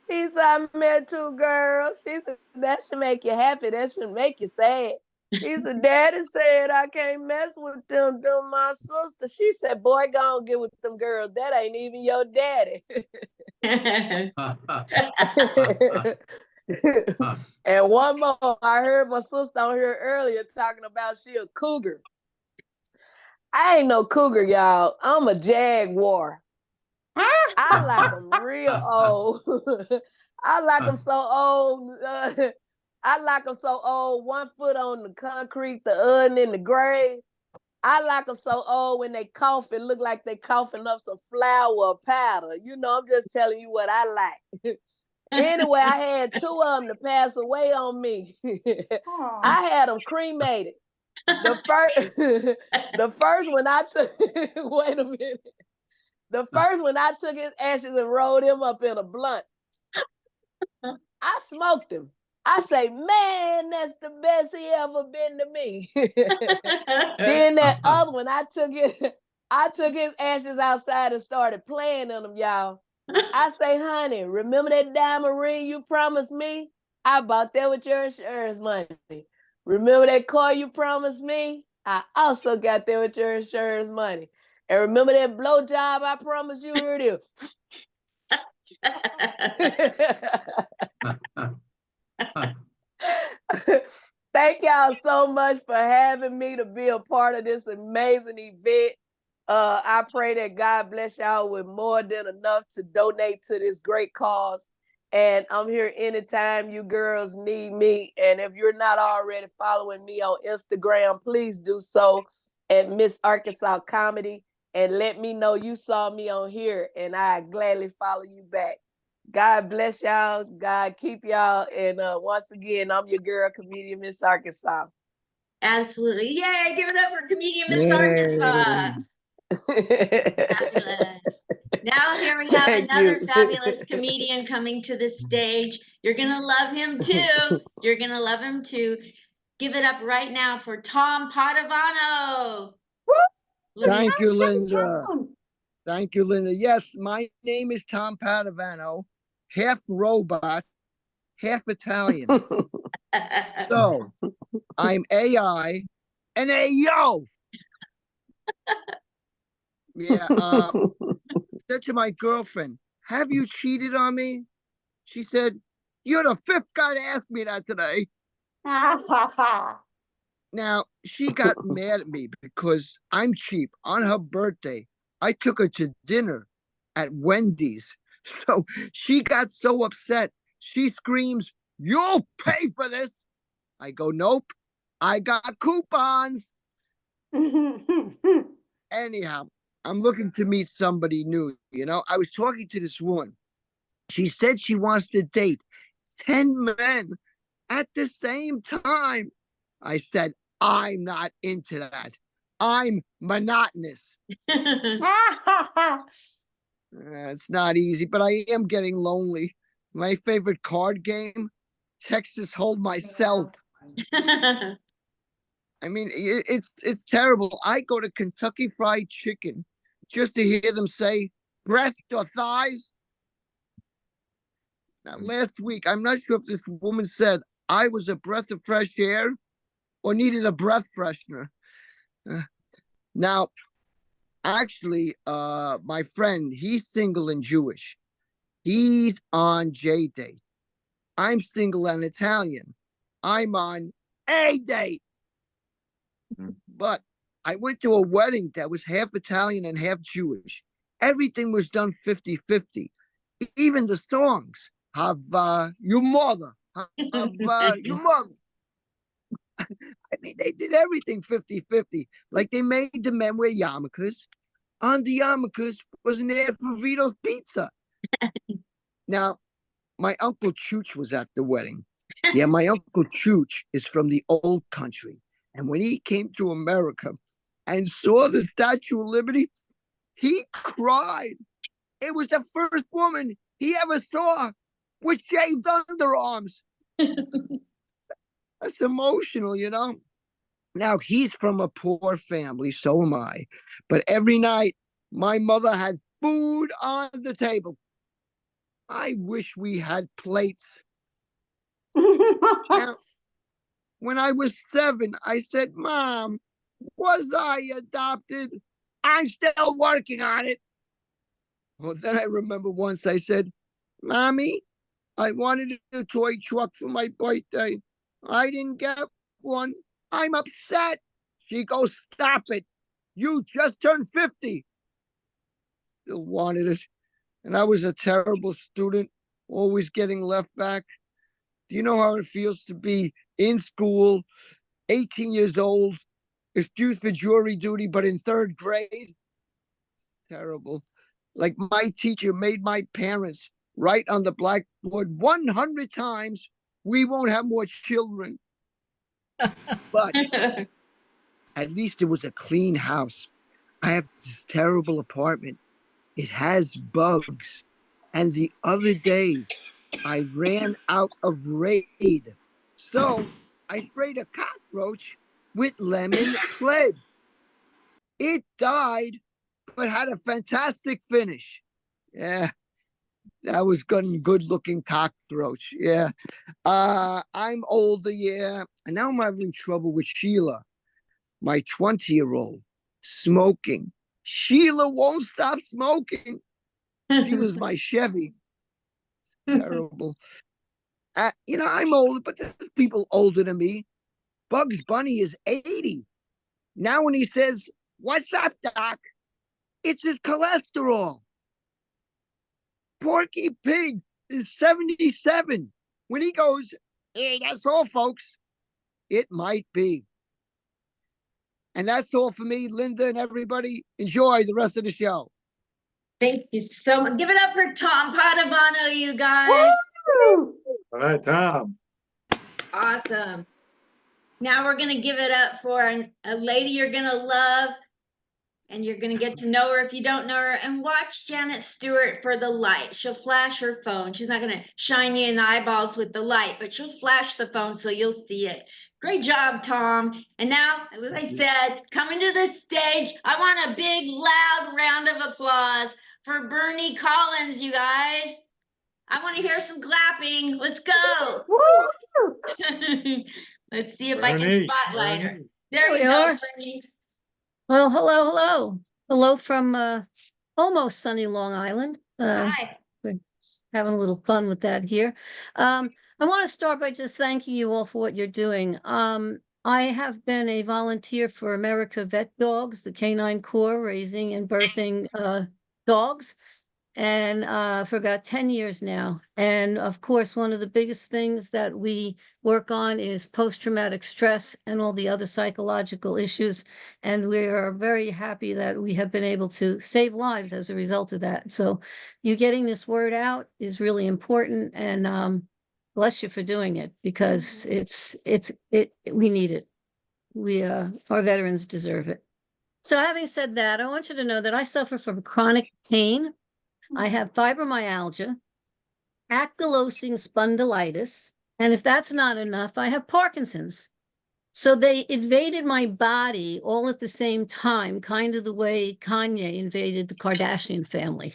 S1: He said, "I met two girls." She said, "That should make you happy. That should make you sad." He said, "Daddy said I can't mess with them. Them my sister." She said, "Boy, go on get with them girls. That ain't even your daddy." And one more, I heard my sister on here earlier talking about she a cougar. I ain't no cougar, y'all. I'm a jaguar. I like them real old. I like them so old. I like them so old. 1 foot on the concrete, the other in the grave. I like them so old when they cough, it look like they coughing up some flour or powder. I'm just telling you what I like. Anyway, I had 2 of them to pass away on me. I had them cremated. The first one I took, wait a minute. The first one I took his ashes and rolled him up in a blunt. I smoked him. I say, "Man, that's the best he ever been to me." Then that other one, I took his ashes outside and started playing on them, y'all. I say, "Honey, remember that diamond ring you promised me? I bought that with your insurance money. Remember that car you promised me? I also got that with your insurance money. And remember that blowjob I promised you? Here it is." Thank y'all so much for having me to be a part of this amazing event. I pray that God bless y'all with more than enough to donate to this great cause. And I'm here anytime you girls need me. And if you're not already following me on Instagram, please do so at Miss Arkansas Comedy. And let me know you saw me on here, and I gladly follow you back. God bless y'all. God keep y'all. And once again, I'm your girl, comedian Miss Arkansas.
S2: Absolutely. Yay, give it up for comedian Miss Arkansas. Fabulous. Now here we have another fabulous comedian coming to the stage. You're going to love him too. You're going to love him too. give it up right now for Tom Padovano.
S13: Thank you, Linda. Thank you, Linda. Yes, my name is Tom Padovano, half robot, half Italian. So I'm AI and yo. Yeah. Said to my girlfriend, "Have you cheated on me?" She said, "You're the fifth guy to ask me that today." Now, she got mad at me because I'm cheap. On her birthday, I took her to dinner at Wendy's. So she got so upset. She screams, "You'll pay for this." I go, "Nope, I got coupons." Anyhow, I'm looking to meet somebody new. I was talking to this woman. She said she wants to date 10 men at the same time. I said, I'm not into that. I'm monotonous. It's not easy, but I am getting lonely. My favorite card game, Texas Hold Myself. I mean, it's terrible. I go to Kentucky Fried Chicken just to hear them say breast or thighs. Now, last week, I'm not sure if this woman said I was a breath of fresh air or needed a breath freshener. Now, actually, my friend, he's single and Jewish. He's on J date. I'm single and Italian. I'm on A date. But I went to a wedding that was half Italian and half Jewish. Everything was done 50-50. Even the songs. Have your mother. Have your mother. I mean, they did everything 50-50. Like they made the men wear yarmulkes. On the yarmulkes was an ad for Vito's Pizza. Now, my Uncle Chooch was at the wedding. Yeah, my Uncle Chooch is from the old country. And when he came to America and saw the Statue of Liberty, he cried. It was the first woman he ever saw with shaved underarms. That's emotional, Now, he's from a poor family, so am I. But every night, my mother had food on the table. I wish we had plates. Now, when I was 7, I said, "Mom, was I adopted? I'm still working on it." Well, then I remember once I said, "Mommy, I wanted a toy truck for my birthday. I didn't get one. I'm upset." She goes, "Stop it. You just turned 50. Still wanted it. And I was a terrible student, always getting left back. Do you know how it feels to be in school, 18 years old, excused for jury duty, but in 3rd grade? Terrible. Like my teacher made my parents write on the blackboard 100 times, "We won't have more children." But at least it was a clean house. I have this terrible apartment. It has bugs. And the other day, I ran out of Raid. So I sprayed a cockroach with lemon pledge. It died, but had a fantastic finish. Yeah, that was good looking cockroach. Yeah. I'm older, yeah. And now I'm having trouble with Sheila, my 20-year-old, smoking. Sheila won't stop smoking. Sheila's my Chevy. Terrible. I'm older, but there's people older than me. Bugs Bunny is 80. Now when he says, "What's up, Doc?" it's his cholesterol. Porky Pig is 77. When he goes, "Hey, that's all, folks," it might be. And that's all for me, Linda and everybody. Enjoy the rest of the show.
S2: Thank you so much. Give it up for Tom Padovano, you guys.
S4: All right, Tom.
S2: Awesome. Now we're going to give it up for a lady you're going to love, And you're going to get to know her if you don't know her. And watch Janet Stewart for the light. She'll flash her phone. She's not going to shine you in the eyeballs with the light, but she'll flash the phone so you'll see it. Great job, Tom. And now, as I said, coming to the stage, I want a big, loud round of applause for Bernie Collins, you guys. I want to hear some clapping. Let's go. Let's see if I can
S4: Bernie,
S2: spotlight her.
S4: Bernie.
S2: There
S14: we
S2: you go,
S14: are.
S2: Bernie.
S14: Well, hello, hello. Hello from almost sunny Long Island.
S2: Hi.
S14: We're having a little fun with that here. I want to start by just thanking you all for what you're doing. I have been a volunteer for America Vet Dogs, the Canine Corps, raising and birthing dogs, and for about 10 years now. And of course, one of the biggest things that we work on is post-traumatic stress and all the other psychological issues. And we are very happy that we have been able to save lives as a result of that. So you getting this word out is really important, and bless you for doing it, because we need it. Our veterans deserve it. So having said that, I want you to know that I suffer from chronic pain. I have fibromyalgia, ankylosing spondylitis, and if that's not enough, I have Parkinson's. So they invaded my body all at the same time, kind of the way Kanye invaded the Kardashian family.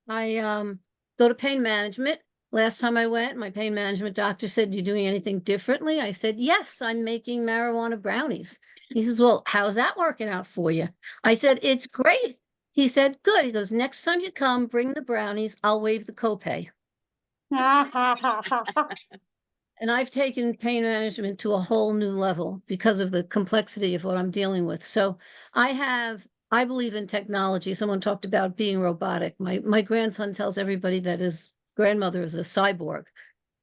S14: I go to pain management. Last time I went, my pain management doctor said, "You doing anything differently?" I said, "Yes, I'm making marijuana brownies." He says, "Well, how's that working out for you?" I said, "It's great." He said, "Good." He goes, "Next time you come, bring the brownies. I'll waive the copay." And I've taken pain management to a whole new level because of the complexity of what I'm dealing with. So I believe in technology. Someone talked about being robotic. My grandson tells everybody that his grandmother is a cyborg.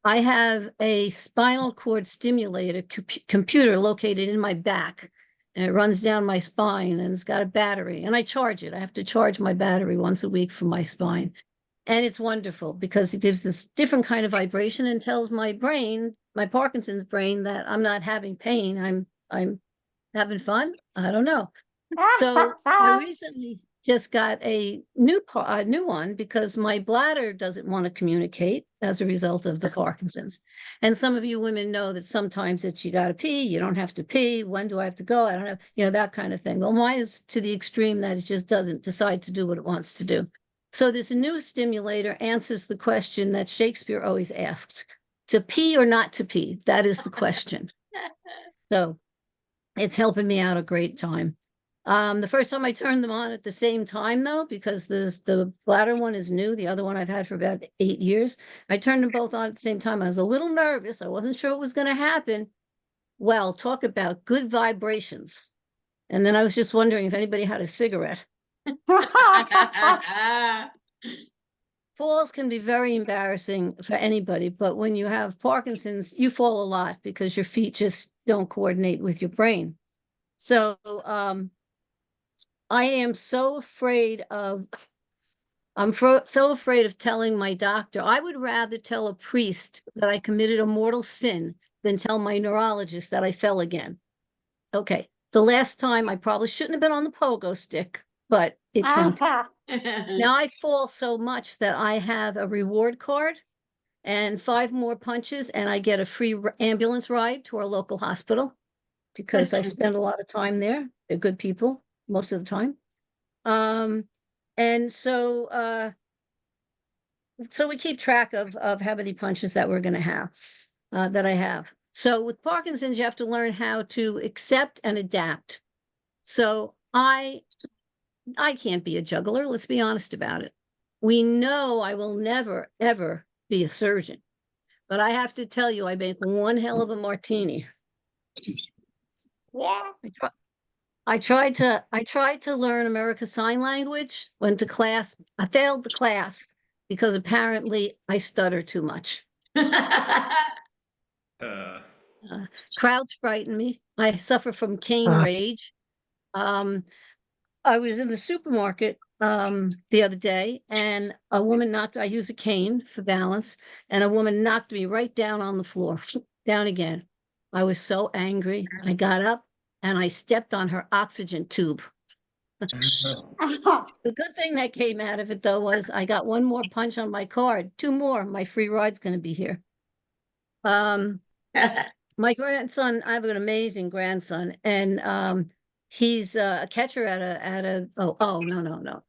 S14: I have a spinal cord stimulator computer located in my back, and it runs down my spine, and it's got a battery, and I charge it. I have to charge my battery once a week for my spine. And it's wonderful because it gives this different kind of vibration and tells my brain, my Parkinson's brain, that I'm not having pain. I'm having fun. I don't know. So I recently just got a new one because my bladder doesn't want to communicate as a result of the Parkinson's. And some of you women know that sometimes it's you got to pee, you don't have to pee. When do I have to go? I don't have, that kind of thing. Well, mine is to the extreme that it just doesn't decide to do what it wants to do. So this new stimulator answers the question that Shakespeare always asked: to pee or not to pee? That is the question. So it's helping me out a great time. The first time I turned them on at the same time, though, because the bladder one is new, the other one I've had for about 8 years, I turned them both on at the same time. I was a little nervous. I wasn't sure what was going to happen. Well, talk about good vibrations. And then I was just wondering if anybody had a cigarette. Falls can be very embarrassing for anybody, but when you have Parkinson's, you fall a lot because your feet just don't coordinate with your brain. So I am so afraid of, so afraid of telling my doctor. I would rather tell a priest that I committed a mortal sin than tell my neurologist that I fell again. Okay, the last time I probably shouldn't have been on the pogo stick, but it counted. Now I fall so much that I have a reward card and 5 more punches and I get a free ambulance ride to our local hospital because I spend a lot of time there. They're good people most of the time. And so we keep track of how many punches that we're going to have, that I have. So with Parkinson's, you have to learn how to accept and adapt. So I can't be a juggler. Let's be honest about it. We know I will never, ever be a surgeon, but I have to tell you, I make one hell of a martini.
S5: Yeah.
S14: I tried to learn American Sign Language, went to class. I failed the class because apparently I stutter too much. Crowds frighten me. I suffer from cane rage. I was in the supermarket the other day, and a woman I use a cane for balance, and a woman knocked me right down on the floor, down again. I was so angry. I got up and I stepped on her oxygen tube. The good thing that came out of it, though, was I got one more punch on my card. 2 more. My free ride's going to be here. My grandson, I have an amazing grandson, and he's a catcher no.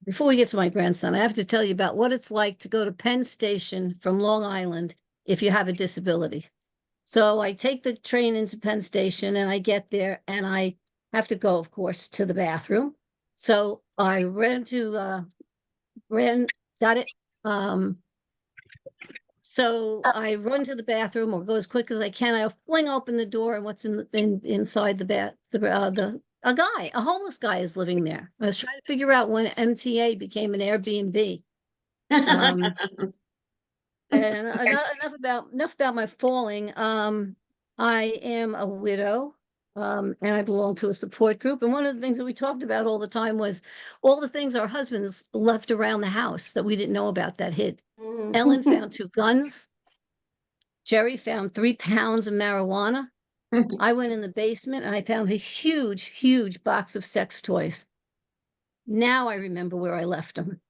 S14: Before we get to my grandson, I have to tell you about what it's like to go to Penn Station from Long Island if you have a disability. So I take the train into Penn Station and I get there and I have to go, of course, to the bathroom. So I got it. So I run to the bathroom or go as quick as I can. I fling open the door, and what's inside a homeless guy is living there. I was trying to figure out when MTA became an Airbnb. And enough about my falling. I am a widow, and I belong to a support group. And one of the things that we talked about all the time was all the things our husbands left around the house that we didn't know about that hid. Ellen found 2 guns. Jerry found 3 pounds of marijuana. I went in the basement and I found a huge, huge box of sex toys. Now I remember where I left them.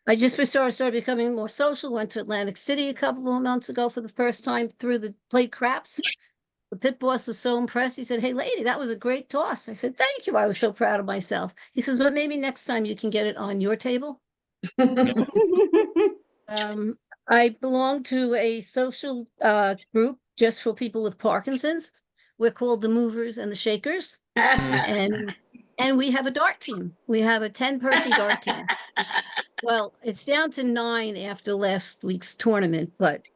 S14: I just started becoming more social, went to Atlantic City a couple of months ago for the first time through the plate craps. The pit boss was so impressed. He said, "Hey, lady, that was a great toss." I said, "Thank you." I was so proud of myself. He says, "But maybe next time you can get it on your table." I belong to a social group just for people with Parkinson's. We're called the Movers and the Shakers. And we have a dart team. We have a 10-person dart team. Well, it's down to 9 after last week's tournament, but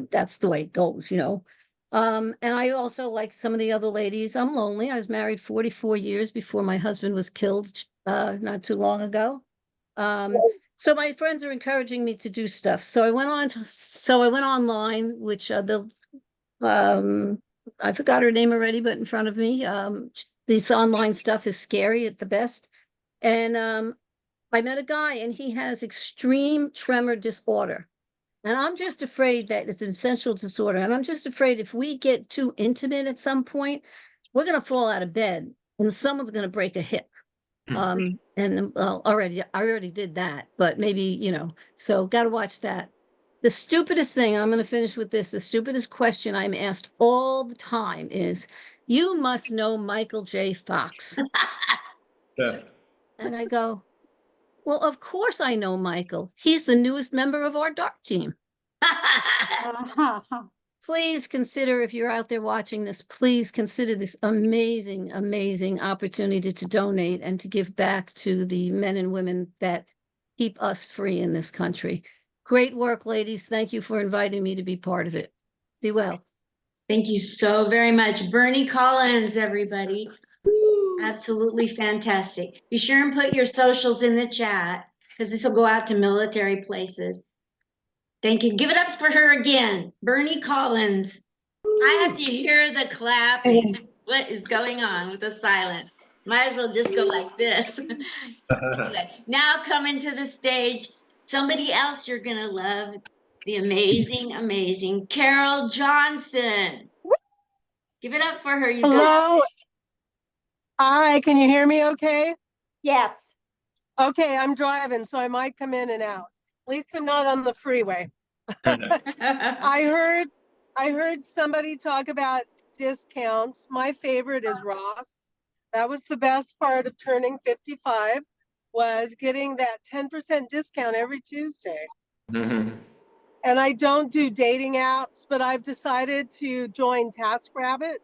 S14: that's the way it goes, you know. And I also, like some of the other ladies, I'm lonely. I was married 44 years before my husband was killed not too long ago. So my friends are encouraging me to do stuff. So I went online, which I forgot her name already, but in front of me, this online stuff is scary at the best. And I met a guy and he has extreme tremor disorder. And I'm just afraid that it's an essential disorder. And I'm just afraid if we get too intimate at some point, we're going to fall out of bed and someone's going to break a hip. I already did that, but maybe, you know, so got to watch that. The stupidest thing, I'm going to finish with this, the stupidest question I'm asked all the time is, "You must know Michael J. Fox." And I go, "Well, of course I know Michael. He's the newest member of our dart team." Please consider, if you're out there watching this, please consider this amazing, amazing opportunity to donate and to give back to the men and women that keep us free in this country. Great work, ladies. Thank you for inviting me to be part of it. Be well.
S2: Thank you so very much. Bernie Collins, everybody. Absolutely fantastic. Be sure and put your socials in the chat because this will go out to military places. Thank you. Give it up for her again. Bernie Collins. I have to hear the clapping. What is going on with the silent? Might as well just go like this. Anyway, now coming to the stage, somebody else you're going to love, the amazing, amazing Carol Johnson. Give it up for her, you
S15: Hello.
S2: guys.
S15: Hi, can you hear me okay?
S5: Yes.
S15: Okay, I'm driving, so I might come in and out. At least I'm not on the freeway. I heard somebody talk about discounts. My favorite is Ross. That was the best part of turning 55, was getting that 10% discount every Tuesday. And I don't do dating apps, but I've decided to join TaskRabbit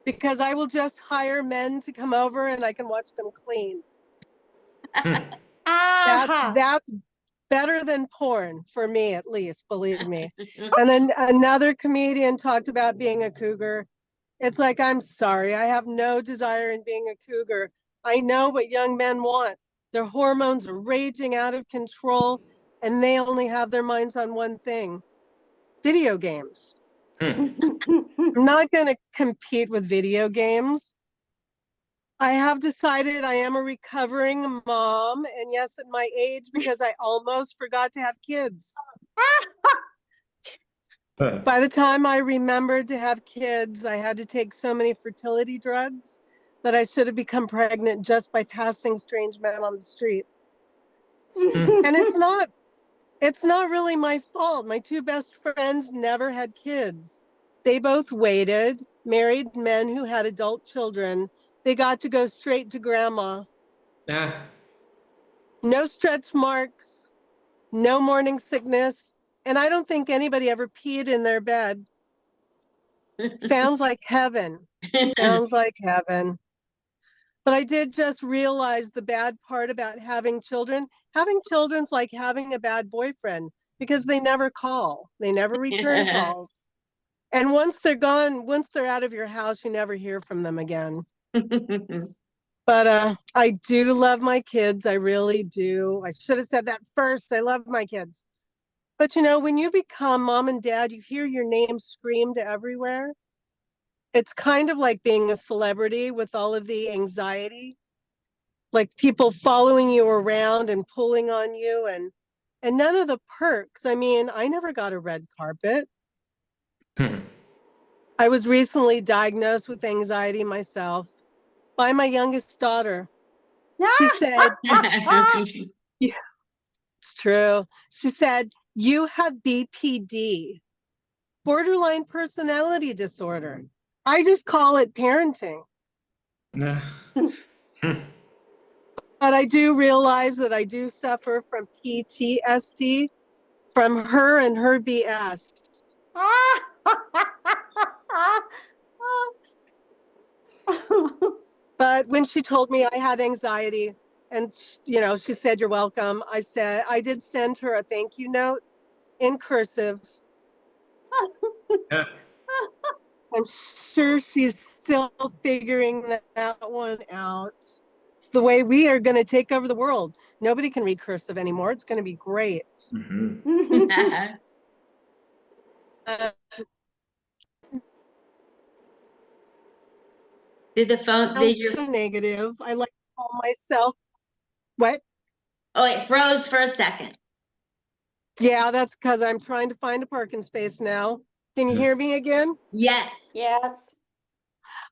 S15: because I will just hire men to come over and I can watch them clean. That's better than porn for me, at least, believe me. And then another comedian talked about being a cougar. It's like, I'm sorry, I have no desire in being a cougar. I know what young men want. Their hormones are raging out of control, and they only have their minds on one thing: video games. I'm not going to compete with video games. I have decided I am a recovering mom, and yes, at my age, because I almost forgot to have kids. By the time I remembered to have kids, I had to take so many fertility drugs that I should have become pregnant just by passing strange men on the street. And it's not really my fault. My two best friends never had kids. They both waited, married men who had adult children. They got to go straight to grandma. No stretch marks, no morning sickness, and I don't think anybody ever peed in their bed. Sounds like heaven. Sounds like heaven. But I did just realize the bad part about having children. Having children's like having a bad boyfriend because they never call. They never return calls. And once they're gone, once they're out of your house, you never hear from them again. But I do love my kids. I really do. I should have said that first. I love my kids. But you know, when you become mom and dad, you hear your name screamed everywhere. It's kind of like being a celebrity with all of the anxiety, like people following you around and pulling on you and none of the perks. I mean, I never got a red carpet. I was recently diagnosed with anxiety myself by my youngest daughter. She said, yeah, it's true. She said, you have BPD, borderline personality disorder. I just call it parenting. But I do realize that I do suffer from PTSD from her and her BS. But when she told me I had anxiety and, you know, she said, you're welcome. I did send her a thank you note in cursive. I'm sure she's still figuring that one out. It's the way we are going to take over the world. Nobody can read cursive anymore. It's going to be great.
S2: Did your
S15: so negative? I like to call myself what?
S2: Oh, it froze for a second.
S15: Yeah, that's because I'm trying to find a parking space now. Can you hear me again?
S2: Yes.
S5: Yes.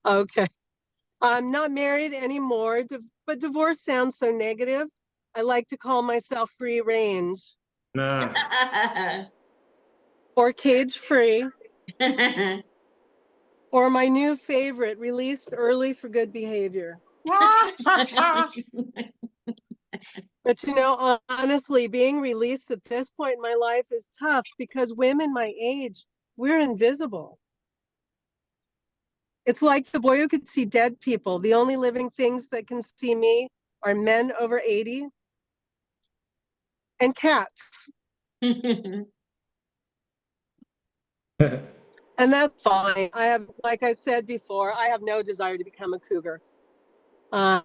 S15: Okay. I'm not married anymore, but divorce sounds so negative. I like to call myself free range or cage free or my new favorite, released early for good behavior. But you know, honestly, being released at this point in my life is tough because women my age, we're invisible. It's like the boy who could see dead people. The only living things that can see me are men over 80 and cats. And that's fine. I have, like I said before, I have no desire to become a cougar. I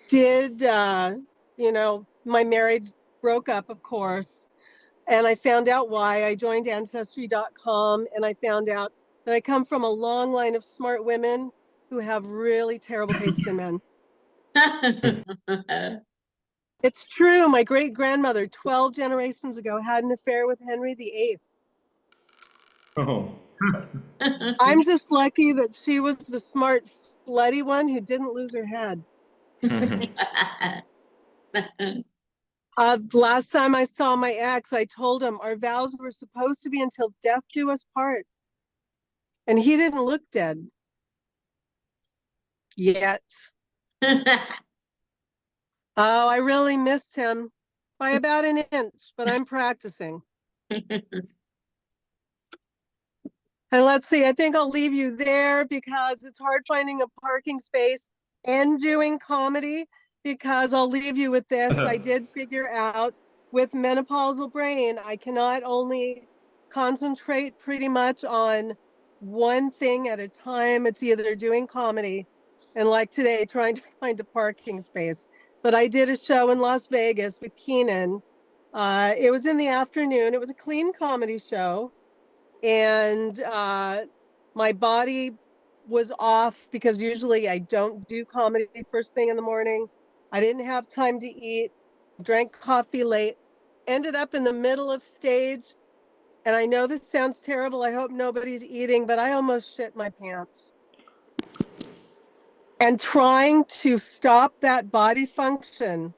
S15: did, you know, my marriage broke up, of course, and I found out why. I joined Ancestry.com, and I found out that I come from a long line of smart women who have really terrible taste in men. It's true. My great grandmother, 12 generations ago, had an affair with Henry VIII.
S4: Oh.
S15: I'm just lucky that she was the smart, slutty one who didn't lose her head. Last time I saw my ex, I told him our vows were supposed to be until death do us part. And he didn't look dead. Yet. Oh, I really missed him by about an inch, but I'm practicing. And let's see, I think I'll leave you there because it's hard finding a parking space and doing comedy, because I'll leave you with this. I did figure out with menopausal brain, I cannot only concentrate pretty much on one thing at a time. It's either doing comedy and like today, trying to find a parking space. But I did a show in Las Vegas with Keenan. It was in the afternoon. It was a clean comedy show. And my body was off because usually I don't do comedy first thing in the morning. I didn't have time to eat, drank coffee late. ended up in the middle of stage. And I know this sounds terrible. I hope nobody's eating, but I almost shit my pants. And trying to stop that body function,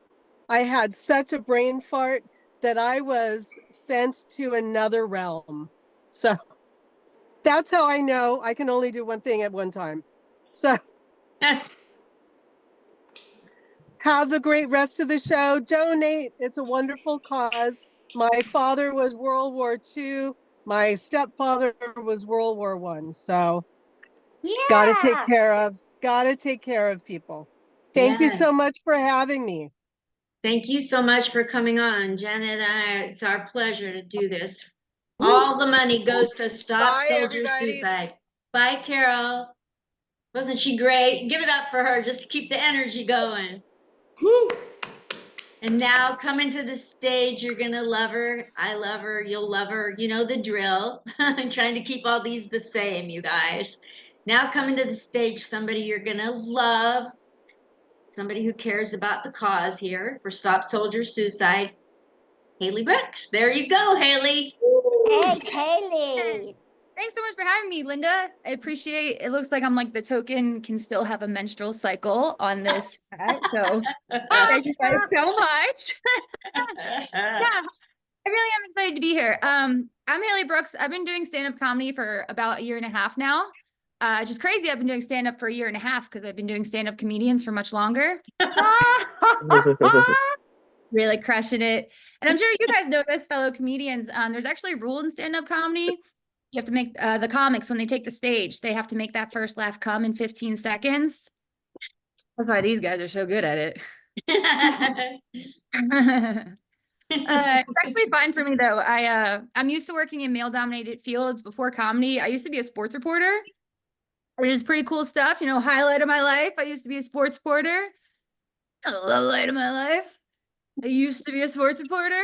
S15: I had such a brain fart that I was sent to another realm. So that's how I know I can only do one thing at one time. So have a great rest of the show. Donate. It's a wonderful cause. My father was World War II. My stepfather was World War I. So gotta take care of people. Thank you
S2: Yeah.
S15: so much for having me.
S2: Thank you so much for coming on, Janet and I. It's our pleasure to do this. All the money goes to Stop
S13: Bye,
S2: Soldier
S13: everybody.
S2: Suicide. Bye, Carol. Wasn't she great? Give it up for her just to keep the energy going. Woo! And now coming to the stage, you're gonna love her. I love her. You'll love her. You know the drill. I'm trying to keep all these the same, you guys. Now coming to the stage, somebody you're gonna love. Somebody who cares about the cause here for Stop Soldier Suicide. Haley Brooks. There you go, Haley.
S5: Hey, Haley.
S16: Thanks so much for having me, Linda. I appreciate it. Looks like I'm like the token can still have a menstrual cycle on this chat. So thank you guys so much. Yeah, I really am excited to be here. I'm Haley Brooks. I've been doing stand-up comedy for about 1.5 years now. Just crazy. I've been doing stand-up for 1.5 years because I've been doing stand-up comedians for much longer. Really crushing it. And I'm sure you guys know this, fellow comedians. There's actually a rule in stand-up comedy. You have to make the comics, when they take the stage, they have to make that first laugh come in 15 seconds. That's why these guys are so good at it. It's actually fine for me though. I'm used to working in male-dominated fields before comedy. I used to be a sports reporter, which is pretty cool stuff. You know, highlight of my life. I used to be a sports reporter. A low light of my life. I used to be a sports reporter.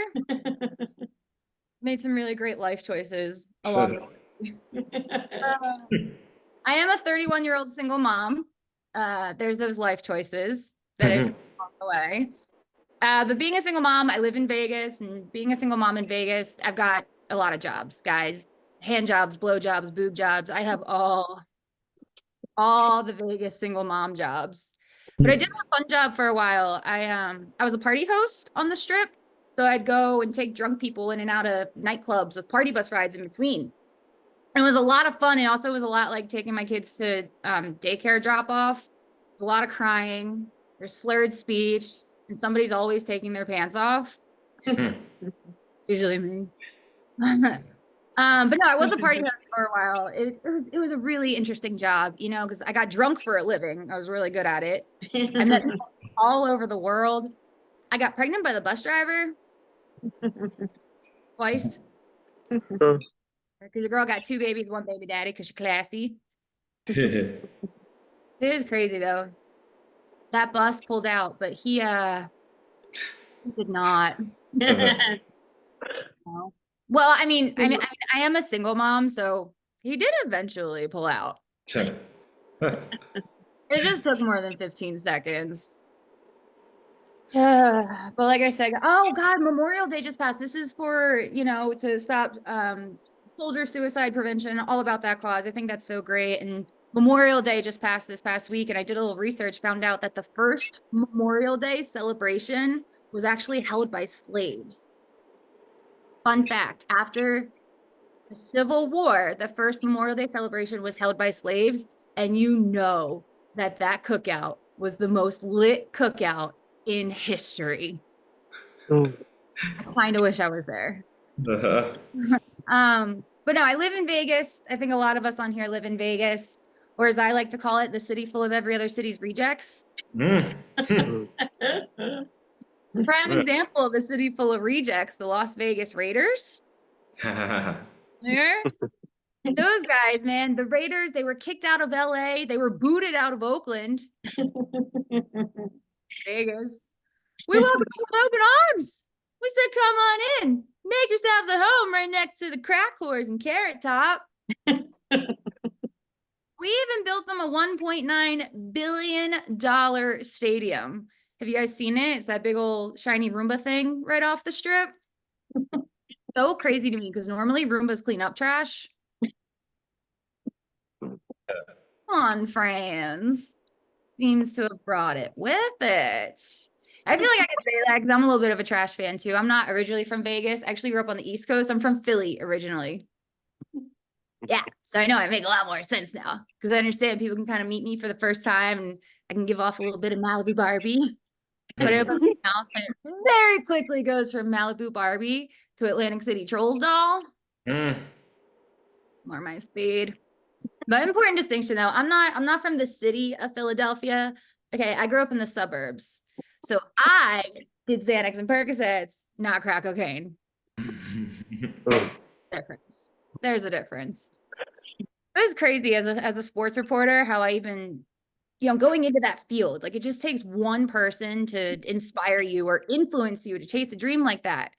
S16: Made some really great life choices along the way. I am a 31-year-old single mom. There's those life choices that I took along the way. But being a single mom, I live in Vegas, and being a single mom in Vegas, I've got a lot of jobs, guys. Hand jobs, blow jobs, boob jobs. I have all the Vegas single mom jobs. But I did have a fun job for a while. I was a party host on the Strip. So I'd go and take drunk people in and out of nightclubs with party bus rides in between. It was a lot of fun. It also was a lot like taking my kids to daycare drop off. A lot of crying. There's slurred speech, and somebody's always taking their pants off. Usually me. But no, I was a party host for a while. It was a really interesting job, you know, because I got drunk for a living. I was really good at it. I met people all over the world. I got pregnant by the bus driver twice. Because the girl got 2 babies, 1 baby daddy, because she's classy. It was crazy though. That bus pulled out, but he did not. No. Well, I mean, I am a single mom, so he did eventually pull out. It just took more than 15 seconds. But like I said, oh God, Memorial Day just passed. This is for, you know, to stop soldier suicide prevention, all about that cause. I think that's so great. And Memorial Day just passed this past week, and I did a little research, found out that the first Memorial Day celebration was actually held by slaves. Fun fact, after the Civil War, the first Memorial Day celebration was held by slaves, and you know that that cookout was the most lit cookout in history. I kind of wish I was there. But no, I live in Vegas. I think a lot of us on here live in Vegas, or as I like to call it, the city full of every other city's rejects. Prime example of the city full of rejects, the Las Vegas Raiders. Yeah. Those guys, man, the Raiders, they were kicked out of LA. They were booted out of Oakland. Vegas. We welcome you with open arms. We said, come on in. Make yourselves at home right next to the crack whores and Carrot Top. We even built them a $1.9 billion stadium. Have you guys seen it? It's that big old shiny Roomba thing right off the Strip. So crazy to me because normally Roombas clean up trash. Come on, friends. Seems to have brought it with it. I feel like I could say that because I'm a little bit of a trash fan too. I'm not originally from Vegas. I actually grew up on the East Coast. I'm from Philly originally. Yeah, so I know I make a lot more sense now because I understand people can kind of meet me for the first time and I can give off a little bit of Malibu Barbie. But it opens my mouth and it very quickly goes from Malibu Barbie to Atlantic City Trolls doll. More my speed. But important distinction though, I'm not from the city of Philadelphia. Okay, I grew up in the suburbs. So I did Xanax and Percocets, not crack cocaine. Difference. There's a difference. It was crazy as a sports reporter how I even, going into that field, like it just takes one person to inspire you or influence you to chase a dream like that.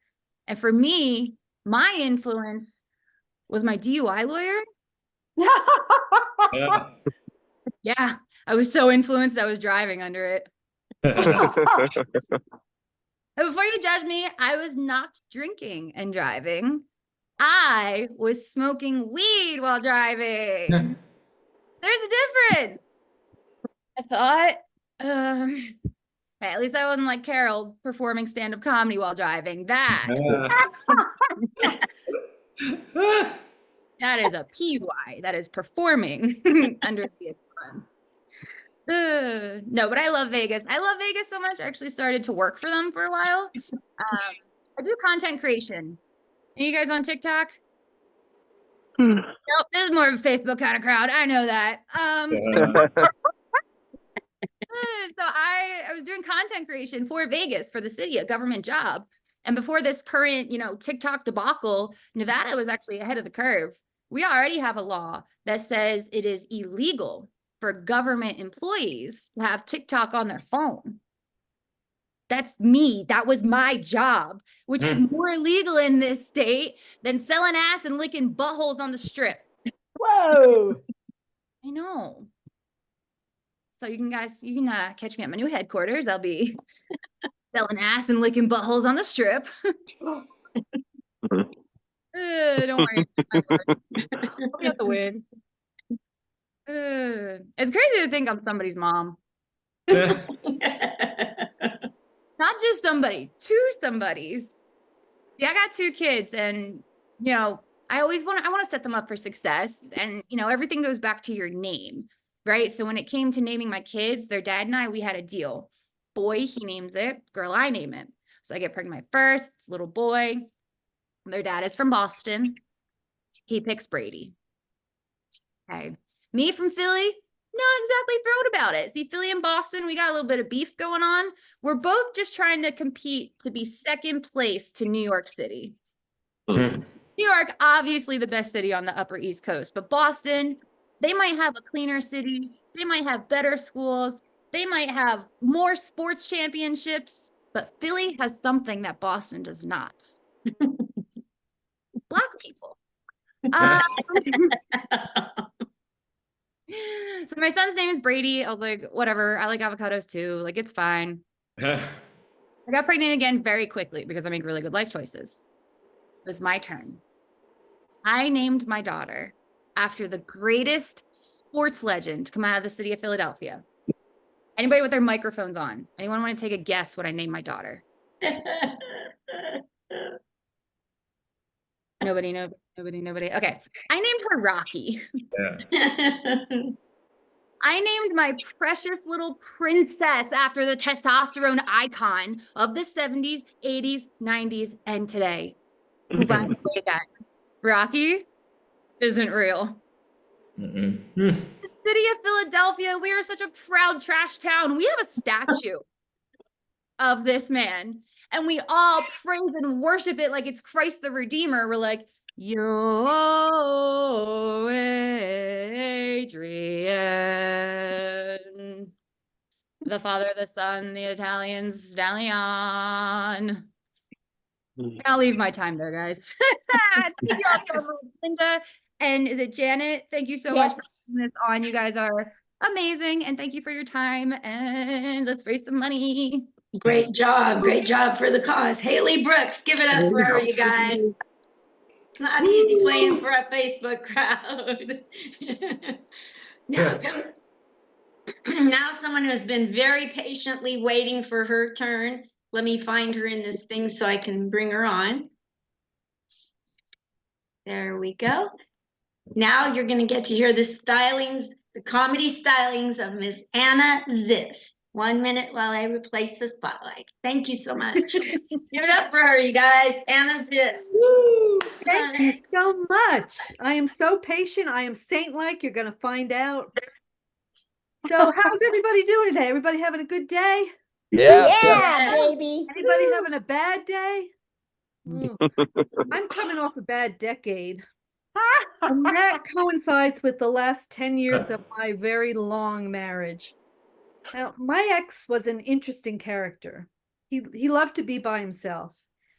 S16: And for me, my influence was my DUI lawyer. Yeah, I was so influenced, I was driving under it. And before you judge me, I was not drinking and driving. I was smoking weed while driving. There's a difference. I thought, at least I wasn't like Carol performing stand-up comedy while driving. That is a PUI. That is performing under the influence. No, but I love Vegas. I love Vegas so much. I actually started to work for them for a while. I do content creation. Are you guys on TikTok? Nope, this is more of a Facebook kind of crowd. I know that. So I was doing content creation for Vegas for the city, a government job. And before this current, TikTok debacle, Nevada was actually ahead of the curve. We already have a law that says it is illegal for government employees to have TikTok on their phone. That's me. That was my job, which is more illegal in this state than selling ass and licking buttholes on the strip.
S12: Whoa.
S16: I know. So you can catch me at my new headquarters. I'll be selling ass and licking buttholes on the strip. Don't worry. I'll be at the win. It's crazy to think I'm somebody's mom. Not just somebody, two somebody's. See, I got two kids and, I want to set them up for success. And, everything goes back to your name, right? So when it came to naming my kids, their dad and I, we had a deal. Boy, he named it. Girl, I name it. So I get pregnant my first, it's a little boy. Their dad is from Boston. He picks Brady. Okay. Me from Philly, not exactly thrilled about it. See, Philly and Boston, we got a little bit of beef going on. We're both just trying to compete to be second place to New York City. New York, obviously the best city on the Upper East Coast, but Boston, they might have a cleaner city. They might have better schools. They might have more sports championships, but Philly has something that Boston does not. Black people. So my son's name is Brady. I was like, whatever. I like avocados too. Like, it's fine. I got pregnant again very quickly because I make really good life choices. It was my turn. I named my daughter after the greatest sports legend to come out of the city of Philadelphia. Anybody with their microphones on? Anyone want to take a guess what I named my daughter? Nobody. Okay. I named her Rocky. I named my precious little princess after the testosterone icon of the 70s, 80s, 90s, and today. Who, by the way, guys, Rocky isn't real. The city of Philadelphia, we are such a proud trash town. We have a statue of this man, and we all praise and worship it like it's Christ the Redeemer. We're like, yo, Adrian, the Father, the Son, the Italian stallion. I'll leave my time there, guys. Thank you all so much, Linda. And is it Janet? Thank you so much for putting this on. You guys are amazing. And thank you for your time. And let's raise some money.
S2: Great job. Great job for the cause. Haley Brooks, give it up for her, you guys. Not easy playing for a Facebook crowd. Now, now someone who's been very patiently waiting for her turn. Let me find her in this thing so I can bring her on. There we go. Now you're going to get to hear the stylings, the comedy stylings of Miss Anna Ziss. 1 minute while I replace the spotlight. Thank you so much. Give it up for her, you guys. Anna Ziss.
S17: Woo! Thank you so much. I am so patient. I am saint-like. You're going to find out. So how's everybody doing today? Everybody having a good day?
S5: Yeah, baby.
S17: Anybody having a bad day? I'm coming off a bad decade. And that coincides with the last 10 years of my very long marriage. Now, my ex was an interesting character. He loved to be by himself.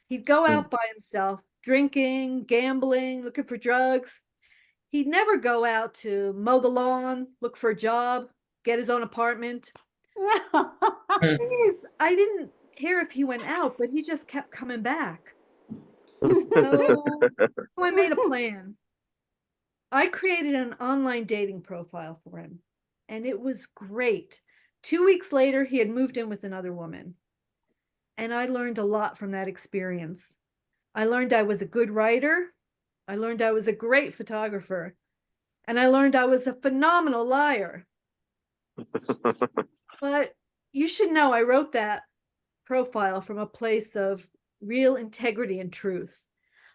S17: He'd go out by himself, drinking, gambling, looking for drugs. He'd never go out to mow the lawn, look for a job, get his own apartment. The thing is, I didn't care if he went out, but he just kept coming back. So I made a plan. I created an online dating profile for him, and it was great. 2 weeks later, he had moved in with another woman, and I learned a lot from that experience. I learned I was a good writer. I learned I was a great photographer, and I learned I was a phenomenal liar. But you should know I wrote that profile from a place of real integrity and truth.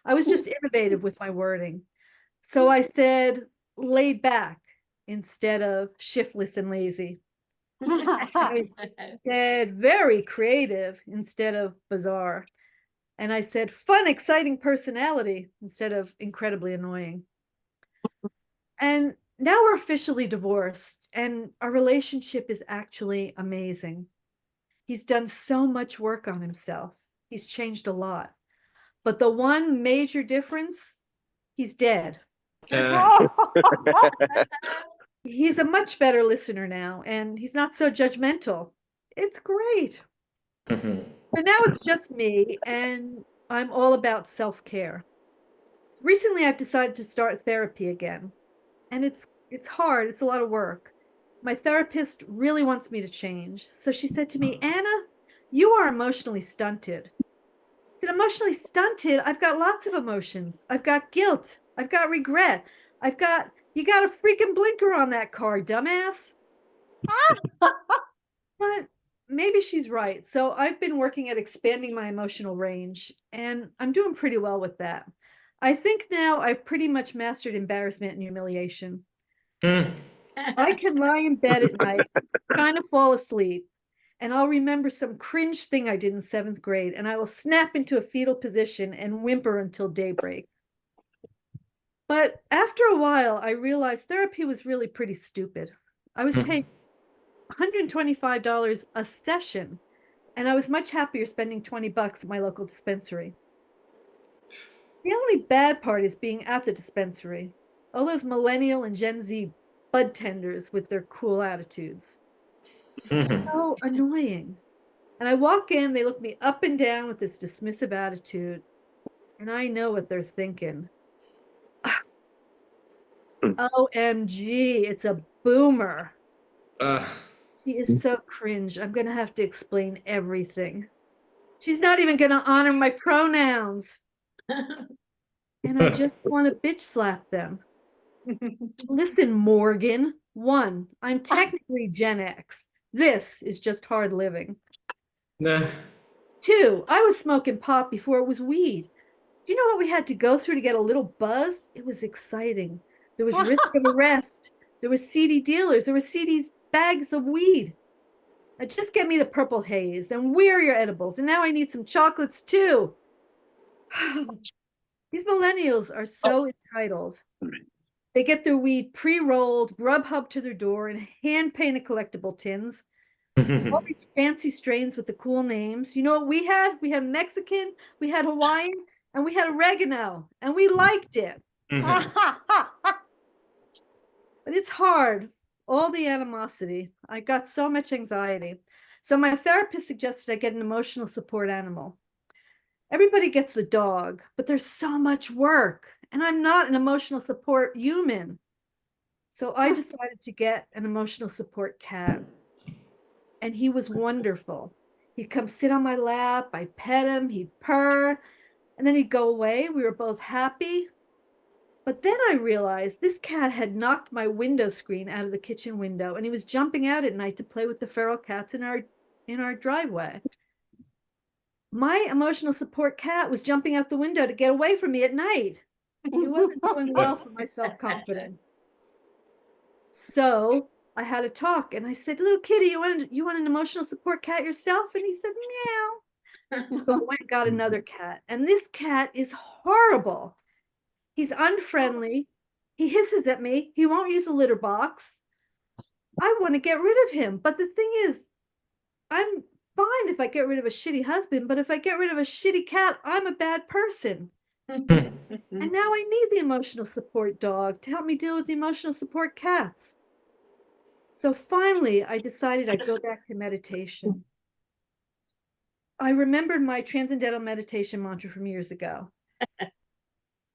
S17: I was just innovative with my wording. So I said laid back instead of shiftless and lazy. I said very creative instead of bizarre. And I said fun, exciting personality instead of incredibly annoying. And now we're officially divorced, and our relationship is actually amazing. He's done so much work on himself. He's changed a lot. But the one major difference, he's dead. He's a much better listener now, and he's not so judgmental. It's great. So now it's just me, and I'm all about self-care. Recently, I've decided to start therapy again, and it's hard. It's a lot of work. My therapist really wants me to change. So she said to me, Anna, you are emotionally stunted. I said, emotionally stunted? I've got lots of emotions. I've got guilt. I've got regret. You got a freaking blinker on that car, dumbass. But maybe she's right. So I've been working at expanding my emotional range, and I'm doing pretty well with that. I think now I've pretty much mastered embarrassment and humiliation. I can lie in bed at night, trying to fall asleep, and I'll remember some cringe thing I did in 7th grade, and I will snap into a fetal position and whimper until daybreak. But after a while, I realized therapy was really pretty stupid. I was paying $125 a session, and I was much happier spending $20 at my local dispensary. The only bad part is being at the dispensary. All those millennial and Gen Z bud tenders with their cool attitudes. So annoying. And I walk in, they look me up and down with this dismissive attitude, and I know what they're thinking. OMG, it's a boomer. She is so cringe. I'm gonna have to explain everything. She's not even gonna honor my pronouns. And I just want to bitch slap them. Listen, Morgan. 1, I'm technically Gen X. This is just hard living. 2, I was smoking pot before it was weed. Do you know what we had to go through to get a little buzz? It was exciting. There was risk of arrest. There was seedy dealers. There was seedy bags of weed. Just get me the purple haze, and where are your edibles? And now I need some chocolates too. These millennials are so entitled. They get their weed pre-rolled, Grubhub to their door, and hand-painted collectible tins. All these fancy strains with the cool names. You know what we had? We had Mexican, we had Hawaiian, and we had oregano, and we liked it. But it's hard. All the animosity. I got so much anxiety. So my therapist suggested I get an emotional support animal. Everybody gets the dog, but there's so much work, and I'm not an emotional support human. So I decided to get an emotional support cat, and he was wonderful. He'd come sit on my lap, I'd pet him, he'd purr, and then he'd go away. We were both happy. But then I realized this cat had knocked my window screen out of the kitchen window, and he was jumping out at night to play with the feral cats in our driveway. My emotional support cat was jumping out the window to get away from me at night. He wasn't doing well for my self-confidence. So I had a talk, and I said, "Little kitty, you want an emotional support cat yourself?" And he said, "Meow." So I went and got another cat, and this cat is horrible. He's unfriendly. He hisses at me. He won't use the litter box. I want to get rid of him. But the thing is, I'm fine if I get rid of a shitty husband, but if I get rid of a shitty cat, I'm a bad person. And now I need the emotional support dog to help me deal with the emotional support cats. So finally, I decided I'd go back to meditation. I remembered my transcendental meditation mantra from years ago.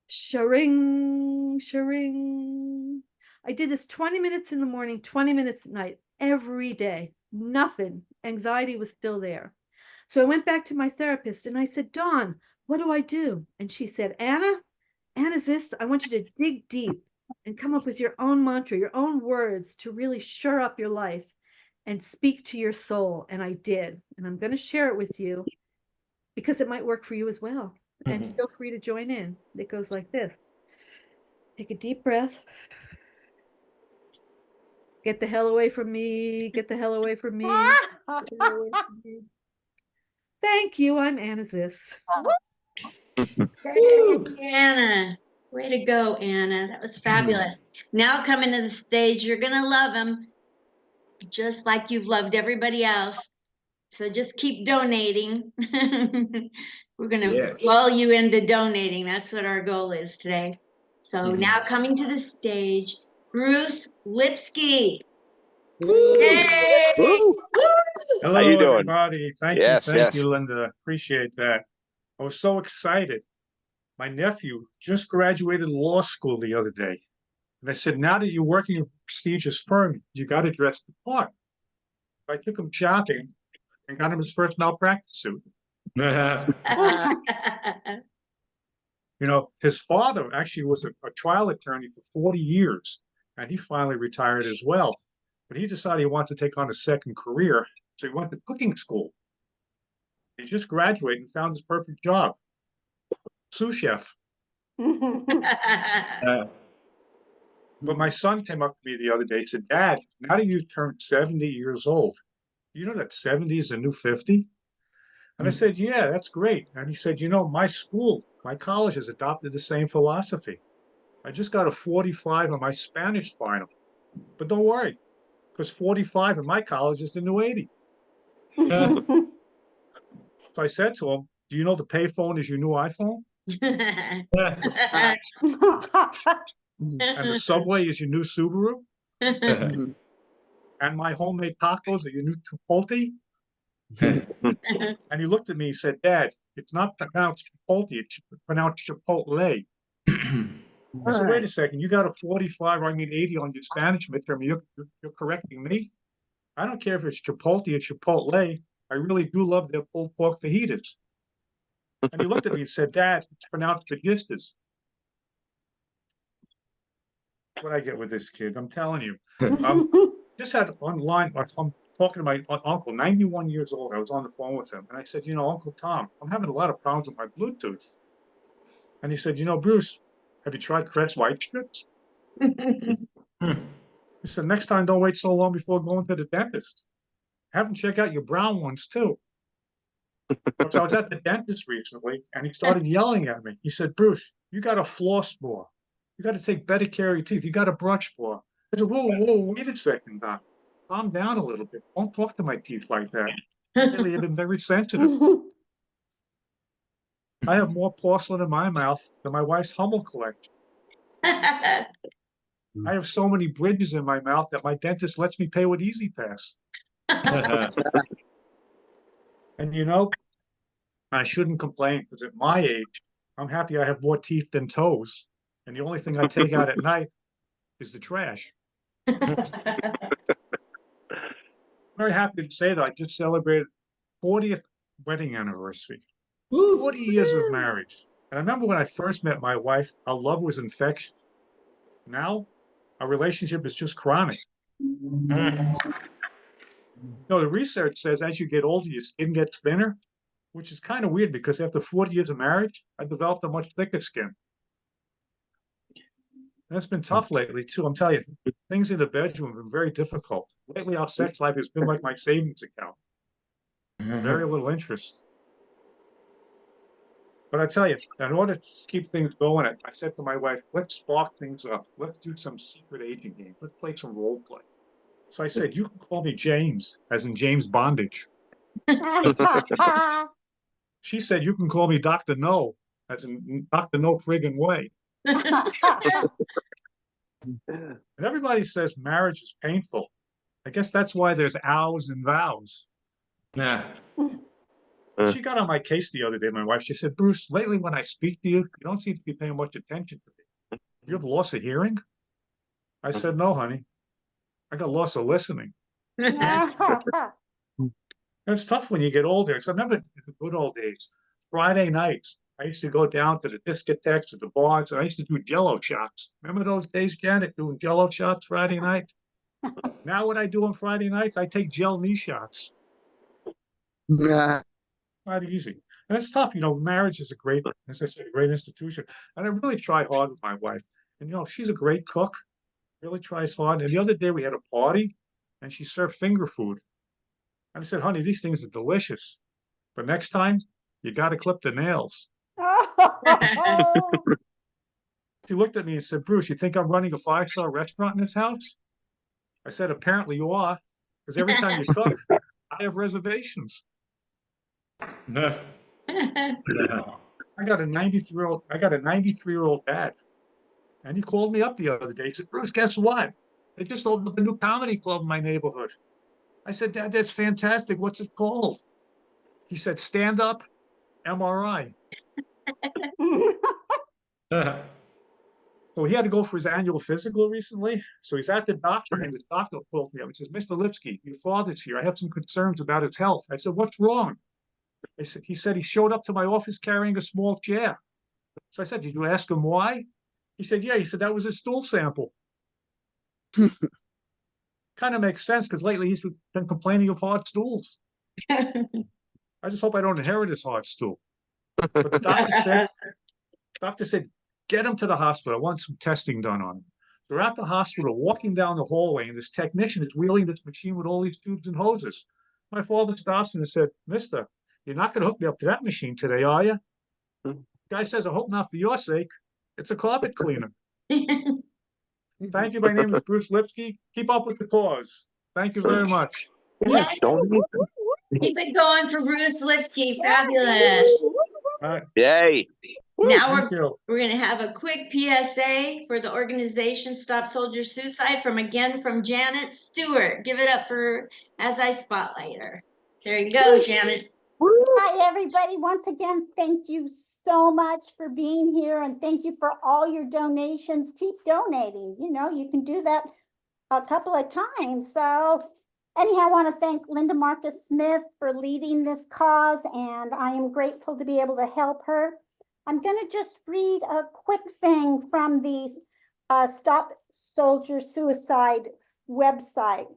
S17: Sharing, sharing. I did this 20 minutes in the morning, 20 minutes at night, every day. Nothing. Anxiety was still there. So I went back to my therapist and I said, "Dawn, what do I do?" And she said, Anna's this. I want you to dig deep and come up with your own mantra, your own words to really shore up your life and speak to your soul. And I did. And I'm going to share it with you because it might work for you as well. And feel free to join in. It goes like this. Take a deep breath. Get the hell away from me. Get the hell away from me. Get the hell away from me. Thank you. I'm Anna's this.
S2: Thank you, Anna. Way to go, Anna. That was fabulous. Now coming to the stage, you're going to love him just like you've loved everybody else. So just keep donating. We're going to lull you into donating. That's what our goal is today. So now coming to the stage, Bruce Lipsky. Yay!
S18: Woo!
S4: Hello,
S18: How you doing?
S4: everybody. Thank you, Linda. Appreciate that. I was so excited. My nephew just graduated law school the other day. And I said, now that you're working in a prestigious firm, you got to dress the part. I took him shopping and got him his first malpractice suit. You know, his father actually was a trial attorney for 40 years, and he finally retired as well. But he decided he wanted to take on a second career, so he went to cooking school. He just graduated and found his perfect job, sous chef. But my son came up to me the other day and said, "Dad, now that you've turned 70 years old, you know that 70 is the new 50? And I said, "Yeah, that's great." And he said, "You know, my college has adopted the same philosophy. I just got a 45 on my Spanish final. But don't worry, because 45 in my college is the new 80. So I said to him, "Do you know the payphone is your new iPhone? And the Subway is your new Subaru? And my homemade tacos are your new Chipotle?" And he looked at me and said, "Dad, it's not pronounced Chipotle, it's pronounced Chipotle." I said, "Wait a second, you got a 45 or I mean 80 on your Spanish midterm, you're correcting me? I don't care if it's Chipotle or Chipotle. I really do love their pulled pork fajitas." And he looked at me and said, "Dad, it's pronounced fajitas." What I get with this kid, I'm telling you. Just had online, I'm talking to my uncle, 91 years old. I was on the phone with him, and I said, "You know, Uncle Tom, I'm having a lot of problems with my Bluetooth." And he said, "You know, Bruce, have you tried Crest White strips?" He said, "Next time, don't wait so long before going to the dentist. Have him check out your brown ones, too." So I was at the dentist recently, and he started yelling at me. He said, "Bruce, you got to floss more. You got to take better care of your teeth. You got to brush more." I said, whoa, wait a second, Doc. Calm down a little bit. Don't talk to my teeth like that. Lately, I've been very sensitive. I have more porcelain in my mouth than my wife's Hummel collection. I have so many bridges in my mouth that my dentist lets me pay with Easy Pass. And you know, I shouldn't complain because at my age, I'm happy I have more teeth than toes. And the only thing I take out at night is the trash. Very happy to say that I just celebrated 40th wedding anniversary. 40 years of marriage. And I remember when I first met my wife, our love was infectious. Now, our relationship is just chronic. No, the research says as you get older, your skin gets thinner, which is kind of weird because after 40 years of marriage, I developed a much thicker skin. And it's been tough lately, too. I'm telling you, things in the bedroom have been very difficult. Lately, our sex life has been like my savings account. Very little interest. But I tell you, in order to keep things going, I said to my wife, let's spark things up. Let's do some secret agent games. Let's play some role play. So I said, you can call me James, as in James Bondage. She said, you can call me Dr. No, as in Dr. No friggin' way. And everybody says marriage is painful. I guess that's why there's ows and vows.
S18: Yeah.
S4: She got on my case the other day, my wife. She said, Bruce, lately when I speak to you, you don't seem to be paying much attention to me. You have loss of hearing? I said, no, honey. I got loss of listening. It's tough when you get older. So I remember in the good old days, Friday nights, I used to go down to the discotheques or the bars, and I used to do Jello shots. Remember those days, Janet, doing Jello shots Friday night? Now what I do on Friday nights, I take gel knee shots. Not easy. And it's tough. You know, marriage is a great, as I said, a great institution. And I really try hard with my wife. And, you know, she's a great cook, really tries hard. And the other day we had a party, and she served finger food. And I said, honey, these things are delicious. But next time, you got to clip the nails. She looked at me and said, Bruce, you think I'm running a 5-star restaurant in this house? I said, apparently you are, because every time you cook, I have reservations. I got a 93-year-old dad. And he called me up the other day. He said, Bruce, guess what? They just opened up a new comedy club in my neighborhood. I said, Dad, that's fantastic. What's it called? He said, Stand Up MRI. So he had to go for his annual physical recently. So he's at the doctor, and his doctor called me up. He says, Mr. Lipsky, your father's here. I have some concerns about his health. I said, what's wrong? He said he showed up to my office carrying a small chair. So I said, did you ask him why? He said, yeah. He said, that was a stool sample. Kind of makes sense because lately he's been complaining of hard stools. I just hope I don't inherit his hard stool. But the doctor said, get him to the hospital. I want some testing done on him. So we're at the hospital, walking down the hallway, and this technician is wheeling this machine with all these tubes and hoses. My father stops and said, Mister, you're not going to hook me up to that machine today, are you? The guy says, I hope not for your sake. It's a carpet cleaner. Thank you. My name is Bruce Lipsky. Keep up with the cause. Thank you very much.
S2: Yeah. Keep it going for Bruce Lipsky. Fabulous.
S19: Yay.
S2: Now we're going to have a quick PSA for the organization Stop Soldier Suicide from Janet Stewart. Give it up for as I spotlight her. There you go, Janet.
S5: Hi, everybody. Once again, thank you so much for being here, and thank you for all your donations. Keep donating. You know, you can do that a couple of times. So anyhow, I want to thank Linda Marcus Smith for leading this cause, and I am grateful to be able to help her. I'm going to just read a quick thing from the Stop Soldier Suicide website.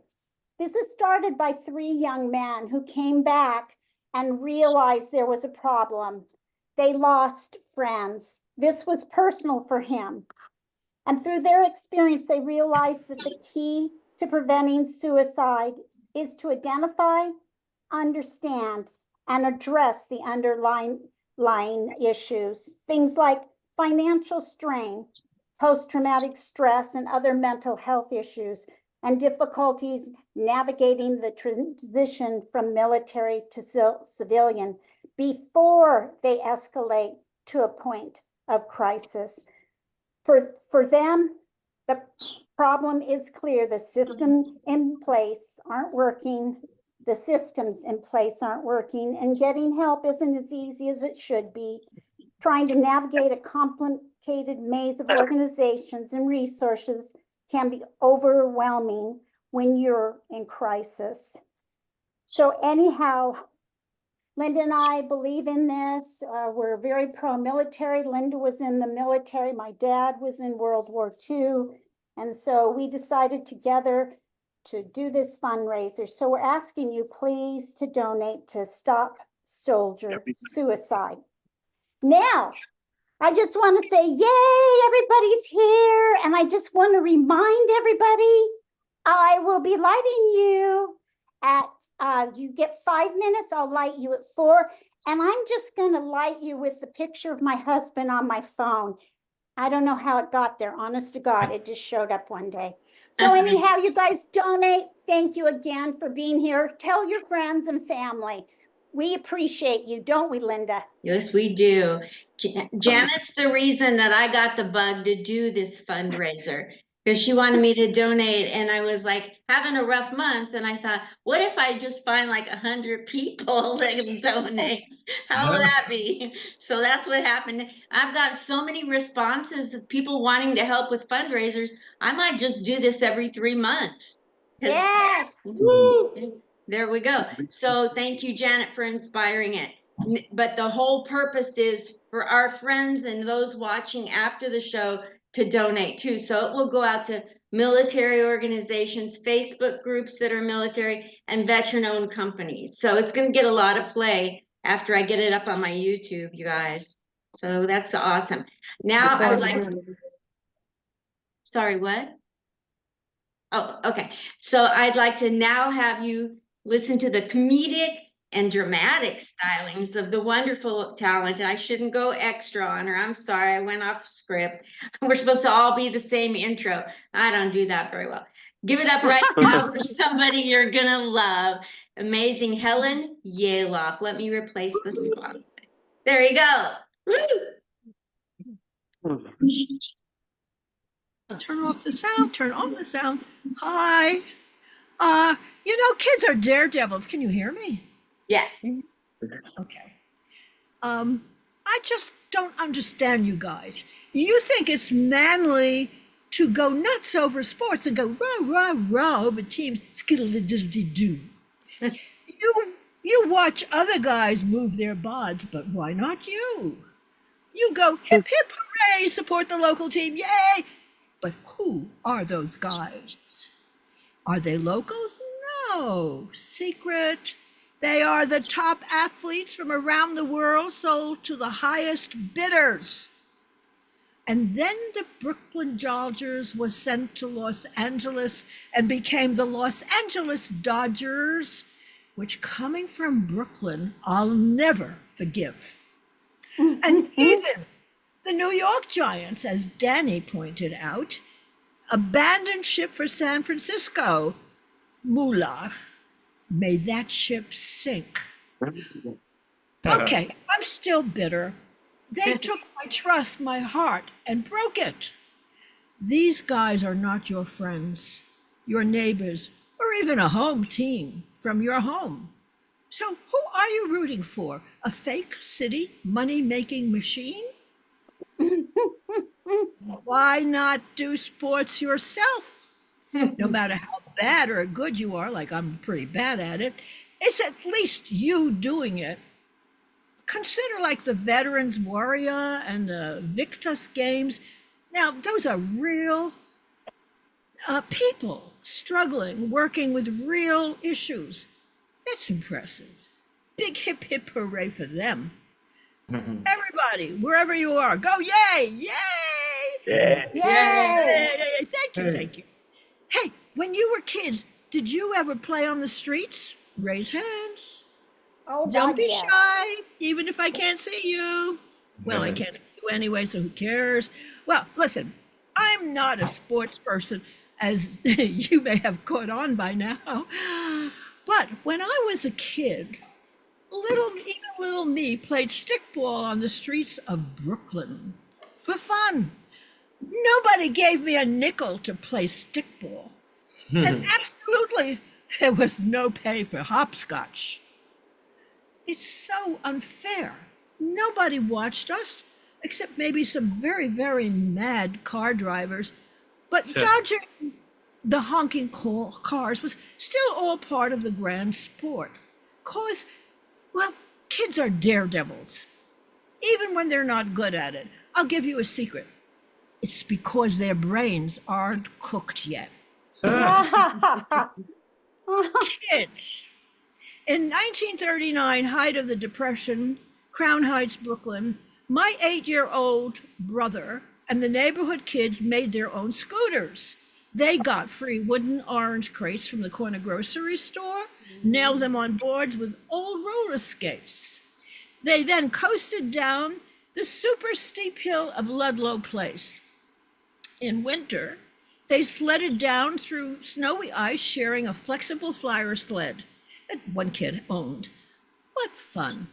S5: This is started by 3 young men who came back and realized there was a problem. They lost friends. This was personal for him. And through their experience, they realized that the key to preventing suicide is to identify, understand, and address the underlying issues. Things like financial strain, post-traumatic stress, and other mental health issues, and difficulties navigating the transition from military to civilian before they escalate to a point of crisis. For them, the problem is clear. The system in place aren't working. The systems in place aren't working, and getting help isn't as easy as it should be. Trying to navigate a complicated maze of organizations and resources can be overwhelming when you're in crisis. So anyhow, Linda and I believe in this. We're very pro-military. Linda was in the military. My dad was in World War II. And so we decided together to do this fundraiser. So we're asking you please to donate to Stop Soldier Suicide. Now, I just want to say, yay, everybody's here. And I just want to remind everybody, I will be lighting you at, you get 5 minutes, I'll light you at 4. And I'm just going to light you with the picture of my husband on my phone. I don't know how it got there, honest to God, it just showed up one day. So anyhow, you guys donate. Thank you again for being here. Tell your friends and family. We appreciate you, don't we, Linda?
S2: Yes, we do. Janet's the reason that I got the bug to do this fundraiser, because she wanted me to donate, and I was like having a rough month, and I thought, what if I just find like 100 people that will donate? How will that be? So that's what happened. I've got so many responses of people wanting to help with fundraisers. I might just do this every 3 months.
S5: Yes.
S2: Woo! There we go. So thank you, Janet, for inspiring it. But the whole purpose is for our friends and those watching after the show to donate too. So it will go out to military organizations, Facebook groups that are military, and veteran-owned companies. So it's going to get a lot of play after I get it up on my YouTube, you guys. So that's awesome. Now I would like to... Sorry, what? Oh, okay. So I'd like to now have you listen to the comedic and dramatic stylings of the wonderful talent. I shouldn't go extra on her. I'm sorry, I went off script. We're supposed to all be the same intro. I don't do that very well. Give it up right now for somebody you're gonna love. Amazing Helen Yaloff. Let me replace the spot. There you go. Woo!
S12: Turn off the sound, turn on the sound. Hi. Kids are daredevils. Can you hear me?
S2: Yes.
S12: Okay. I just don't understand you guys. You think it's manly to go nuts over sports and go rah, rah, rah over teams, skiddle-diddle-dee-doo. You watch other guys move their bods, but why not you? You go hip, hip, hooray, support the local team, yay! But who are those guys? Are they locals? No, secret. They are the top athletes from around the world sold to the highest bidders. And then the Brooklyn Dodgers was sent to Los Angeles and became the Los Angeles Dodgers, which coming from Brooklyn, I'll never forgive. And even the New York Giants, as Danny pointed out, abandoned ship for San Francisco. Moolah, may that ship sink. Okay, I'm still bitter. They took my trust, my heart, and broke it. These guys are not your friends, your neighbors, or even a home team from your home. So who are you rooting for? A fake city money-making machine? Why not do sports yourself? No matter how bad or good you are, like I'm pretty bad at it, it's at least you doing it. Consider like the Veterans Warrior and the Victus Games. Now, those are real people struggling, working with real issues. That's impressive. Big hip, hip hooray for them. Everybody, wherever you are, go yay, yay!
S19: Yeah.
S12: Yay! Yay! Thank you, thank you. Hey, when you were kids, did you ever play on the streets? Raise hands.
S5: Oh,
S12: Don't
S5: God,
S12: be
S5: yes.
S12: shy, even if I can't see you. Well, I can't see you anyway, so who cares? Well, listen, I'm not a sports person, as you may have caught on by now. But when I was a kid, even little me played stickball on the streets of Brooklyn for fun. Nobody gave me a nickel to play stickball. And absolutely There was no pay for hopscotch. It's so unfair. Nobody watched us, except maybe some very, very mad car drivers. But dodging the honking cars was still all part of the grand sport. 'Cause, well, kids are daredevils, even when they're not good at it. I'll give you a secret. It's because their brains aren't cooked yet. Kids. In 1939, height of the Depression, Crown Heights, Brooklyn, my 8-year-old brother and the neighborhood kids made their own scooters. They got free wooden orange crates from the corner grocery store, nailed them on boards with old roller skates. They then coasted down the super steep hill of Ludlow Place. In winter, they sledded down through snowy ice, sharing a flexible flyer sled that one kid owned. What fun.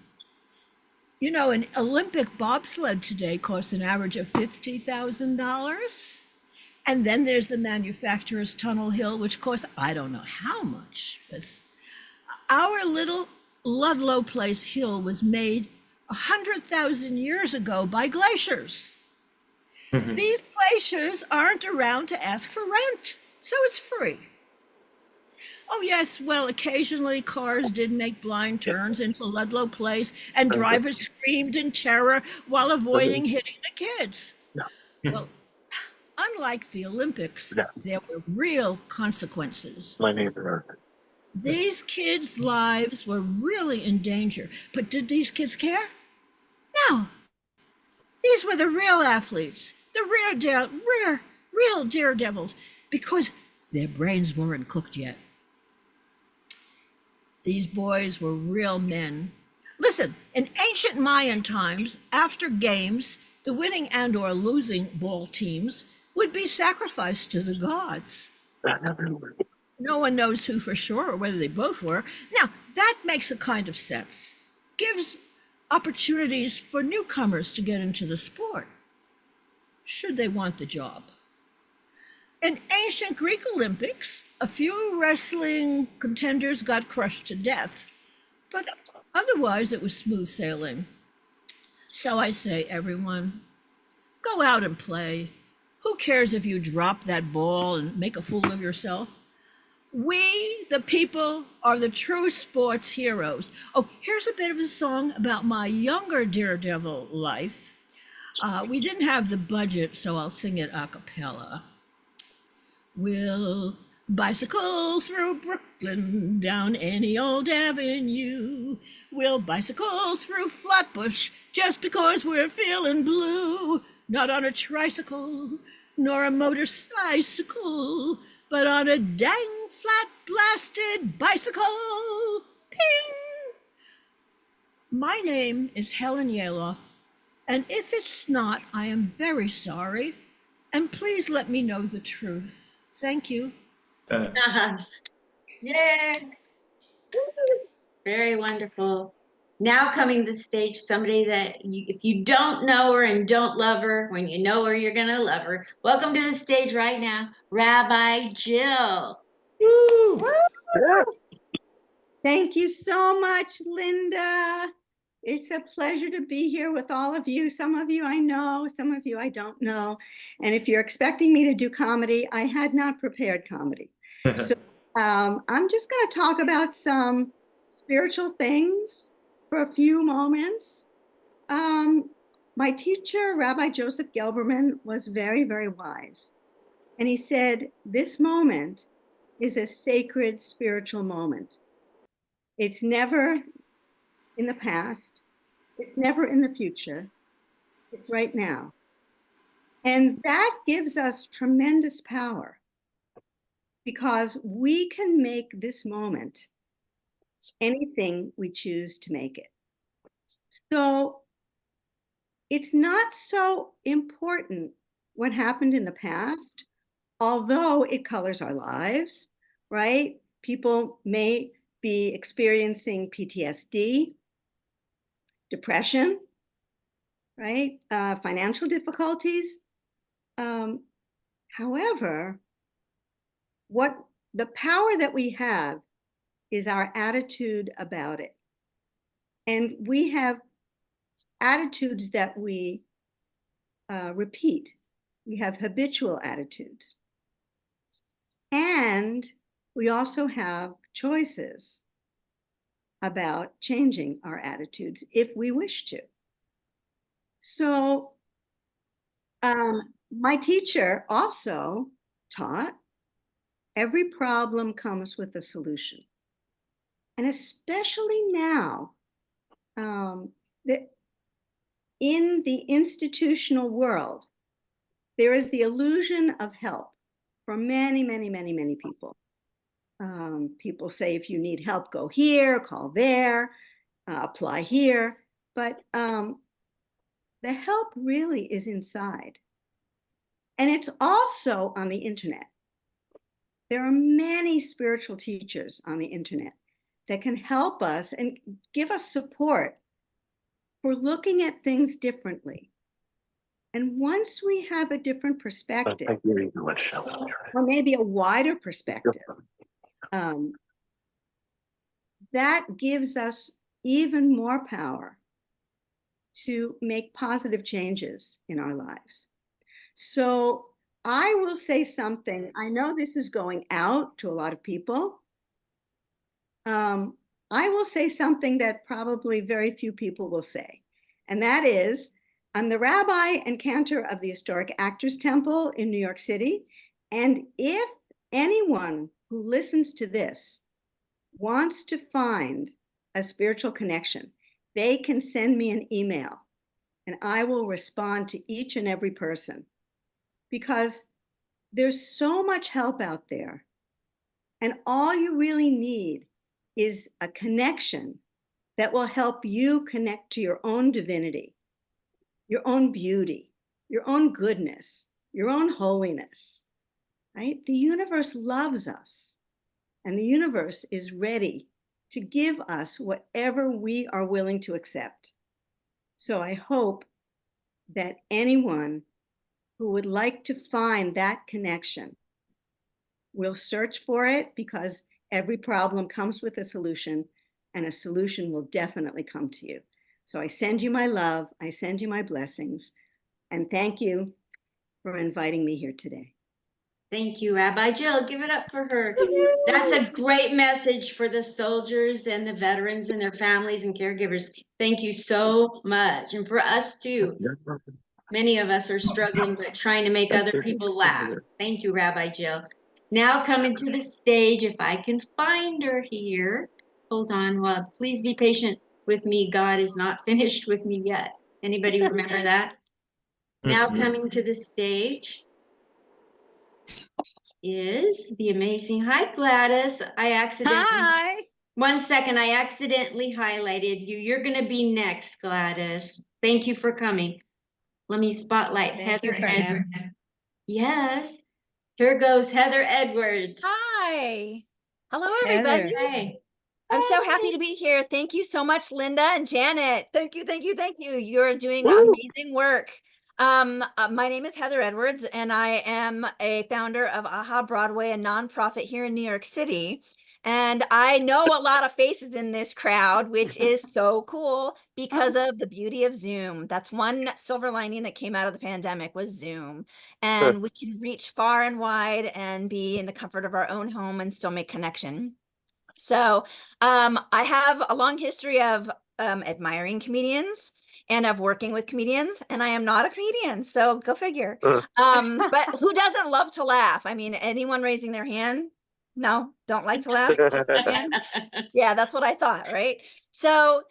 S12: You know, an Olympic bobsled today costs an average of $50,000. And then there's the manufacturer's tunnel hill, which costs, I don't know how much. Our little Ludlow Place hill was made 100,000 years ago by glaciers. These glaciers aren't around to ask for rent, so it's free. Oh yes, well, occasionally cars did make blind turns into Ludlow Place and drivers screamed in terror while avoiding hitting the kids. Well, unlike the Olympics, there were real consequences.
S4: My neighbor.
S12: These kids' lives were really in danger, but did these kids care? No. These were the real athletes, the real daredevils, because their brains weren't cooked yet. These boys were real men. Listen, in ancient Mayan times, after games, the winning and or losing ball teams would be sacrificed to the gods. No one knows who for sure or whether they both were. Now, that makes a kind of sense. Gives opportunities for newcomers to get into the sport, should they want the job. In ancient Greek Olympics, a few wrestling contenders got crushed to death, but otherwise it was smooth sailing. So I say, everyone, go out and play. Who cares if you drop that ball and make a fool of yourself? We, the people, are the true sports heroes. Oh, here's a bit of a song about my younger daredevil life. We didn't have the budget, so I'll sing it a cappella. We'll bicycle through Brooklyn, down any old avenue. We'll bicycle through Flatbush just because we're feeling blue. Not on a tricycle, nor a motorcycle, but on a dang flat blasted bicycle. Ping! My name is Helen Yaloff, and if it's not, I am very sorry. And please let me know the truth. Thank you.
S2: Yeah. Very wonderful. Now coming to the stage, somebody that if you don't know her and don't love her, when you know her, you're going to love her. Welcome to the stage right now, Rabbi Jill.
S18: Woo! Thank you so much, Linda. It's a pleasure to be here with all of you. Some of you I know, some of you I don't know. And if you're expecting me to do comedy, I had not prepared comedy. So I'm just going to talk about some spiritual things for a few moments. My teacher, Rabbi Joseph Gelberman, was very, very wise. And he said, this moment is a sacred spiritual moment. It's never in the past. It's never in the future. It's right now. And that gives us tremendous power because we can make this moment anything we choose to make it. So it's not so important what happened in the past, although it colors our lives, right? People may be experiencing PTSD, depression, right? Financial difficulties. However, what the power that we have is our attitude about it. And we have attitudes that we repeat. We have habitual attitudes. And we also have choices about changing our attitudes if we wish to. So my teacher also taught every problem comes with a solution. And especially now, in the institutional world, there is the illusion of help for many, many, many, many people. People say, if you need help, go here, call there, apply here. But the help really is inside. And it's also on the internet. There are many spiritual teachers on the internet that can help us and give us support for looking at things differently. And once we have a different perspective, or maybe a wider perspective, that gives us even more power to make positive changes in our lives. So I will say something. I know this is going out to a lot of people. I will say something that probably very few people will say. And that is, I'm the rabbi and cantor of the Historic Actors Temple in New York City. And if anyone who listens to this wants to find a spiritual connection, they can send me an email and I will respond to each and every person, because there's so much help out there. And all you really need is a connection that will help you connect to your own divinity, your own beauty, your own goodness, your own holiness, right? The universe loves us, and the universe is ready to give us whatever we are willing to accept. So I hope that anyone who would like to find that connection will search for it, because every problem comes with a solution, and a solution will definitely come to you. So I send you my love, I send you my blessings, and thank you for inviting me here today.
S2: Thank you, Rabbi Jill. Give it up for her. That's a great message for the soldiers and the veterans and their families and caregivers. Thank you so much. And for us too. Many of us are struggling, but trying to make other people laugh. Thank you, Rabbi Jill. Now coming to the stage, if I can find her here. Hold on, well, please be patient with me. God is not finished with me yet. Anybody remember that? Now coming to the stage is the amazing, hi Gladys. Hi. 1 second, I accidentally highlighted you. You're gonna be next, Gladys. Thank you for coming. Let me spotlight Heather Edwards. Yes, here goes Heather Edwards.
S20: Hi. Hello, everybody.
S2: Hey.
S20: I'm so happy to be here. Thank you so much, Linda and Janet. Thank you, thank you, thank you. You're doing amazing work. My name is Heather Edwards, and I am a founder of AHA Broadway, a nonprofit here in New York City. And I know a lot of faces in this crowd, which is so cool because of the beauty of Zoom. That's one silver lining that came out of the pandemic, was Zoom. And we can reach far and wide and be in the comfort of our own home and still make connection. So I have a long history of admiring comedians and of working with comedians, and I am not a comedian, so go figure. But who doesn't love to laugh? I mean, anyone raising their hand? No, don't like to laugh? Yeah, that's what I thought, right? So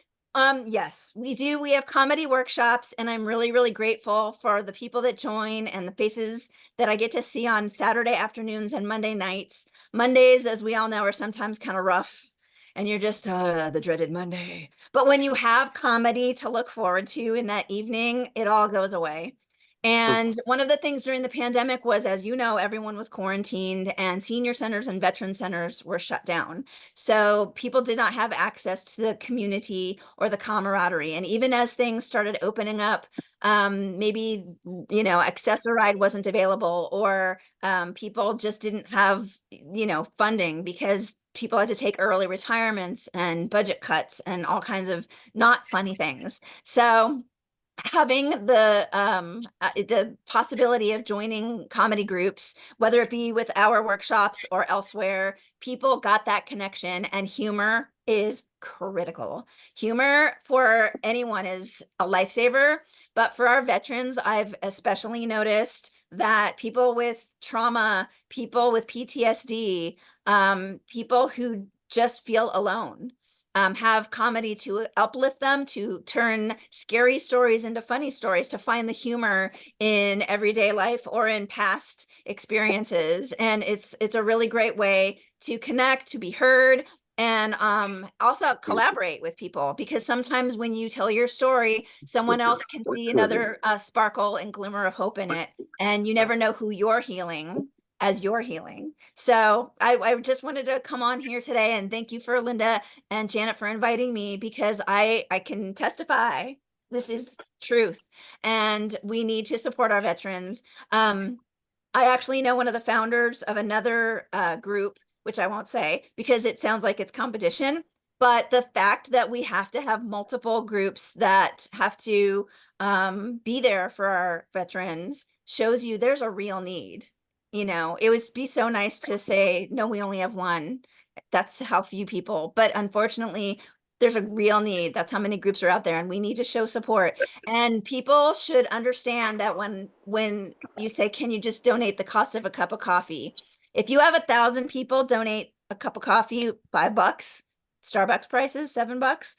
S20: yes, we do. We have comedy workshops, and I'm really, really grateful for the people that join and the faces that I get to see on Saturday afternoons and Monday nights. Mondays, as we all know, are sometimes kind of rough, and you're just the dreaded Monday. But when you have comedy to look forward to in that evening, it all goes away. And one of the things during the pandemic was, as you know, everyone was quarantined and senior centers and veteran centers were shut down. So people did not have access to the community or the camaraderie. And even as things started opening up, maybe, you know, Access-a-Ride wasn't available, or people just didn't have, you know, funding because people had to take early retirements and budget cuts and all kinds of not funny things. So having the possibility of joining comedy groups, whether it be with our workshops or elsewhere, people got that connection, and humor is critical. Humor for anyone is a lifesaver, but for our veterans, I've especially noticed that people with trauma, people with PTSD, people who just feel alone, have comedy to uplift them, to turn scary stories into funny stories, to find the humor in everyday life or in past experiences. And it's a really great way to connect, to be heard, and also collaborate with people, because sometimes when you tell your story, someone else can see another sparkle and glimmer of hope in it, and you never know who you're healing as you're healing. So I just wanted to come on here today and thank you for Linda and Janet for inviting me, because I can testify this is truth, and we need to support our veterans. I actually know one of the founders of another group, which I won't say because it sounds like it's competition, but the fact that we have to have multiple groups that have to be there for our veterans shows you there's a real need. You know, it would be so nice to say, no, we only have one. That's how few people, but unfortunately, there's a real need. That's how many groups are out there, and we need to show support. And people should understand that when you say, can you just donate the cost of a cup of coffee? If you have 1,000 people donate a cup of coffee, $5, Starbucks prices, $7,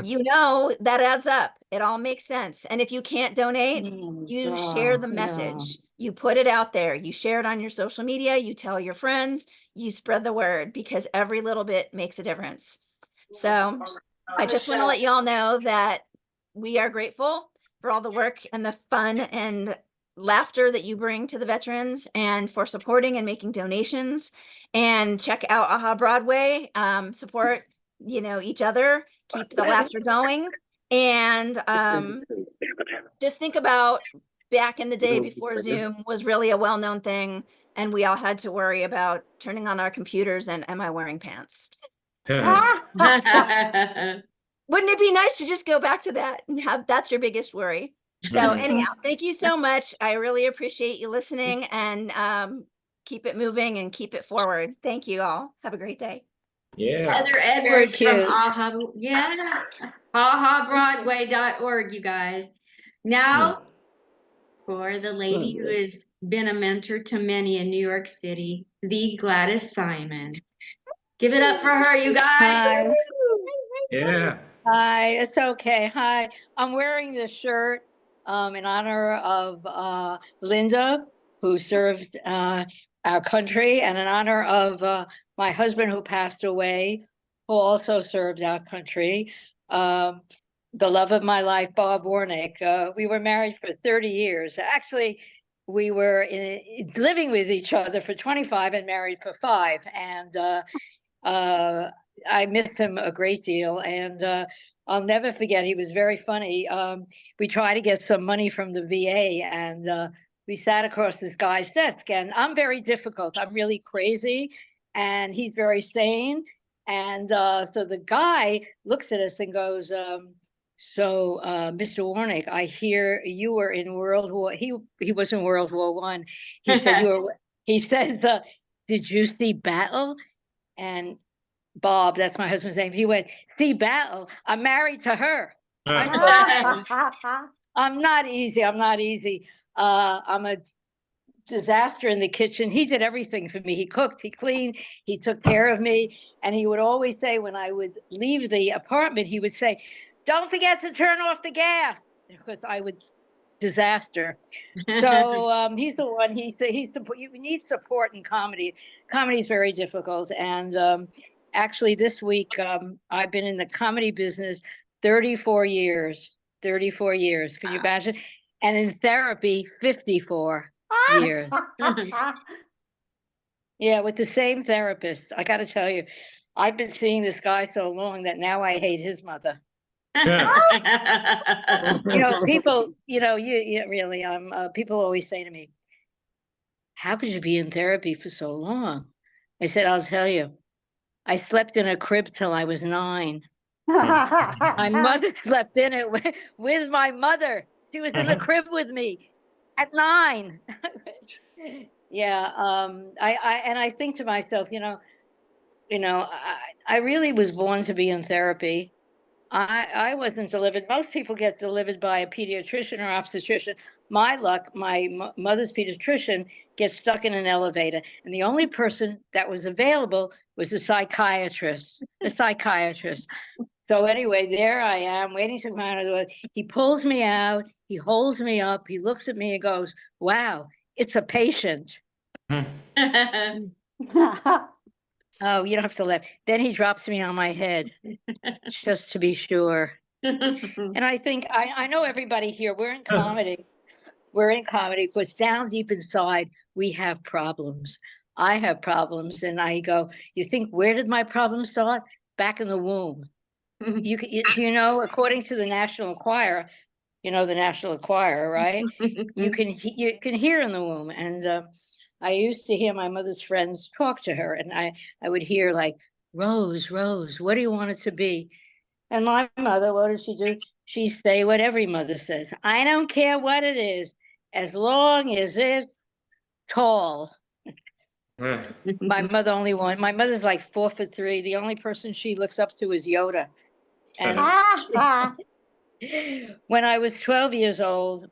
S20: you know, that adds up. It all makes sense. And if you can't donate, you share the message. You put it out there. You share it on your social media. You tell your friends. You spread the word, because every little bit makes a difference. So I just want to let you all know that we are grateful for all the work and the fun and laughter that you bring to the veterans, and for supporting and making donations. And check out AHA Broadway, support, you know, each other, keep the laughter going. And just think about back in the day before Zoom was really a well-known thing, and we all had to worry about turning on our computers and am I wearing pants? Wouldn't it be nice to just go back to that and have that's your biggest worry? So anyhow, thank you so much. I really appreciate you listening, and keep it moving and keep it forward. Thank you all. Have a great day.
S4: Yeah.
S2: Heather Edwards from AHA, yeah, ahabroadway.org, you guys. Now, for the lady who has been a mentor to many in New York City, the Gladys Simon. Give it up for her, you guys.
S21: Hi.
S4: Yeah.
S21: Hi, it's okay. Hi, I'm wearing this shirt in honor of Linda, who served our country, and in honor of my husband, who passed away, who also served our country. The love of my life, Bob Warnick. We were married for 30 years. Actually, we were living with each other for 25 and married for 5. And I miss him a great deal, and I'll never forget, he was very funny. We tried to get some money from the VA, and we sat across this guy's desk, and I'm very difficult. I'm really crazy, and he's very sane. And so the guy looks at us and goes, Mr. Warnick, I hear you were in World War, he was in World War One. He said, he said, did you see battle? And Bob, that's my husband's name, he went, see battle, I'm married to her. I'm not easy. I'm not easy. I'm a disaster in the kitchen. He did everything for me. He cooked, he cleaned, he took care of me. And he would always say, when I would leave the apartment, he would say, don't forget to turn off the gas, because I would disaster. So he's the one. He's you need support in comedy. Comedy is very difficult. And actually, this week I've been in the comedy business 34 years. 34 years. Can you imagine? and in therapy 54 years. Yeah, with the same therapist. I got to tell you, I've been seeing this guy so long that now I hate his mother. People, you really, people always say to me, how could you be in therapy for so long? I said, I'll tell you, I slept in a crib till I was 9. My mother slept in it with my mother. She was in the crib with me at 9. Yeah. I think to myself, I really was born to be in therapy. I wasn't delivered. Most people get delivered by a pediatrician or obstetrician. My luck, my mother's pediatrician gets stuck in an elevator. And the only person that was available was a psychiatrist. So anyway, there I am waiting to come out of the door. He pulls me out. He holds me up. He looks at me and goes, wow, it's a patient. Oh, you don't have to laugh. Then he drops me on my head, just to be sure. And I think, I know everybody here, we're in comedy. We're in comedy, but down deep inside, we have problems. I have problems. And I go, you think, where did my problem start? Back in the womb. According to the National Enquirer, the National Enquirer, right? you can hear in the womb. And I used to hear my mother's friends talk to her, and I would hear like, Rose, Rose, what do you want it to be? And my mother, what did she do? She'd say what every mother says. I don't care what it is, as long as it's tall. My mother's like 4'3". The only person she looks up to is Yoda. And when I was 12 years old,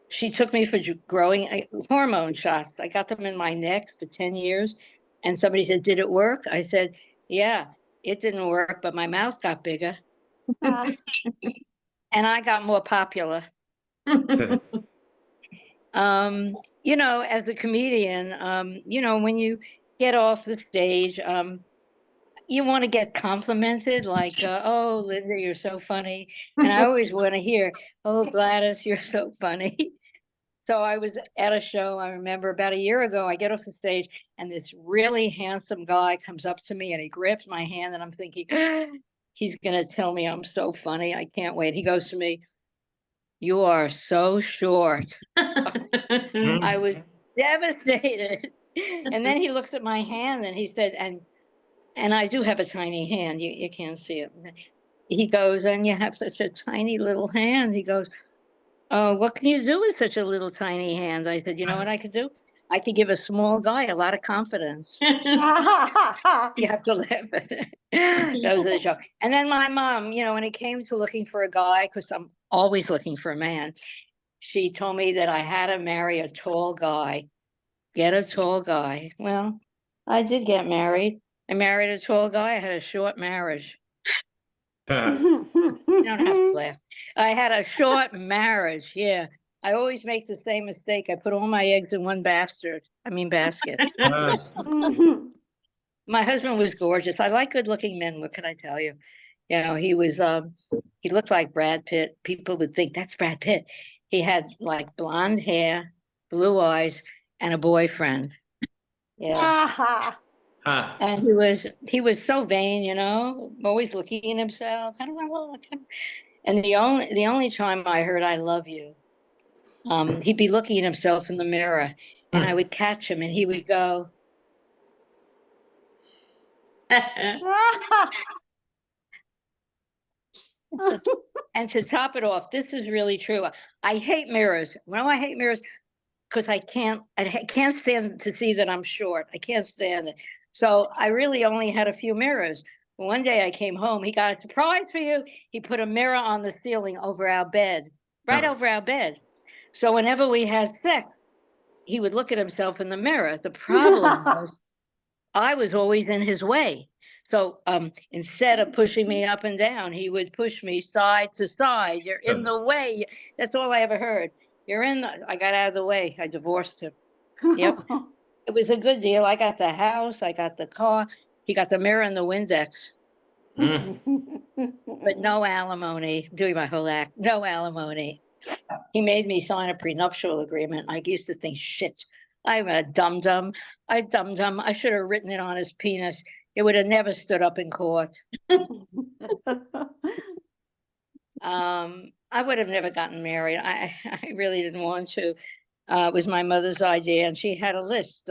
S21: she took me for growing hormone shots. I got them in my neck for 10 years. And somebody said, did it work? I said, yeah, it didn't work, but my mouth got bigger. And I got more popular. As a comedian, when you get off the stage, you want to get complimented, like, oh, Linda, you're so funny. And I always want to hear, oh, Gladys, you're so funny. So I was at a show, I remember about a year ago, I get off the stage and this really handsome guy comes up to me and he grips my hand and I'm thinking, he's going to tell me I'm so funny. I can't wait. He goes to me, you are so short. I was devastated. And then he looks at my hand and he said, and I do have a tiny hand. You can't see it. He goes, and you have such a tiny little hand. He goes, oh, what can you do with such a little tiny hand? I said, you know what I could do? I could give a small guy a lot of confidence. You have to laugh at it. Those are the show. And then my mom, when it came to looking for a guy, because I'm always looking for a man, she told me that I had to marry a tall guy. Get a tall guy. Well, I did get married. I married a tall guy. I had a short marriage. You don't have to laugh. I had a short marriage. Yeah. I always make the same mistake. I put all my eggs in one basket. My husband was gorgeous. I like good looking men. What can I tell you? He was, he looked like Brad Pitt. People would think that's Brad Pitt. He had like blonde hair, blue eyes, and a boyfriend. Yeah. And he was so vain, always looking at himself. How do I look? And the only time I heard I love you, he'd be looking at himself in the mirror and I would catch him and he would go. And to top it off, this is really true. I hate mirrors. I hate mirrors because I can't stand to see that I'm short. I can't stand it. So I really only had a few mirrors. One day I came home, he got a surprise for you. He put a mirror on the ceiling over our bed, over our bed. So whenever we had sex, he would look at himself in the mirror. The problem was I was always in his way. So instead of pushing me up and down, he would push me side to side. You're in the way. That's all I ever heard. I got out of the way. I divorced him. Yep. It was a good deal. I got the house. I got the car. He got the mirror and the Windex. But no alimony. Doing my whole act. No alimony. he made me sign a prenuptial agreement. I used to think, shit, I'm a dum-dum. I should have written it on his penis. It would have never stood up in court. I would have never gotten married. I really didn't want to. It was my mother's idea, and she had a list.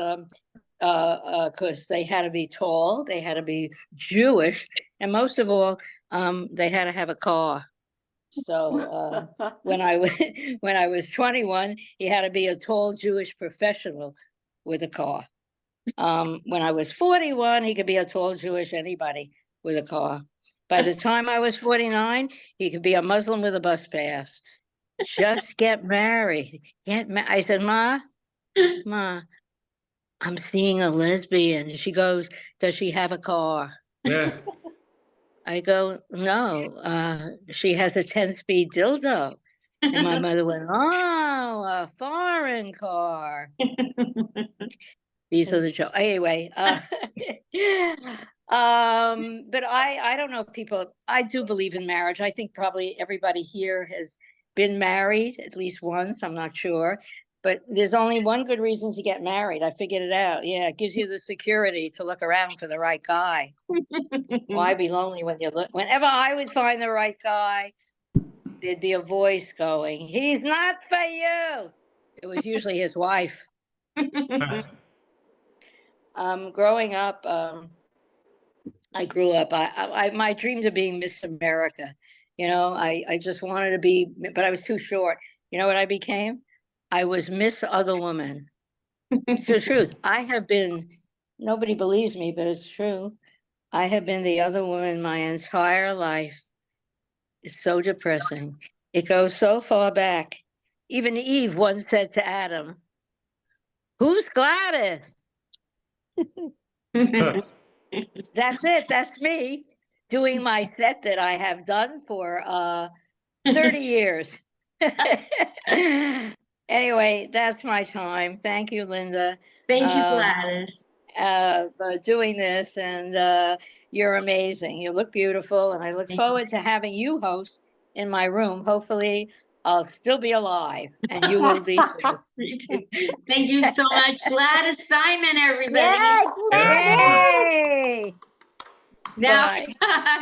S21: Because they had to be tall, they had to be Jewish, and most of all, they had to have a car. So when I was 21, he had to be a tall Jewish professional with a car. When I was 41, he could be a tall Jewish anybody with a car. By the time I was 49, he could be a Muslim with a bus pass. Just get married. I said, Ma, I'm seeing a lesbian. She goes, does she have a car?
S4: Yeah.
S21: I go, no, she has a 10-speed dildo. And my mother went, oh, a foreign car. These are the jokes. Anyway, but I don't know if people, I do believe in marriage. I think probably everybody here has been married at least once. I'm not sure. But there's only one good reason to get married. I figured it out. Yeah, it gives you the security to look around for the right guy. Why be lonely when you look? Whenever I would find the right guy, there'd be a voice going, he's not for you. It was usually his wife. Growing up, I grew up, my dreams of being Miss America. You know, I just wanted to be, but I was too short. You know what I became? I was Miss Other Woman. It's the truth. I have been, nobody believes me, but it's true. I have been the other woman my entire life. It's so depressing. It goes so far back. Even Eve once said to Adam, who's Gladys? That's it. That's me doing my set that I have done for 30 years. Anyway, that's my time. Thank you, Linda.
S2: Thank you, Gladys.
S21: For doing this, and you're amazing. You look beautiful, and I look forward to having you host in my room. Hopefully, I'll still be alive, and you will be too.
S2: Thank you so much, Gladys Simon, everybody.
S5: Yay, Gladys!
S21: Yay!
S2: Now,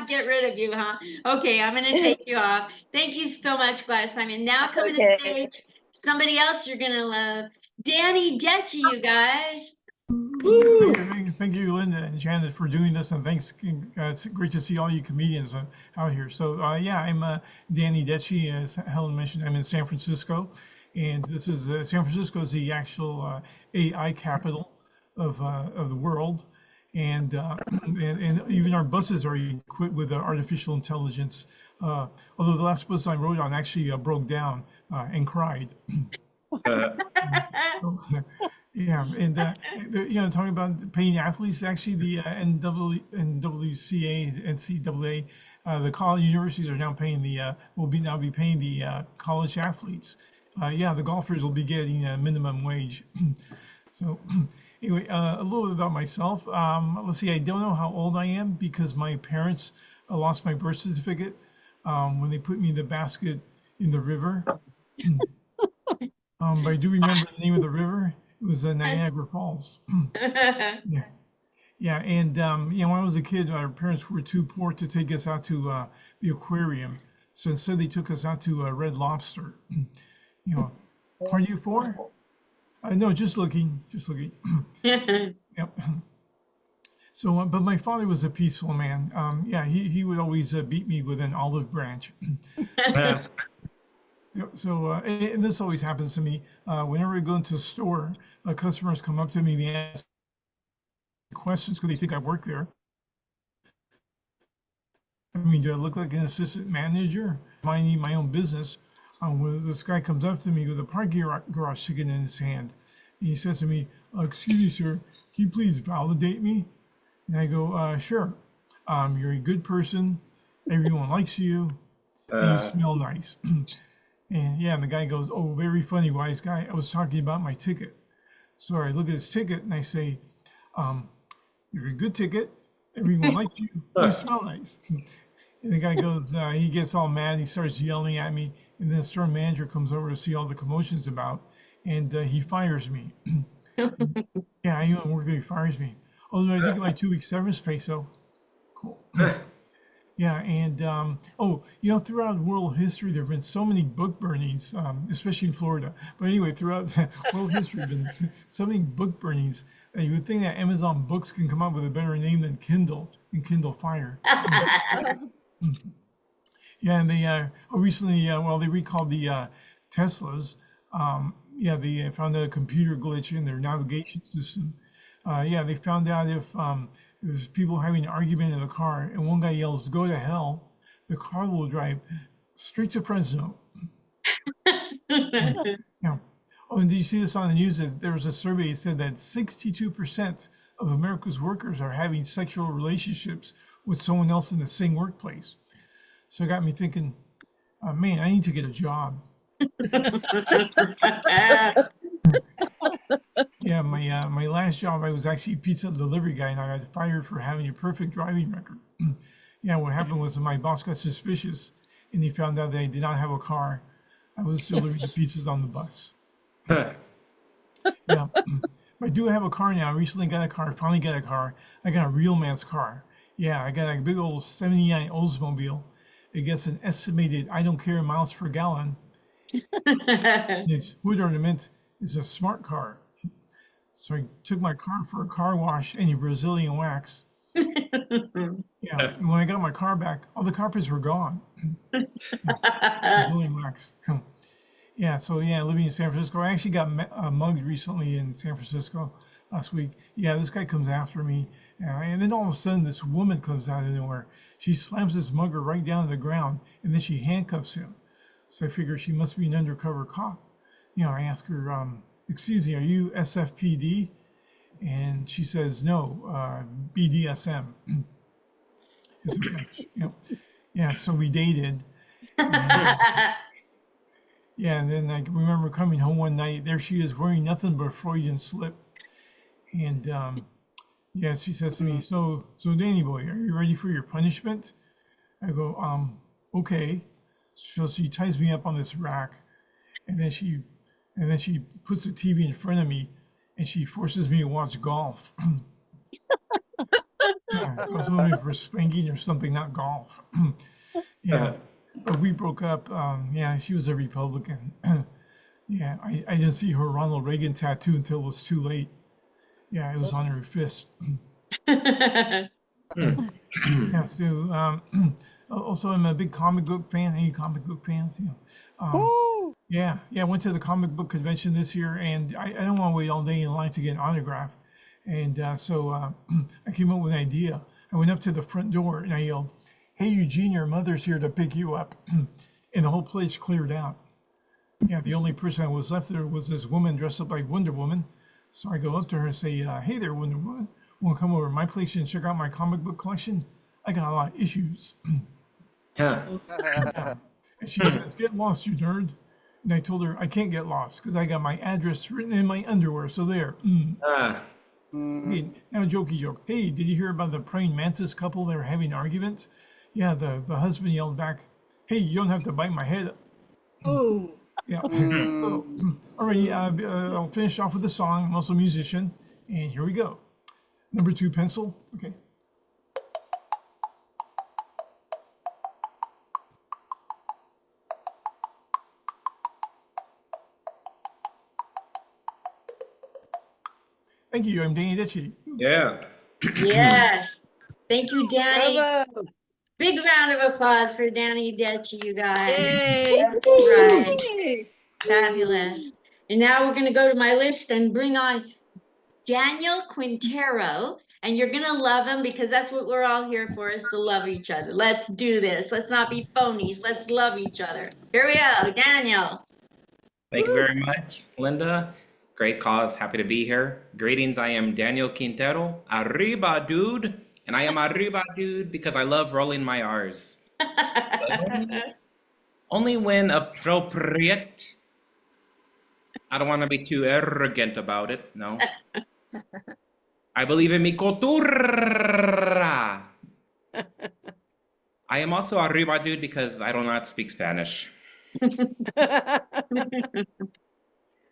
S2: get rid of you, huh? Okay, I'm going to take you off. Thank you so much, Gladys Simon. Now coming to the stage, somebody else you're going to love, Danny Detchy, you guys.
S6: Thank you, Linda and Janet, for doing this, and thanks. It's great to see all you comedians out here. So yeah, I'm Danny Detchy. As Helen mentioned, I'm in San Francisco, and this is San Francisco is the actual AI capital of the world, and even our buses are equipped with artificial intelligence. Although the last bus I rode on actually broke down and cried. Yeah, and talking about paying athletes, actually the NWCA, NCAA, the college universities are now paying will be paying the college athletes. Yeah, the golfers will be getting a minimum wage. So anyway, a little bit about myself. Let's see, I don't know how old I am because my parents lost my birth certificate when they put me in the basket in the river. But I do remember the name of the river. It was Niagara Falls. Yeah, yeah, and when I was a kid, our parents were too poor to take us out to the aquarium, so instead they took us out to Red Lobster. Part of you four? No, just looking. Yep. So, but my father was a peaceful man. Yeah, he would always beat me with an olive branch. So, and this always happens to me. Whenever I go into a store, customers come up to me and they ask questions because they think I work there. I mean, do I look like an assistant manager? Minding my own business. When this guy comes up to me with a parking garage ticket in his hand, and he says to me, "Excuse me, sir, can you please validate me?" And I go, "Sure. You're a good person. Everyone likes you. And you smell nice." And yeah, and the guy goes, "Oh, very funny, wise guy. I was talking about my ticket." So I look at his ticket and I say, "You're a good ticket. Everyone likes you. You smell nice." And the guy goes, he gets all mad. He starts yelling at me. And then the store manager comes over to see all the commotions about, and he fires me. Yeah, I even work there, he fires me. Although I did get my 2 week severance pay, so cool. Yeah, and oh, you know, throughout world history, there have been so many book burnings, especially in Florida. But anyway, throughout world history, there have been so many book burnings that you would think that Amazon Books can come up with a better name than Kindle and Kindle Fire. Yeah, and they recently, well, they recalled the Teslas. Yeah, they found a computer glitch in their navigation system. Yeah, they found out if there's people having an argument in the car and one guy yells, "Go to hell," the car will drive straight to Fresno. Yeah. Oh, and did you see this on the news? That there was a survey that said that 62% of America's workers are having sexual relationships with someone else in the same workplace. So it got me thinking, man, I need to get a job. Yeah, my last job, I was actually a pizza delivery guy, and I got fired for having a perfect driving record. Yeah, what happened was my boss got suspicious, and he found out that I did not have a car. I was delivering the pizzas on the bus. Yeah, I do have a car now. I recently got a car, finally got a car. I got a real man's car. Yeah, I got a big old 79 Oldsmobile. It gets an estimated, I don't care, miles per gallon. And its hood ornament is a smart car. So I took my car for a car wash and a Brazilian wax. Yeah, and when I got my car back, all the carpets were gone. Yeah, Brazilian wax. Yeah, so yeah, living in San Francisco. I actually got mugged recently in San Francisco last week. Yeah, this guy comes after me. And then all of a sudden, this woman comes out of nowhere. She slams this mugger right down to the ground, and then she handcuffs him. So I figure she must be an undercover cop. You know, I ask her, excuse me, are you SFPD? And she says, no, BDSM. It's a French. You know. Yeah, so we dated. Yeah, and then I remember coming home one night. There she is wearing nothing but a Freudian slip. And yeah, she says to me, so Danny boy, are you ready for your punishment? I go, okay. So she ties me up on this rack, and then she puts the TV in front of me, and she forces me to watch golf. Yeah, I was looking for spanking or something, not golf. Yeah, but we broke up. Yeah, she was a Republican. Yeah, I didn't see her Ronald Reagan tattoo until it was too late. Yeah, it was on her fist. Yeah, so also I'm a big comic book fan. Any comic book fans? Yeah. Yeah, I went to the comic book convention this year, and I don't want to wait all day in line to get an autograph. And so I came up with an idea. I went up to the front door and I yelled, "Hey, Eugene, your mother's here to pick you up." And the whole place cleared out. Yeah, the only person that was left there was this woman dressed up like Wonder Woman. So I go up to her and say, "Hey there, Wonder Woman. Want to come over to my place and check out my comic book collection? I got a lot of issues." Yeah. And she says, "Get lost, you nerd." And I told her, "I can't get lost because I got my address written in my underwear. So there." Okay, now jokey joke. Hey, did you hear about the praying mantis couple that were having an argument? Yeah, the husband yelled back, "Hey, you don't have to bite my head."
S17: Oh.
S6: Yeah. So, alrighty, I'll finish off with a song. I'm also a musician, and here we go. Number 2 pencil. Okay. Thank you. I'm Danny Ditchy.
S2: Yeah. Yes. Thank you, Danny.
S20: Bravo.
S2: Big round of applause for Danny Detchi, you guys.
S20: Yay.
S2: That's right. Fabulous. And now we're going to go to my list and bring on Daniel Quintero. And you're going to love him because that's what we're all here for, is to love each other. Let's do this. Let's not be phonies. Let's love each other. Here we go, Daniel.
S3: Thank you very much, Linda. Great cause. Happy to be here. Greetings. I am Daniel Quintero. Arriba, dude. And I am arriba, dude, because I love rolling my R's. Only when appropriate. I don't want to be too arrogant about it. No. I believe in mi cultura. I am also arriba, dude, because I do not speak Spanish.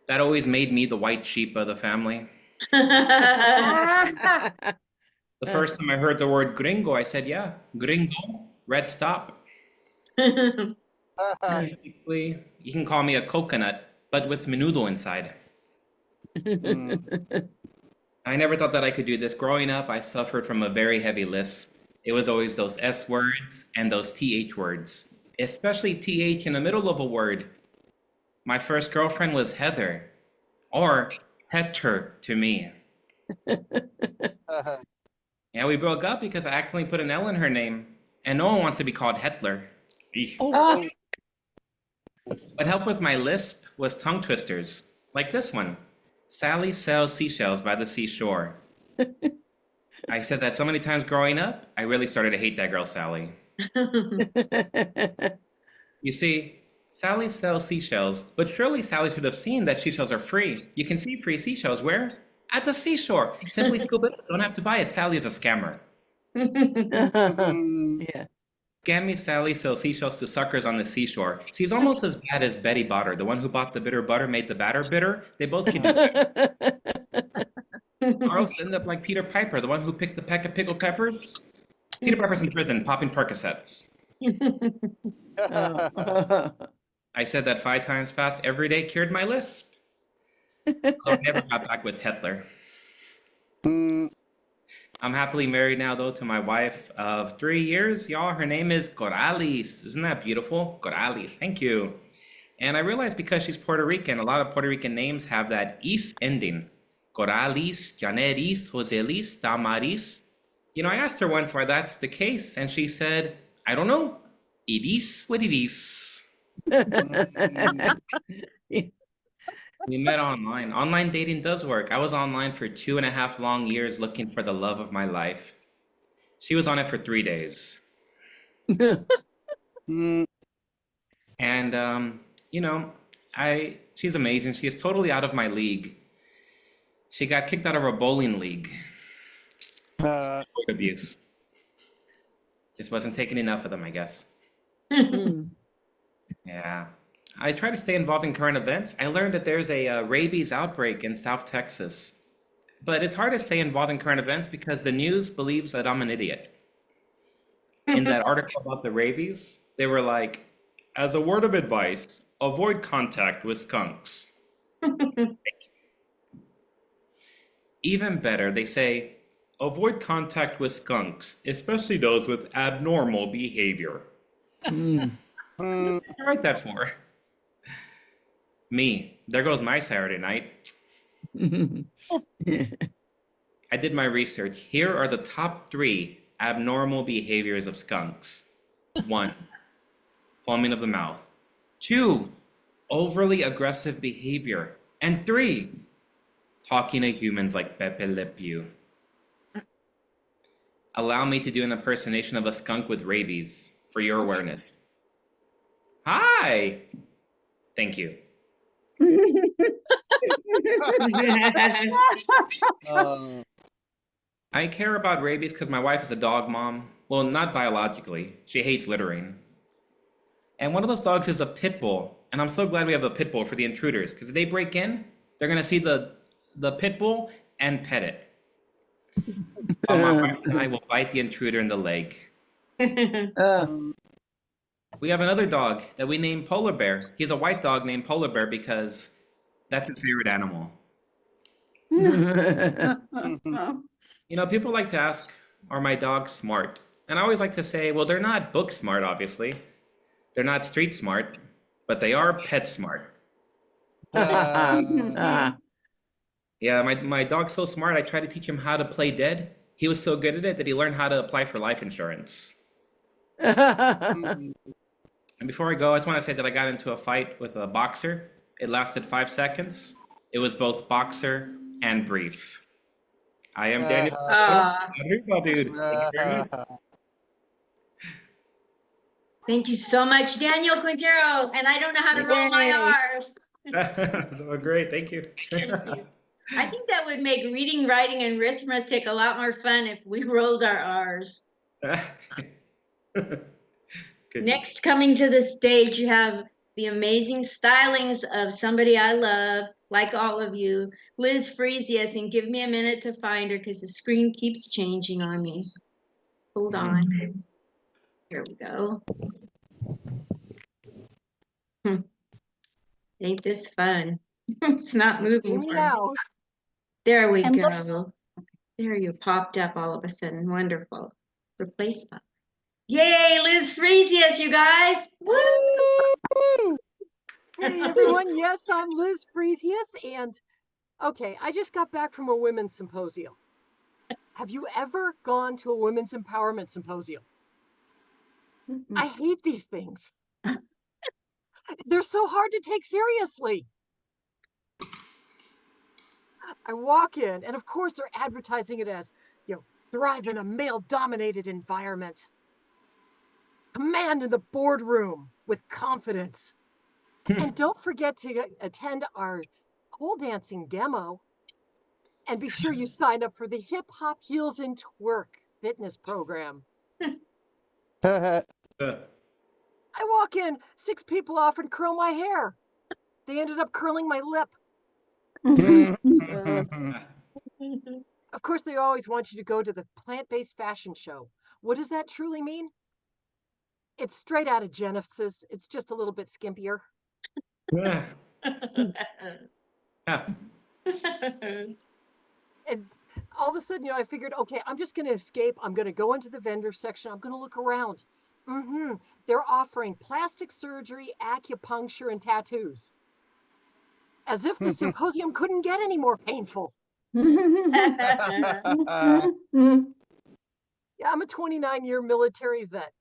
S3: That always made me the white sheep of the family. The first time I heard the word gringo, I said, yeah, gringo, red stop. Basically, you can call me a coconut, but with menudo inside. I never thought that I could do this. Growing up, I suffered from a very heavy lisp. It was always those S words and those TH words, especially TH in the middle of a word. My first girlfriend was Heather, or Heter to me. Yeah, we broke up because I accidentally put an L in her name, and no one wants to be called Hitler.
S1: Oh.
S3: What helped with my lisp was tongue twisters, like this one. Sally sells seashells by the seashore. I said that so many times growing up, I really started to hate that girl, Sally. You see, Sally sells seashells, but surely Sally should have seen that seashells are free. You can see free seashells where? At the seashore. Simply scoop it, don't have to buy it. Sally is a scammer.
S1: Yeah.
S3: Scammy Sally sells seashells to suckers on the seashore. She's almost as bad as Betty Botter, the one who bought the bitter butter, made the batter bitter. They both can do that. Or else end up like Peter Piper, the one who picked the peck of pickled peppers. Peter Piper's in prison, popping Percocets. I said that 5 times fast every day cured my lisp. I never got back with Hitler. I'm happily married now, though, to my wife of 3 years. Y'all, her name is Corrales. Isn't that beautiful? Corrales, thank you. And I realized because she's Puerto Rican, a lot of Puerto Rican names have that "is" ending. Corrales, Janeris, Joselis, Damaris. You know, I asked her once why that's the case, and she said, I don't know. It is what it is. We met online. Online dating does work. I was online for 2.5 long years looking for the love of my life. She was on it for 3 days. And, you know, she's amazing. She is totally out of my league. She got kicked out of her bowling league. Abuse. Just wasn't taking enough of them, I guess. Yeah. I try to stay involved in current events. I learned that there's a rabies outbreak in South Texas. But it's hard to stay involved in current events because the news believes that I'm an idiot. In that article about the rabies, they were like, as a word of advice, avoid contact with skunks. Even better, they say, avoid contact with skunks, especially those with abnormal behavior. What did I write that for? Me. There goes my Saturday night. I did my research. Here are the top 3 abnormal behaviors of skunks. 1, foaming of the mouth. 2, overly aggressive behavior. And 3, talking to humans like Pepe Le Pew. Allow me to do an impersonation of a skunk with rabies for your awareness. Hi! Thank you. I care about rabies because my wife is a dog mom. Well, not biologically. She hates littering. And one of those dogs is a pit bull. And I'm so glad we have a pit bull for the intruders, because if they break in, they're going to see the pit bull and pet it. My wife and I will bite the intruder in the leg. We have another dog that we named Polar Bear. He's a white dog named Polar Bear because that's his favorite animal. You know, people like to ask, are my dogs smart? And I always like to say, well, they're not book smart, obviously. They're not street smart, but they are pet smart. Yeah, my dog's so smart, I tried to teach him how to play dead. He was so good at it that he learned how to apply for life insurance. And before I go, I just want to say that I got into a fight with a boxer. It lasted 5 seconds. It was both boxer and brief. I am Daniel. Dude. Thank you very much.
S2: Thank you so much, Daniel Quintero. And I don't know how to roll my R's.
S3: Oh, great, thank you.
S2: Thank you. I think that would make reading, writing, and arithmetic a lot more fun if we rolled our R's. Next, coming to the stage, you have the amazing stylings of somebody I love, like all of you, Liz Friesius, and give me a minute to find her because the screen keeps changing on me. Hold on. Here we go. Ain't this fun? It's not
S17: See
S2: moving.
S17: me
S2: for me.
S17: now.
S2: There we
S5: And
S2: go. There you popped up all of a sudden. Wonderful. Replace that. Yay, Liz Friesius, you guys. Woo!
S17: Hey everyone, yes, I'm Liz Friesius, and okay, I just got back from a women's symposium. Have you ever gone to a women's empowerment symposium? I hate these things. They're so hard to take seriously. I walk in, and of course they're advertising it as, thrive in a male-dominated environment. Command in the boardroom with confidence. And don't forget to attend our pole dancing demo. And be sure you sign up for the Hip Hop Heels and Twerk fitness program. I walk in, 6 people offered to curl my hair. They ended up curling my lip. Of course, they always want you to go to the plant-based fashion show. What does that truly mean? It's straight out of Genesis. It's just a little bit skimpier. And all of a sudden, I figured, okay, I'm just going to escape. I'm going to go into the vendor section. I'm going to look around. They're offering plastic surgery, acupuncture, and tattoos. As if the symposium couldn't get any more painful. Yeah, I'm a 29-year military vet.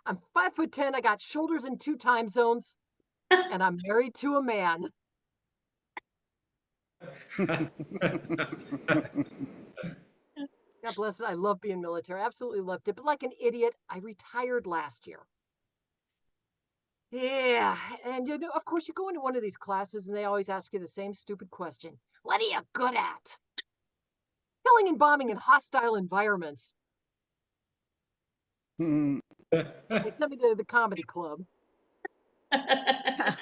S17: I'm 5'10". I got shoulders in 2 time zones, and I'm married to a man. God bless it. I love being military. I absolutely loved it. But like an idiot, I retired last year. Yeah, and of course, you go into one of these classes and they always ask you the same stupid question. What are you good at? Killing and bombing in hostile environments. They sent me to the comedy club. Actually,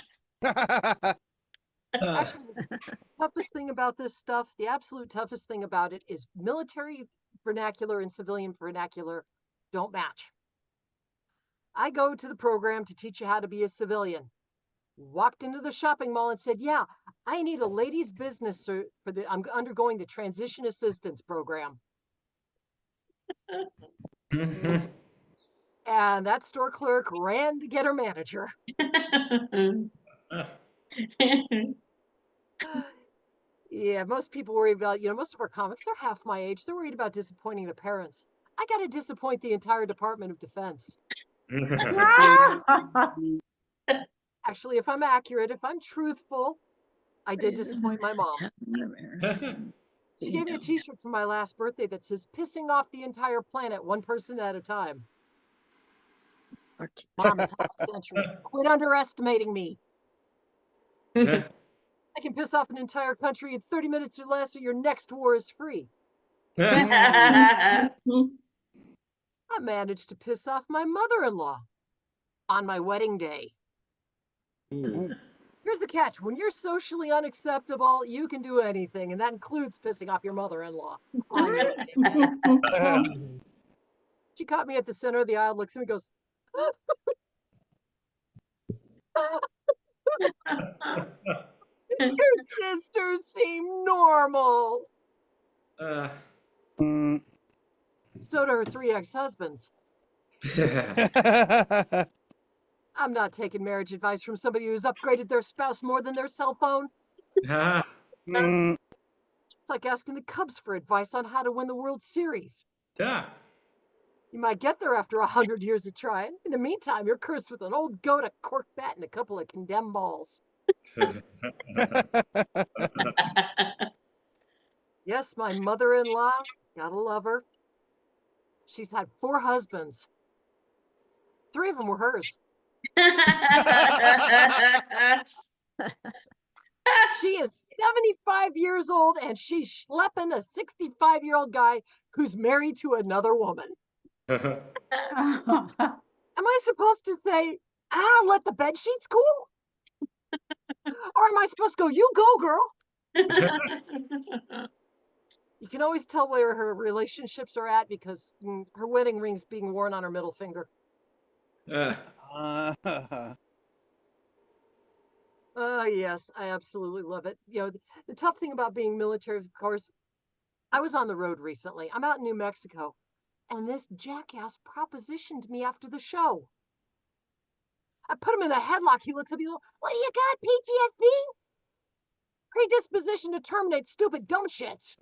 S17: the toughest thing about this stuff, the absolute toughest thing about it is military vernacular and civilian vernacular don't match. I go to the program to teach you how to be a civilian. Walked into the shopping mall and said, yeah, I need a ladies business I'm undergoing the transition assistance program. And that store clerk ran to get her manager. Yeah, most people worry about, most of our comics are half my age. They're worried about disappointing their parents. I got to disappoint the entire Department of Defense. Actually, if I'm accurate, if I'm truthful, I did disappoint my mom. She gave me a t-shirt for my last birthday that says, pissing off the entire planet, one person at a time. Mom is half a century. Quit underestimating me. I can piss off an entire country in 30 minutes or less, or your next war is free. I managed to piss off my mother-in-law on my wedding day. Here's the catch. When you're socially unacceptable, you can do anything, and that includes pissing off your mother-in-law on your wedding. She caught me at the center of the aisle, looks at me and goes, your sisters seem normal. So do her 3 ex-husbands. I'm not taking marriage advice from somebody who's upgraded their spouse more than their cell phone. It's like asking the Cubs for advice on how to win the World Series. You might get there after 100 years of trying. In the meantime, you're cursed with an old goat, a cork bat, and a couple of condemned balls. Yes, my mother-in-law, gotta love her. She's had 4 husbands. 3 of them were hers. She is 75 years old and she's schlepping a 65-year-old guy who's married to another woman. Am I supposed to say, let the bed sheets cool?
S7: Or am I supposed to go, you go, girl? You can always tell where her relationships are at because her wedding ring's being worn on her middle finger. Yes, I absolutely love it. You know, the tough thing about being military, of course, I was on the road recently. I'm out in New Mexico, and this jackass propositioned me after the show. I put him in a headlock. He looks at me, what do you got, PTSD? Predisposition to terminate stupid dumb shits.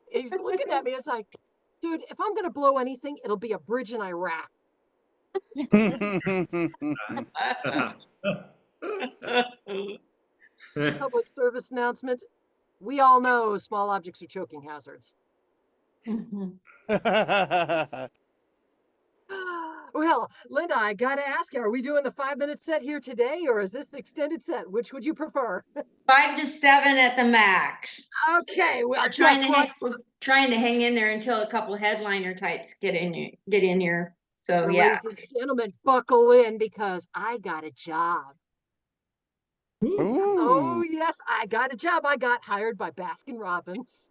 S7: He's looking at me. It's like, dude, if I'm going to blow anything, it'll be a bridge in Iraq. Public service announcement. We all know small objects are choking hazards. Well, Linda, I gotta ask you, are we doing the 5-minute set here today, or is this extended set? Which would you prefer?
S2: 5 to 7 at the max.
S7: Okay, well,
S2: we're trying to hang in there until a couple headliner types get in here. So
S7: well,
S2: yeah.
S7: ladies and gentlemen, buckle in because I got a job.
S19: Ooh.
S7: Oh yes, I got a job. I got hired by Baskin Robbins.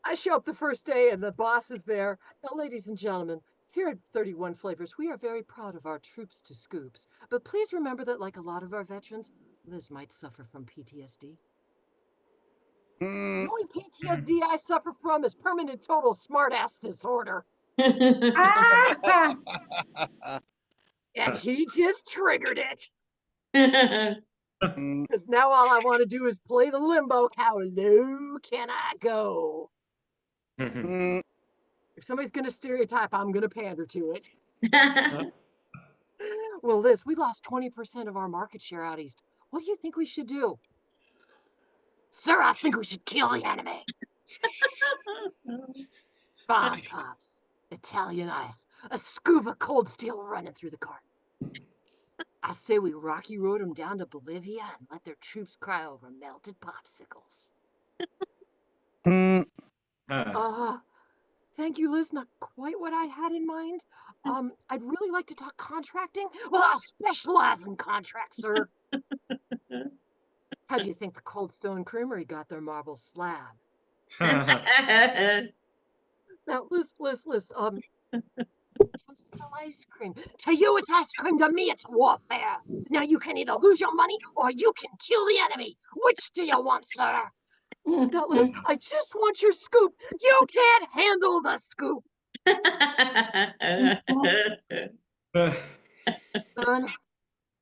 S7: I show up the first day and the boss is there. Now, ladies and gentlemen, here at 31 Flavors, we are very proud of our troops to scoops. But please remember that, like a lot of our veterans, Liz might suffer from PTSD. The only PTSD I suffer from is permanent total smartass disorder. And he just triggered it. Because now all I want to do is play the limbo. How low can I go? If somebody's going to stereotype, I'm going to pander to it. Well, Liz, we lost 20% of our market share out east. What do you think we should do? Sir, I think we should kill the enemy. Bomb pops, Italian ice, a scuba cold steel running through the cart. I say we Rocky Road them down to Bolivia and let their troops cry over melted popsicles. Thank you, Liz. Not quite what I had in mind. I'd really like to talk contracting. Well, I'll specialize in contracts, sir. How do you think the Cold Stone Creamery got their marble slab? Now, Liz, it's still ice cream. To you, it's ice cream. To me, it's warfare. Now, you can either lose your money or you can kill the enemy. Which do you want, sir? Now, Liz, I just want your scoop. You can't handle the scoop. Son,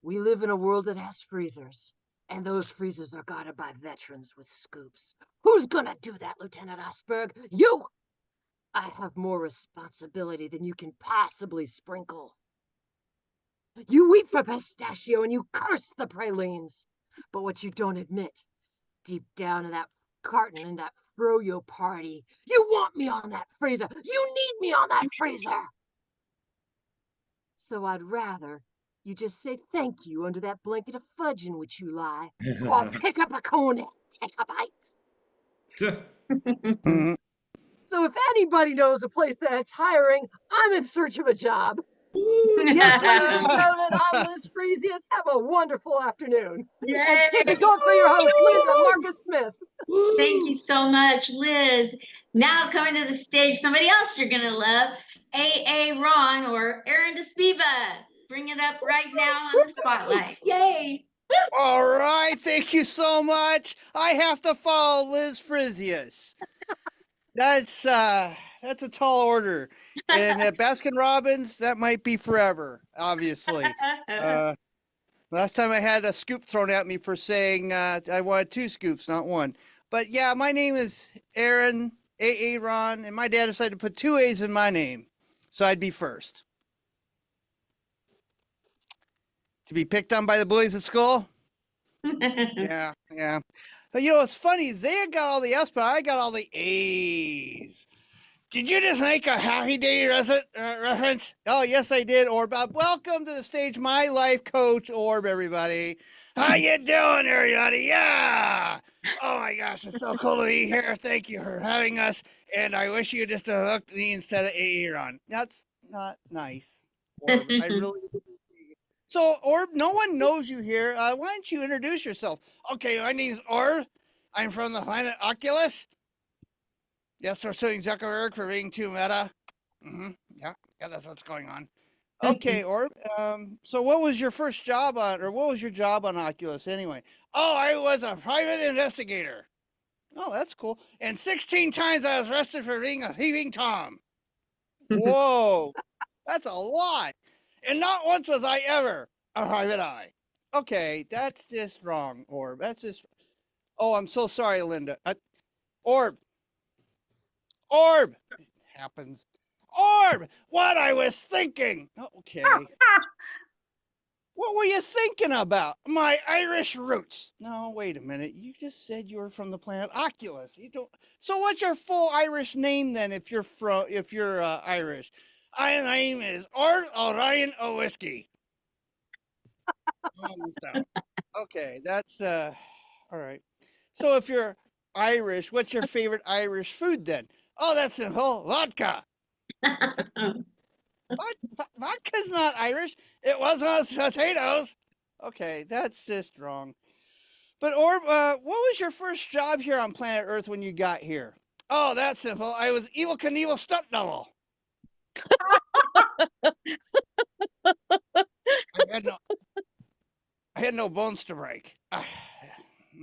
S7: we live in a world that has freezers, and those freezers are guarded by veterans with scoops. Who's gonna do that, Lieutenant Osberg? You! I have more responsibility than you can possibly sprinkle. You weep for pistachio and you curse the pralines. But what you don't admit, deep down in that carton in that froyo party, you want me on that freezer. You need me on that freezer. So I'd rather you just say thank you under that blanket of fudge in which you lie, or pick up a cone and take a bite. So if anybody knows a place that's hiring, I'm in search of a job. Yes, ladies and gentlemen, I'm Liz Freesius. Have a wonderful afternoon.
S2: Yay.
S7: And keep it going for your host, Linda Marcus Smith.
S2: Thank you so much, Liz. Now coming to the stage, somebody else you're going to love, A.A. Ron or Aaron Despiva. Bring it up right now on the spotlight. Yay.
S22: All right. Thank you so much. I have to follow Liz Frisius. That's a tall order. And at Baskin Robbins, that might be forever, obviously. Last time I had a scoop thrown at me for saying I wanted 2 scoops, not 1. But yeah, my name is Aaron, A.A. Ron, and my dad decided to put 2 A's in my name, so I'd be first. To be picked on by the bullies at school? Yeah. But you know, it's funny, they got all the F's, but I got all the A's. Did you just make a Happy Day reference? Oh, yes, I did, Orb. Welcome to the stage, my life coach, Orb, everybody. How you doing, everybody? Yeah. Oh, my gosh, it's so cool to be here. Thank you for having us. And I wish you just hooked me instead of Aaron. That's not nice, Orb. I really So, Orb, no one knows you here. Why don't you introduce yourself? Okay, my name's Orb. I'm from the planet Oculus. Yes, we're suing Zuckerberg for being too meta. Yeah, that's what's going on. Okay, Orb. So what was your first job on, or what was your job on Oculus anyway? Oh, I was a private investigator. Oh, that's cool. And 16 times I was arrested for being a thieving Tom. Whoa, that's a lot. And not once was I ever a private eye. Okay, that's just wrong, Orb. That's just. Oh, I'm so sorry, Linda. Orb. Orb. It happens. Orb. What I was thinking. Okay. What were you thinking about? My Irish roots. No, wait a minute. You just said you were from the planet Oculus. You don't. So what's your full Irish name then? If you're Irish, my name is Ord O'Ryan O'Whiskey. Okay, that's all right. So if you're Irish, what's your favorite Irish food then? Oh, that's simple. Vodka. Vodka's not Irish. It was on potatoes. Okay, that's just wrong. But Orb, what was your first job here on planet Earth when you got here? Oh, that's simple. I was Evel Knievel stunt double. I had no bones to break.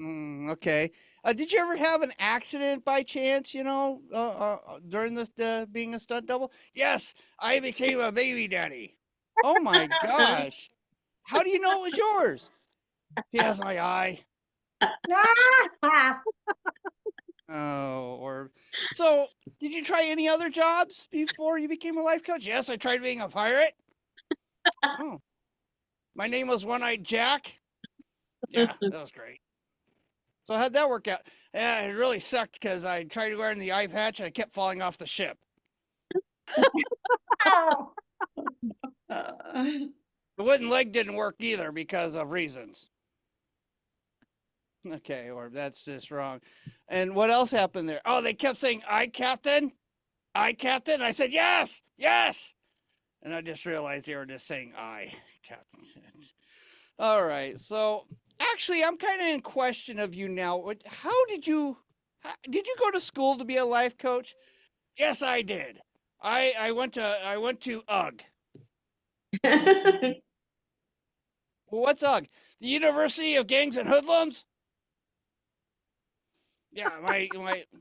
S22: Okay. Did you ever have an accident by chance, during the being a stunt double? Yes, I became a baby daddy. Oh my gosh. How do you know it was yours? He has my eye. Oh, so did you try any other jobs before you became a life coach? Yes, I tried being a pirate. Oh, my name was One-Eyed Jack. Yeah, that was great. So how'd that work out? Yeah, it really sucked because I tried wearing the eye patch and I kept falling off the ship. The wooden leg didn't work either because of reasons. Okay, or that's just wrong. And what else happened there? Oh, they kept saying, "Aye, Captain. Aye, Captain." I said, "Yes, yes." And I just realized they were just saying, "Aye, Captain." All right. So actually, I'm kind of in question of you now. How did you go to school to be a life coach? Yes, I did. I went to UGG. Well, what's UGG? The University of Gangs and Hoodlums? Yeah,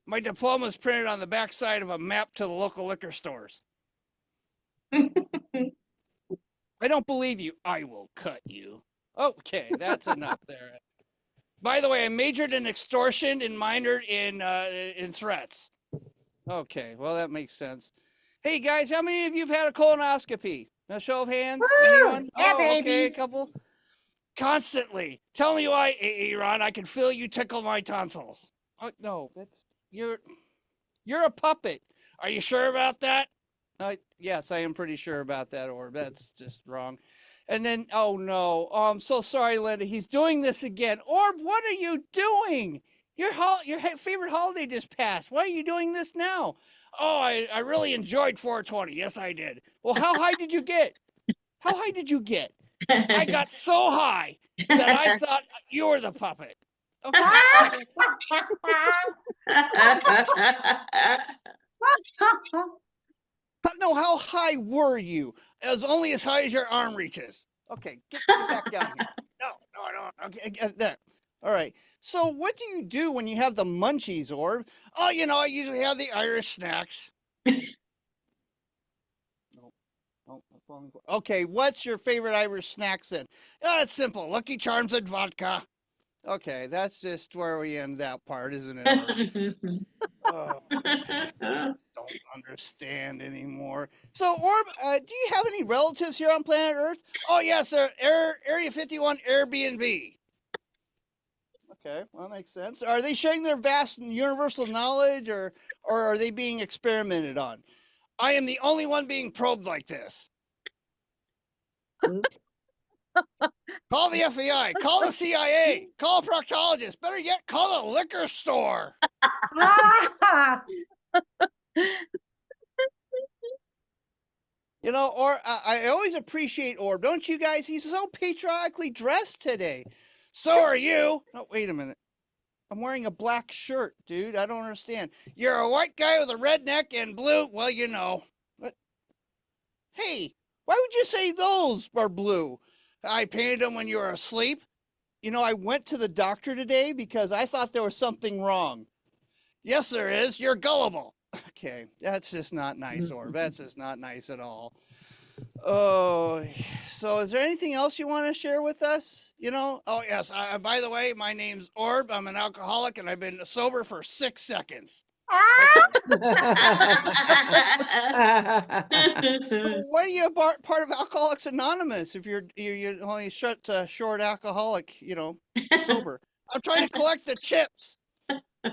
S22: my diploma is printed on the backside of a map to the local liquor stores. I don't believe you. I will cut you. Okay, that's enough there. By the way, I majored in extortion and minored in threats. Okay, well that makes sense. Hey guys, how many of you have had a colonoscopy? A show of hands? Woo! Anyone?
S5: Yeah,
S22: oh,
S5: baby.
S22: Okay, a couple. Constantly. Tell me why, Ron. I can feel you tickle my tonsils. Oh, no, you're a puppet. Are you sure about that? Yes, I am pretty sure about that, Orb. That's just wrong. And then, oh no, I'm so sorry, Linda. He's doing this again. Orb, what are you doing? Your favorite holiday just passed. Why are you doing this now? Oh, I really enjoyed 420. Yes, I did. Well, how high did you get? How high did you get? I got so high that I thought you were the puppet. Okay. No, how high were you? It was only as high as your arm reaches. Okay, get back down here. No, I don't. Okay, get that. All right. So what do you do when you have the munchies, Orb? Oh, I usually have the Irish snacks. Okay, what's your favorite Irish snacks then? Oh, it's simple. Lucky Charms and vodka. Okay, that's just where we end that part, isn't it? Oh, don't understand anymore. So, Orb, do you have any relatives here on planet Earth? Oh, yes, sir. Area 51 Airbnb. Okay, well, that makes sense. Are they sharing their vast and universal knowledge, or are they being experimented on? I am the only one being probed like this.
S14: Oops.
S22: Call the FBI, call the CIA, call a proctologist, better yet, call the liquor store. You know, or I always appreciate Orb, don't you guys? He's so patriotically dressed today. So are you. Oh, wait a minute. I'm wearing a black shirt, dude. I don't understand. You're a white guy with a red neck and blue. Well, you know. What? Hey, why would you say those are blue? I painted them when you were asleep. You know, I went to the doctor today because I thought there was something wrong. Yes, there is. You're gullible. Okay, that's just not nice, Orb. That's just not nice at all. Oh, so is there anything else you want to share with us? You know? Oh, yes. By the way, my name's Orb. I'm an alcoholic and I've been sober for 6 seconds. Okay. Why are you part of Alcoholics Anonymous if you're only short alcoholic, you know, sober? I'm trying to collect the chips.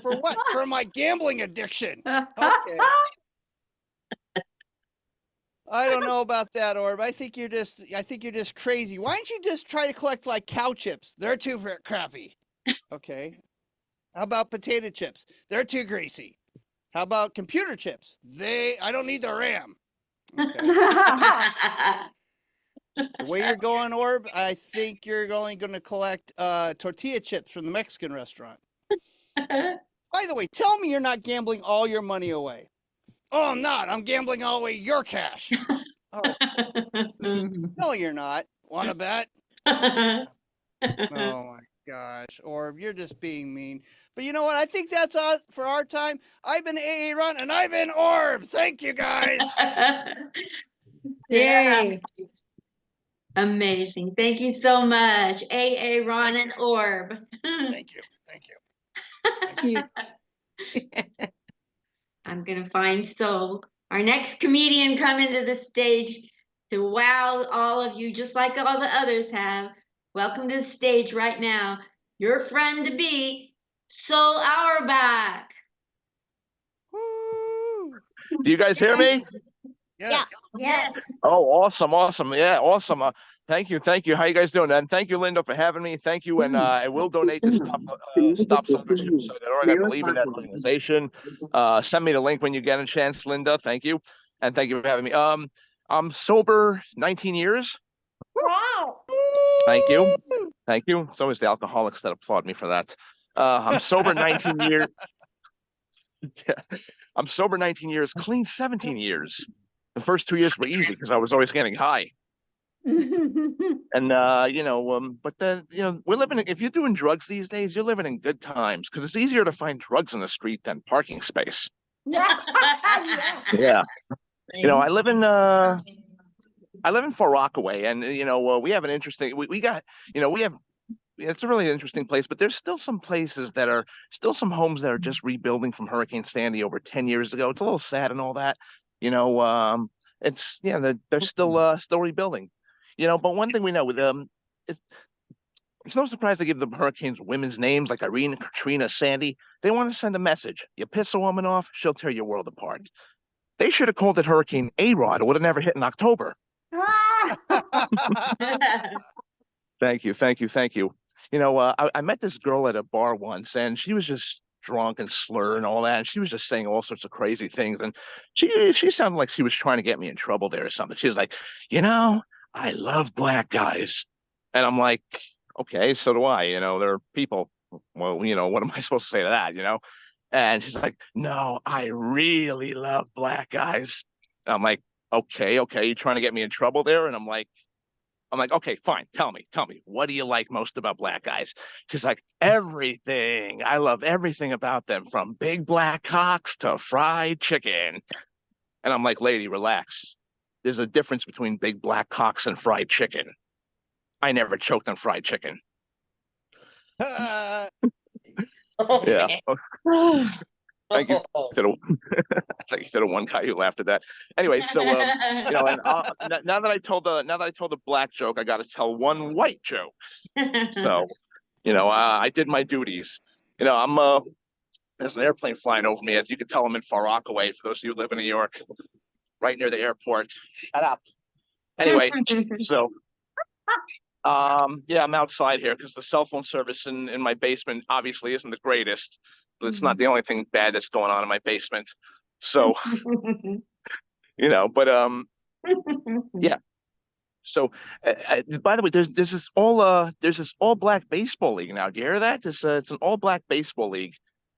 S22: For what? For my gambling addiction. Okay. I don't know about that, Orb. I think you're just crazy. Why don't you just try to collect like cow chips? They're too crappy. Okay. How about potato chips? They're too greasy. How about computer chips? I don't need the RAM. Okay. The way you're going, Orb, I think you're only going to collect tortilla chips from the Mexican restaurant. By the way, tell me you're not gambling all your money away. Oh, I'm not. I'm gambling all away your cash. Oh. No, you're not. Want to bet? Oh, my gosh. Orb, you're just being mean. But you know what? I think that's all for our time. I've been AA Ron, and I've been Orb. Thank you, guys.
S2: Yay. Amazing. Thank you so much, AA Ron and Orb.
S22: Thank you. Thank you.
S2: I'm going to find our next comedian coming to the stage to wow all of you, just like all the others have. Welcome to the stage right now, your friend to be, Soul Auerbach.
S19: Do you guys hear me?
S22: Yes.
S2: Yes.
S19: Oh, awesome. Yeah, awesome. Thank you. How you guys doing? And thank you, Linda, for having me. Thank you, and I will donate to Stop Selfish Suicide.org. I believe in that organization. Send me the link when you get a chance, Linda. Thank you, and thank you for having me. I'm sober 19 years.
S5: Wow.
S19: Thank you. It's always the alcoholics that applaud me for that. I'm sober 19 years. Yeah. I'm sober 19 years, clean 17 years. The first 2 years were easy because I was always getting high. And but then we're living. If you're doing drugs these days, you're living in good times because it's easier to find drugs in the street than parking space. Yeah. I live in Far Rockaway, and we have an interesting. We got we have. It's a really interesting place, but there's still some places that are still some homes that are just rebuilding from Hurricane Sandy over 10 years ago. It's a little sad and all that, they're still rebuilding, but one thing we know with it's no surprise they give the hurricanes women's names like Irene, Katrina, Sandy. They want to send a message. You piss a woman off, she'll tear your world apart. They should have called it Hurricane A-Rod. It would have never hit in October. Thank you. I met this girl at a bar once, and she was just drunk and slurring and all that, and she was just saying all sorts of crazy things, and she sounded like she was trying to get me in trouble there or something. She was like, I love black guys, and I'm like, okay, so do I. They're people. Well, what am I supposed to say to that? And she's like, no, I really love black guys. And I'm like, okay, you trying to get me in trouble there? And I'm like, okay, fine. Tell me, what do you like most about black guys? She's like, everything. I love everything about them, from big black cocks to fried chicken. And I'm like, lady, relax. There's a difference between big black cocks and fried chicken. I never choked on fried chicken. Yeah. Thank you to the one guy who laughed at that. Anyway, so and now that I told the black joke, I got to tell one white joke. So, I did my duties. I'm there's an airplane flying over me. As you can tell, I'm in Far Rockaway. For those of you who live in New York, right near the airport. Shut up. Anyway, so I'm outside here because the cell phone service in my basement obviously isn't the greatest. But it's not the only thing bad that's going on in my basement. So, but Yeah. So, by the way, there's this all black baseball league now. Do you hear that? It's an all black baseball league,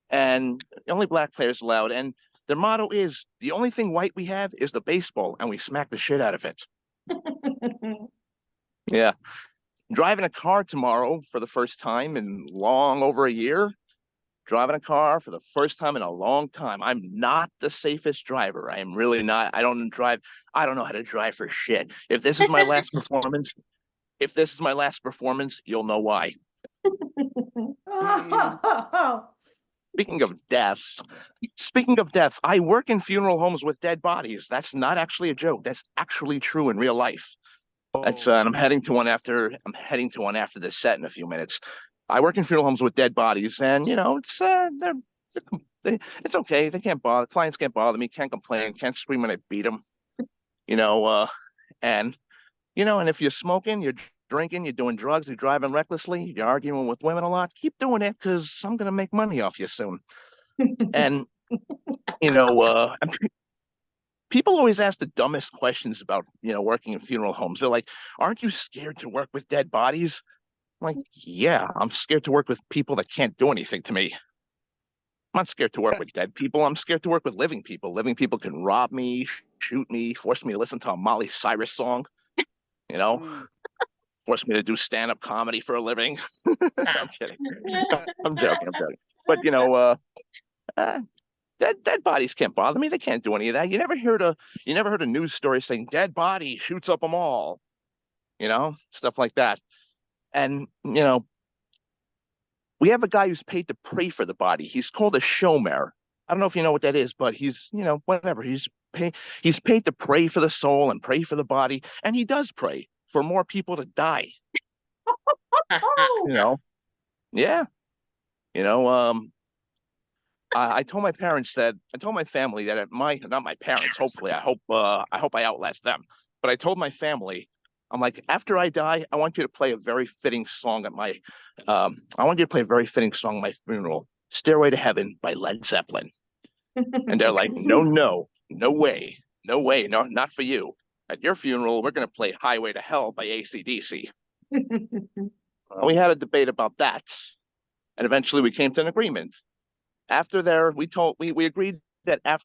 S19: and only black players allowed. And their motto is the only thing white we have is the baseball, and we smack the shit out of it. Yeah. Driving a car tomorrow for the first time in long over a year. Driving a car for the first time in a long time. I'm not the safest driver. I am really not. I don't know how to drive for shit. If this is my last performance, you'll know why. Speaking of death, I work in funeral homes with dead bodies. That's not actually a joke. That's actually true in real life. That's and I'm heading to one after this set in a few minutes. I work in funeral homes with dead bodies, and it's it's okay. They can't bother. Clients can't bother me. Can't complain. Can't scream when I beat them. And and if you're smoking, you're drinking, you're doing drugs, you're driving recklessly, you're arguing with women a lot, keep doing it because I'm gonna make money off you soon. And people always ask the dumbest questions about working in funeral homes. They're like, "Aren't you scared to work with dead bodies?" I'm like, yeah, I'm scared to work with people that can't do anything to me. I'm not scared to work with dead people. I'm scared to work with living people. Living people can rob me, shoot me, force me to listen to a Miley Cyrus song, force me to do stand-up comedy for a living. I'm kidding. I'm joking. But dead bodies can't bother me. They can't do any of that. You never heard a news story saying dead body shoots up a mall, stuff like that. And we have a guy who's paid to pray for the body. He's called a shomer. I don't know if you know what that is, but he's whatever. He's paid to pray for the soul and pray for the body, and he does pray for more people to die. Yeah. I told my family that not my parents, hopefully, I hope I outlast them. But I told my family, I'm like, after I die, I want you to play a very fitting song at my funeral, Stairway to Heaven by Led Zeppelin. And they're like, no way, no, not for you. At your funeral, we're going to play Highway to Hell by AC/DC. We had a debate about that. And eventually we came to an agreement. After there, we agreed that as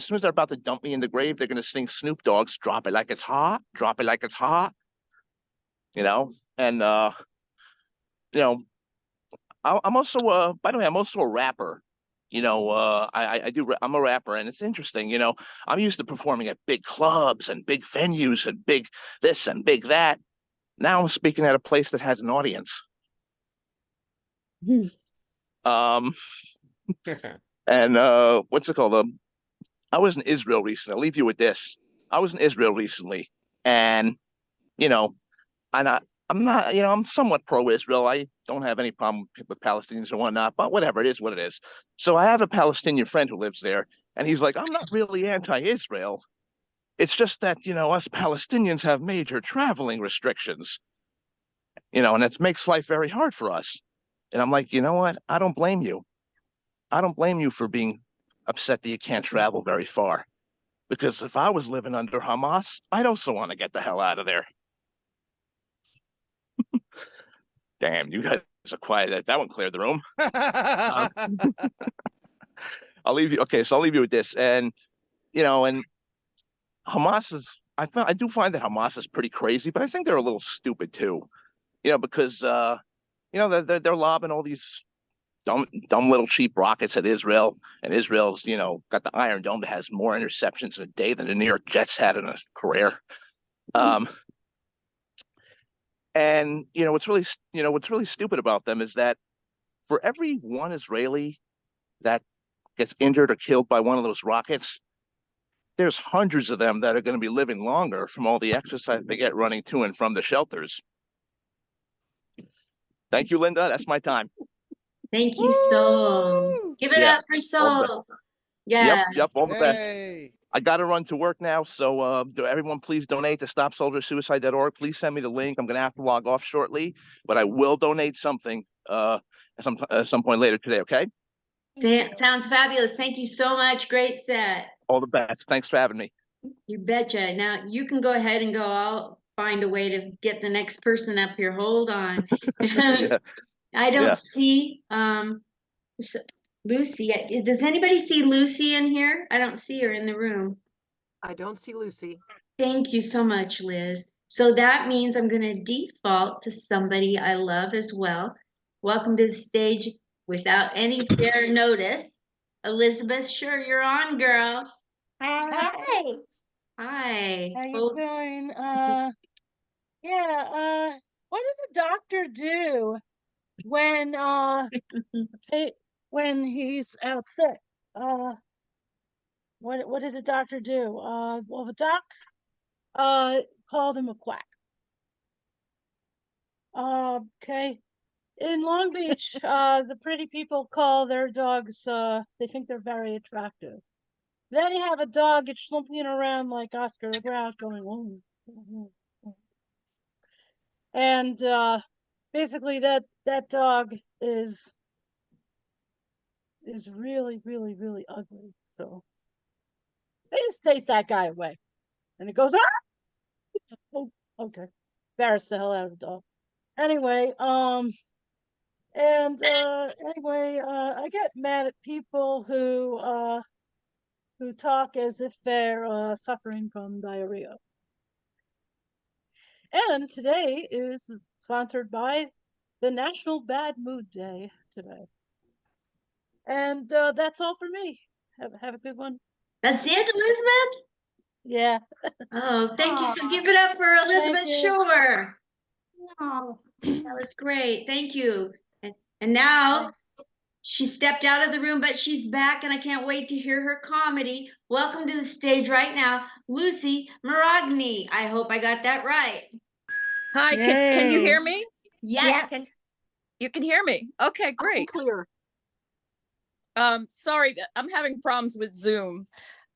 S19: soon as they're about to dump me in the grave, they're going to sing Snoop Dogg's "Drop It Like It's Hot," "Drop It Like It's Hot," And I'm also by the way, I'm also a rapper. I'm a rapper, and it's interesting. I'm used to performing at big clubs and big venues and big this and big that. Now I'm speaking at a place that has an audience. And what's it called? I was in Israel recently. I'll leave you with this. I was in Israel recently, and I'm not, I'm somewhat pro-Israel. I don't have any problem with Palestinians or whatnot, but whatever, it is what it is. So I have a Palestinian friend who lives there, and he's like, I'm not really anti-Israel. It's just that, us Palestinians have major traveling restrictions, and it makes life very hard for us. And I'm like, you know what? I don't blame you. I don't blame you for being upset that you can't travel very far. Because if I was living under Hamas, I'd also want to get the hell out of there. Damn, you guys are quiet. That one cleared the room. I'll leave you. Okay, so I'll leave you with this. And, and Hamas is, I do find that Hamas is pretty crazy, but I think they're a little stupid too, because, they're lobbing all these dumb little cheap rockets at Israel, and Israel's, got the Iron Dome that has more interceptions in a day than the New York Jets had in a career. And what's really stupid about them is that for every one Israeli that gets injured or killed by one of those rockets, there's hundreds of them that are going to be living longer from all the exercise they get running to and from the shelters. Thank you, Linda. That's my time.
S2: Thank you, Soul. Give it up for Soul. Yeah.
S19: Yep, all the best. I got to run to work now, so everyone please donate to StopSoldierSuicide.org. Please send me the link. I'm going to have to log off shortly, but I will donate something at some point later today, okay?
S2: Sounds fabulous. Thank you so much. Great set.
S19: All the best. Thanks for having me.
S2: You betcha. Now you can go ahead and go. I'll find a way to get the next person up here. Hold on.
S19: Yeah.
S2: I don't
S19: Yeah.
S2: see Lucy. Does anybody see Lucy in here? I don't see her in the room.
S7: I don't see Lucy.
S2: Thank you so much, Liz. So that means I'm going to default to somebody I love as well. Welcome to the stage without any fair notice. Elizabeth, sure, you're on, girl.
S11: Hi.
S2: Hi.
S11: How you
S2: Oh,
S11: doing? Yeah, what does a doctor do when when he's out sick? What did the doctor do? Well, the doc called him a quack. Okay. In Long Beach, the pretty people call their dogs, they think they're very attractive. Then you have a dog that's slumping around like Oscar the Grouch going, oh, oh, oh. And basically that dog is really, really, really ugly. So they just chase that guy away. And it goes, ah! Oh, okay. Embarrassed the hell out of the dog. Anyway, I get mad at people who talk as if they're suffering from diarrhea. And today is sponsored by the National Bad Mood Day today. And that's all for me. Have a good one.
S2: that's it, Elizabeth?
S11: Yeah.
S2: Oh, thank you. So give it up for Elizabeth
S11: you.
S2: Shore. Oh, that was great. Thank you. And now she stepped out of the room, but she's back, and I can't wait to hear her comedy. Welcome to the stage right now, Lucy Maragni. I hope I got that right.
S8: Hi, can you hear me?
S2: Yes.
S8: You can hear me. Okay, great.
S7: Clear.
S8: Sorry, I'm having problems with Zoom.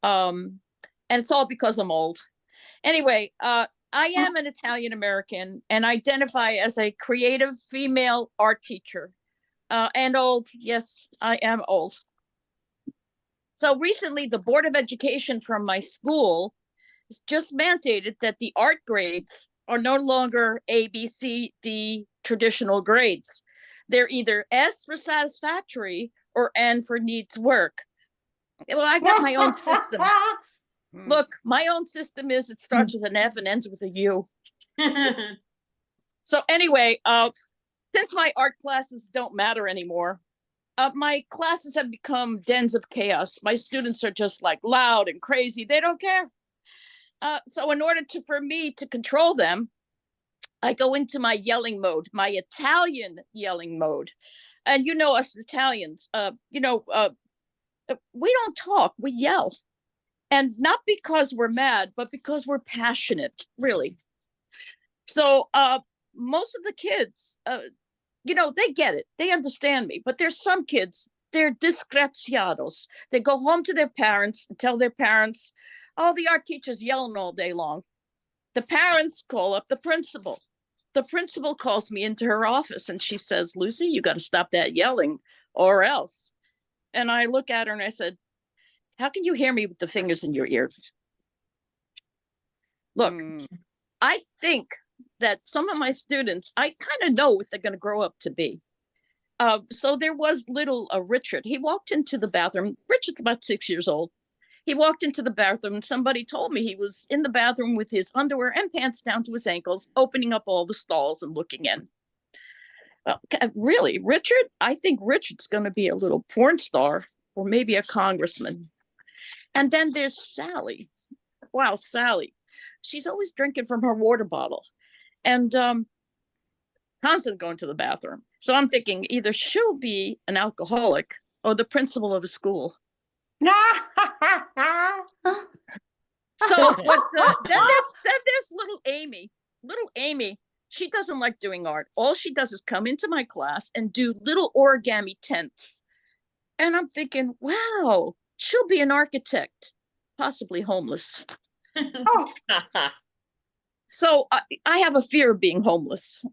S8: And it's all because I'm old. Anyway, I am an Italian American and identify as a creative female art teacher. And old, yes, I am old. So recently, the Board of Education from my school has just mandated that the art grades are no longer A, B, C, D traditional grades. They're either S for satisfactory or N for needs work. Well, I got my own system. Look, my own system is it starts with an F and ends with a U. So anyway, since my art classes don't matter anymore, my classes have become dens of chaos. My students are just like loud and crazy. They don't care. So in order for me to control them, I go into my yelling mode, my Italian yelling mode. And you know us Italians, we don't talk, we yell. And not because we're mad, but because we're passionate, really. So most of the kids, they get it. They understand me. But there's some kids, they're disgraziados. They go home to their parents and tell their parents, oh, the art teacher's yelling all day long. The parents call up the principal. The principal calls me into her office and she says, Lucy, you got to stop that yelling or else. And I look at her and I said, how can you hear me with the fingers in your ears? Look, I think that some of my students, I kind of know what they're going to grow up to be. So there was little Richard. He walked into the bathroom. Richard's about 6 years old. He walked into the bathroom and somebody told me he was in the bathroom with his underwear and pants down to his ankles, opening up all the stalls and looking in. Well, really, Richard? I think Richard's going to be a little porn star or maybe a congressman. And then there's Sally. Wow, Sally. She's always drinking from her water bottle and constantly going to the bathroom. So I'm thinking either she'll be an alcoholic or the principal of a school. So, but then there's little Amy. Little Amy, she doesn't like doing art. All she does is come into my class and do little origami tents. And I'm thinking, wow, she'll be an architect, possibly homeless. So I have a fear of being homeless.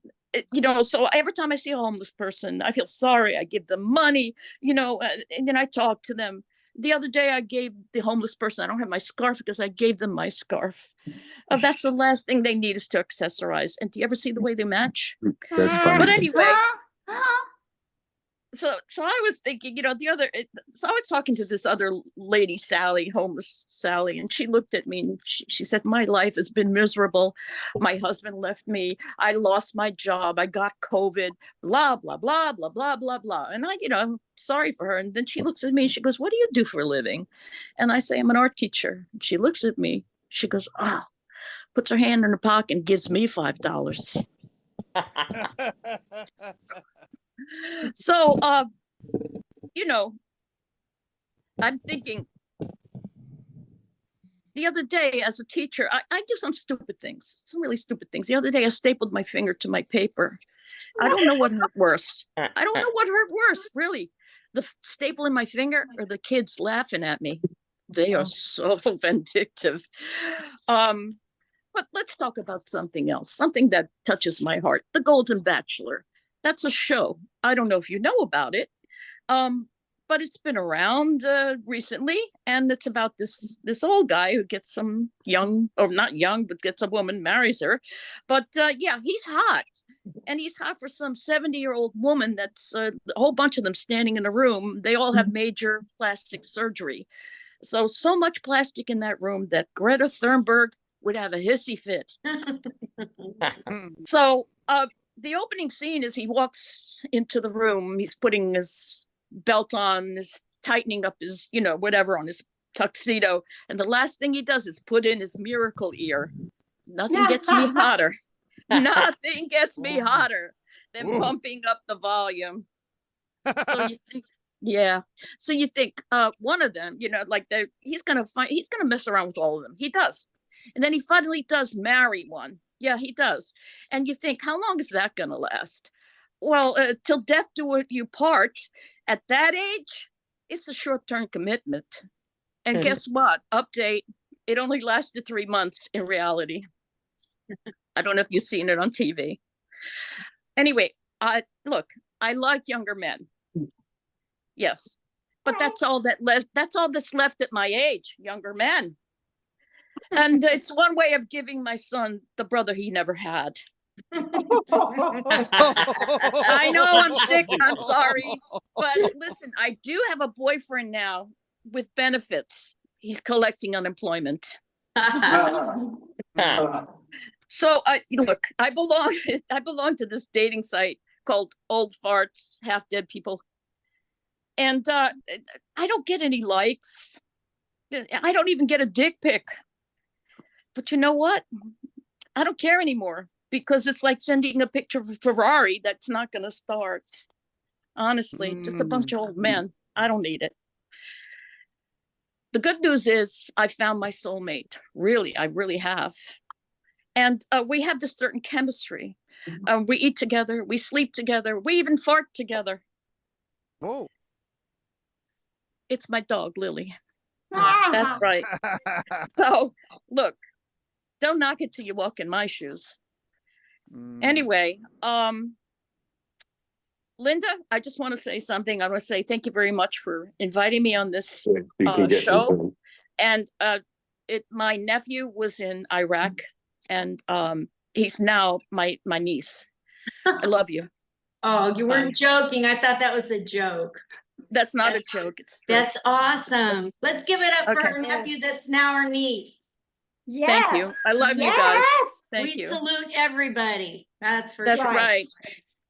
S8: So every time I see a homeless person, I feel sorry. I give them money, and then I talk to them. The other day I gave the homeless person, I don't have my scarf because I gave them my scarf. That's the last thing they need is to accessorize. And do you ever see the way they match?
S9: That's funny.
S8: But anyway, so I was thinking, so I was talking to this other lady, Sally, homeless Sally, and she looked at me and she said, my life has been miserable. My husband left me. I lost my job. I got COVID, blah, blah, blah, blah, blah, blah, blah. And I'm sorry for her. And then she looks at me and she goes, what do you do for a living? And I say, I'm an art teacher. And she looks at me. She goes, oh, puts her hand in her pocket and gives me $5. So, I'm thinking the other day as a teacher, I do some stupid things, some really stupid things. The other day I stapled my finger to my paper. I don't know what hurt worse. I don't know what hurt worse, really. The staple in my finger or the kids laughing at me. They are so vindictive. But let's talk about something else, something that touches my heart. The Golden Bachelor. That's a show. I don't know if you know about it, but it's been around recently, and it's about this old guy who gets some young, or not young, but gets a woman, marries her. But yeah, he's hot, and he's hot for some 70-year-old woman. That's a whole bunch of them standing in a room. They all have major plastic surgery. So much plastic in that room that Greta Thunberg would have a hissy fit. So the opening scene is he walks into the room. He's putting his belt on, is tightening up his, whatever on his tuxedo. And the last thing he does is put in his miracle ear. Nothing gets me hotter. Nothing gets me hotter than pumping up the volume. So you think, yeah. So you think one of them, he's gonna mess around with all of them. He does. And then he finally does marry one. Yeah, he does. And you think, how long is that going to last? Well, till death do you part. At that age, it's a short-term commitment. And guess what? Update, it only lasted 3 months in reality. I don't know if you've seen it on TV. Anyway, look, I like younger men. Yes. But that's all that's left at my age, younger men. And it's one way of giving my son the brother he never had. I know I'm sick. I'm sorry. But listen, I do have a boyfriend now with benefits. He's collecting unemployment. So look, I belong to this dating site called Old Farts, Half Dead People. And I don't get any likes. I don't even get a dick pic. But you know what? I don't care anymore because it's like sending a picture of a Ferrari that's not going to start. Honestly, just a bunch of old men. I don't need it. The good news is I found my soulmate. Really, I really have. And we have this certain chemistry. We eat together. We sleep together. We even fart together.
S22: Whoa.
S8: It's my dog, Lily. That's right. So, look. Don't knock it till you walk in my shoes. Anyway, Linda, I just want to say something. I want to say thank you very much for inviting me on this show. And my nephew was in Iraq, and he's now my niece. I love you.
S2: Oh, you weren't joking. I thought that was a joke.
S8: That's not a joke. It's true.
S2: That's awesome. Let's give it up for our nephew that's now our niece.
S8: Yes. Thank you. I love you guys. Thank you.
S2: We salute everybody. That's sure.
S8: Right.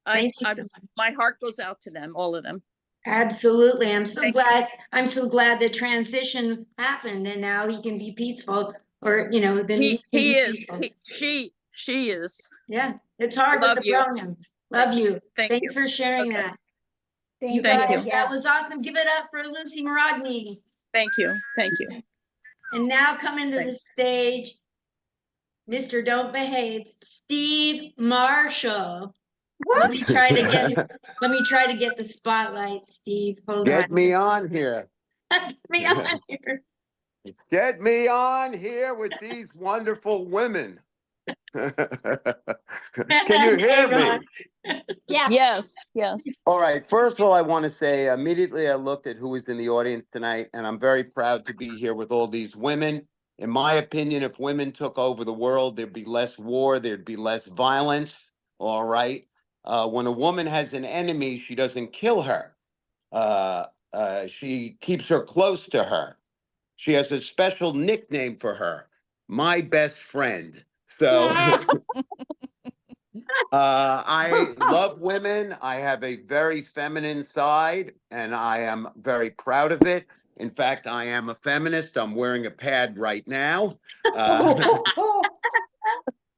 S2: Thank you so much.
S8: My heart goes out to them, all of them.
S2: Absolutely. I'm so glad the transition happened and now he can be peaceful, or
S8: he is. She is.
S2: Yeah. It's hard with the pronouns. Love you. Thanks for sharing that.
S8: Thank
S2: guys,
S8: you.
S2: That was awesome. Give it up for Lucy Maragni.
S8: Thank you. Thank you.
S2: And now coming to the stage, Mr. Don't Behave, Steve Marshall. Let me try to get the spotlight, Steve. Hold on.
S9: Get me on here.
S2: Get me on here.
S9: Get me on here with these wonderful women. Can you hear me?
S8: Yes, yes.
S9: All right. First of all, I want to say immediately I looked at who was in the audience tonight, and I'm very proud to be here with all these women. In my opinion, if women took over the world, there'd be less war, there'd be less violence. All right. When a woman has an enemy, she doesn't kill her. She keeps her close to her. She has a special nickname for her, my best friend. So I love women. I have a very feminine side, and I am very proud of it. In fact, I am a feminist. I'm wearing a pad right now.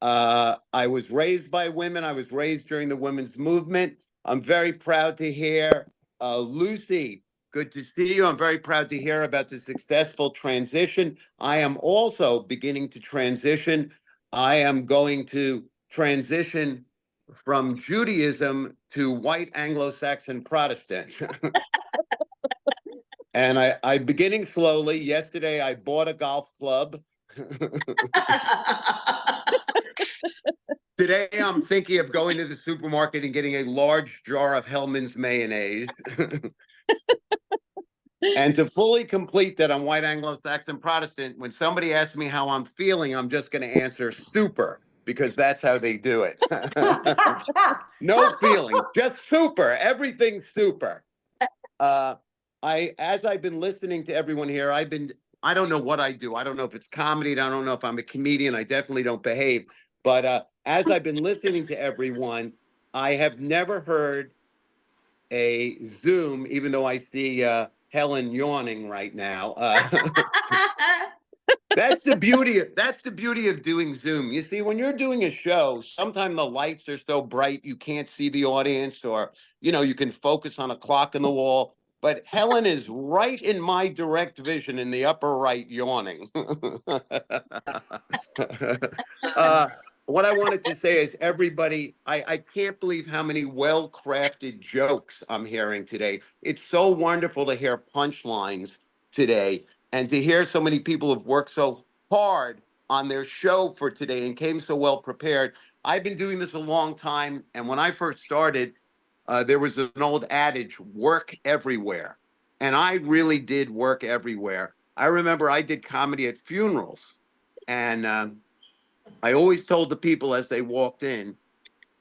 S9: I was raised by women. I was raised during the women's movement. I'm very proud to hear Lucy. Good to see you. I'm very proud to hear about the successful transition. I am also beginning to transition. I am going to transition from Judaism to white Anglo-Saxon Protestant. And I'm beginning slowly. Yesterday, I bought a golf club. Today, I'm thinking of going to the supermarket and getting a large jar of Hellman's mayonnaise. And to fully complete that, I'm white Anglo-Saxon Protestant. When somebody asks me how I'm feeling, I'm just going to answer super, because that's how they do it. No feelings, just super. Everything's super. As I've been listening to everyone here, I don't know what I do. I don't know if it's comedy. I don't know if I'm a comedian. I definitely don't behave. But as I've been listening to everyone, I have never heard a Zoom, even though I see Helen yawning right now. That's the beauty of doing Zoom. You see, when you're doing a show, sometimes the lights are so bright you can't see the audience, or you can focus on a clock in the wall. But Helen is right in my direct vision in the upper right, yawning. What I wanted to say is, everybody, I can't believe how many well-crafted jokes I'm hearing today. It's so wonderful to hear punchlines today, and to hear so many people have worked so hard on their show for today and came so well prepared. I've been doing this a long time, and when I first started, there was an old adage, work everywhere. And I really did work everywhere. I remember I did comedy at funerals, and I always told the people as they walked in,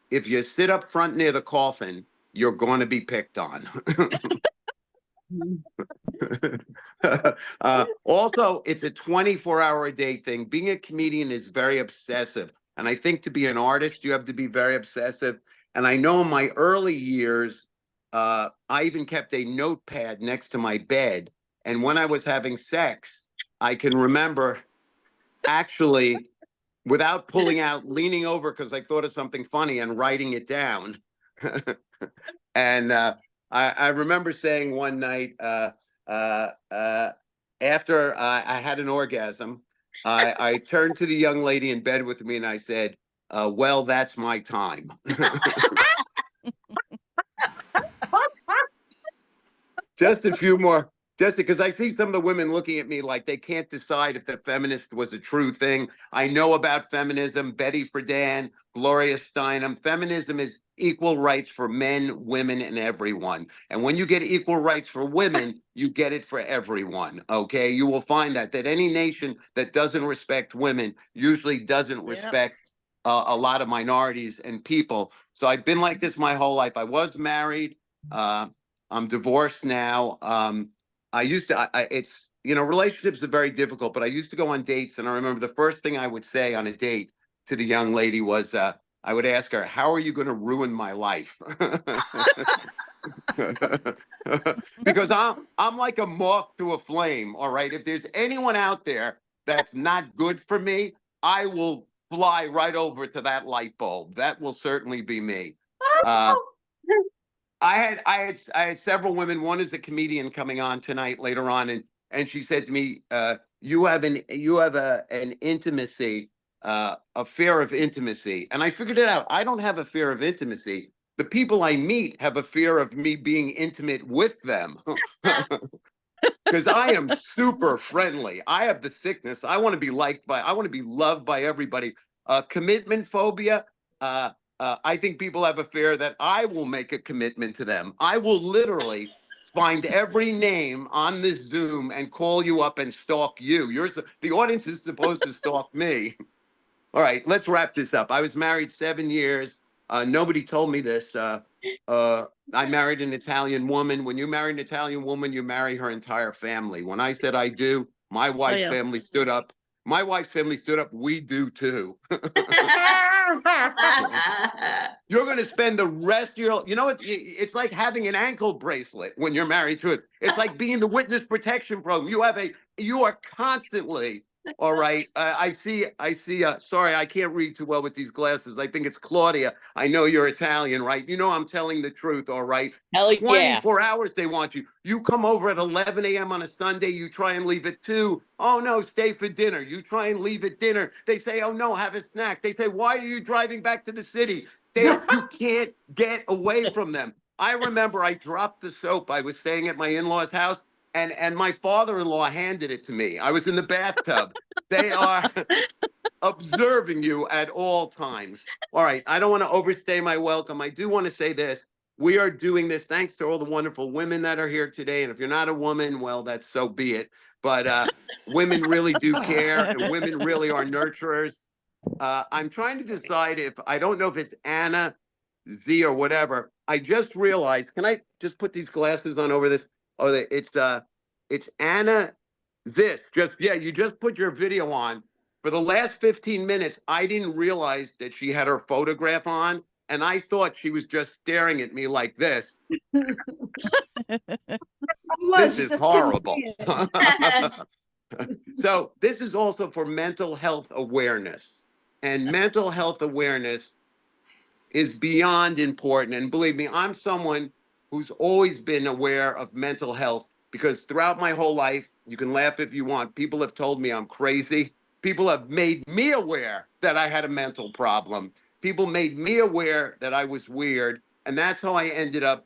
S9: if you sit up front near the coffin, you're going to be picked on. Also, it's a 24-hour-a-day thing. Being a comedian is very obsessive. And I think to be an artist, you have to be very obsessive. And I know in my early years, I even kept a notepad next to my bed. And when I was having sex, I can remember actually, without pulling out, leaning over because I thought of something funny and writing it down. And I remember saying one night, after I had an orgasm, I turned to the young lady in bed with me and I said, well, that's my time. Just a few more, just because I see some of the women looking at me like they can't decide if the feminist was a true thing. I know about feminism, Betty Friedan, Gloria Steinem. Feminism is equal rights for men, women, and everyone. And when you get equal rights for women, you get it for everyone, okay? You will find that any nation that doesn't respect women usually doesn't respect a lot of minorities and people. So I've been like this my whole life. I was married. I'm divorced now. I used to, it's, relationships are very difficult, but I used to go on dates. And I remember the first thing I would say on a date to the young lady was, I would ask her, how are you going to ruin my life? Because I'm like a moth to a flame. All right. If there's anyone out there that's not good for me, I will fly right over to that light bulb. That will certainly be me. I had several women. One is a comedian coming on tonight later on, and she said to me, you have an intimacy, a fear of intimacy. And I figured it out. I don't have a fear of intimacy. The people I meet have a fear of me being intimate with them. Because I am super friendly. I have the sickness. I want to be loved by everybody. Commitment phobia. I think people have a fear that I will make a commitment to them. I will literally find every name on this Zoom and call you up and stalk you. The audience is supposed to stalk me. All right, let's wrap this up. I was married 7 years. Nobody told me this. I married an Italian woman. When you marry an Italian woman, you marry her entire family. When I said I do, my wife's family stood up. My wife's family stood up. We do too. You're going to spend the rest of your, you know, it's like having an ankle bracelet when you're married to it. It's like being the witness protection program. You are constantly, all right. I see, sorry, I can't read too well with these glasses. I think it's Claudia. I know you're Italian, right? You know I'm telling the truth, all right?
S8: Hell yeah.
S9: 24 hours they want you. You come over at 11 a.m. on a Sunday, you try and leave at 2. Oh, no, stay for dinner. You try and leave at dinner. They say, oh, no, have a snack. They say, why are you driving back to the city? You can't get away from them. I remember I dropped the soap. I was staying at my in-laws' house, and my father-in-law handed it to me. I was in the bathtub. They are observing you at all times. All right, I don't want to overstay my welcome. I do want to say this. We are doing this thanks to all the wonderful women that are here today. And if you're not a woman, well, that's so be it. But women really do care, and women really are nurturers. I'm trying to decide if, I don't know if it's Anna, Z, or whatever. I just realized, can I just put these glasses on over this? Oh, it's Anna, you just put your video on. For the last 15 minutes, I didn't realize that she had her photograph on, and I thought she was just staring at me like this. This is horrible. So this is also for mental health awareness. And mental health awareness is beyond important. And believe me, I'm someone who's always been aware of mental health, because throughout my whole life, you can laugh if you want, people have told me I'm crazy. People have made me aware that I had a mental problem. People made me aware that I was weird. And that's how I ended up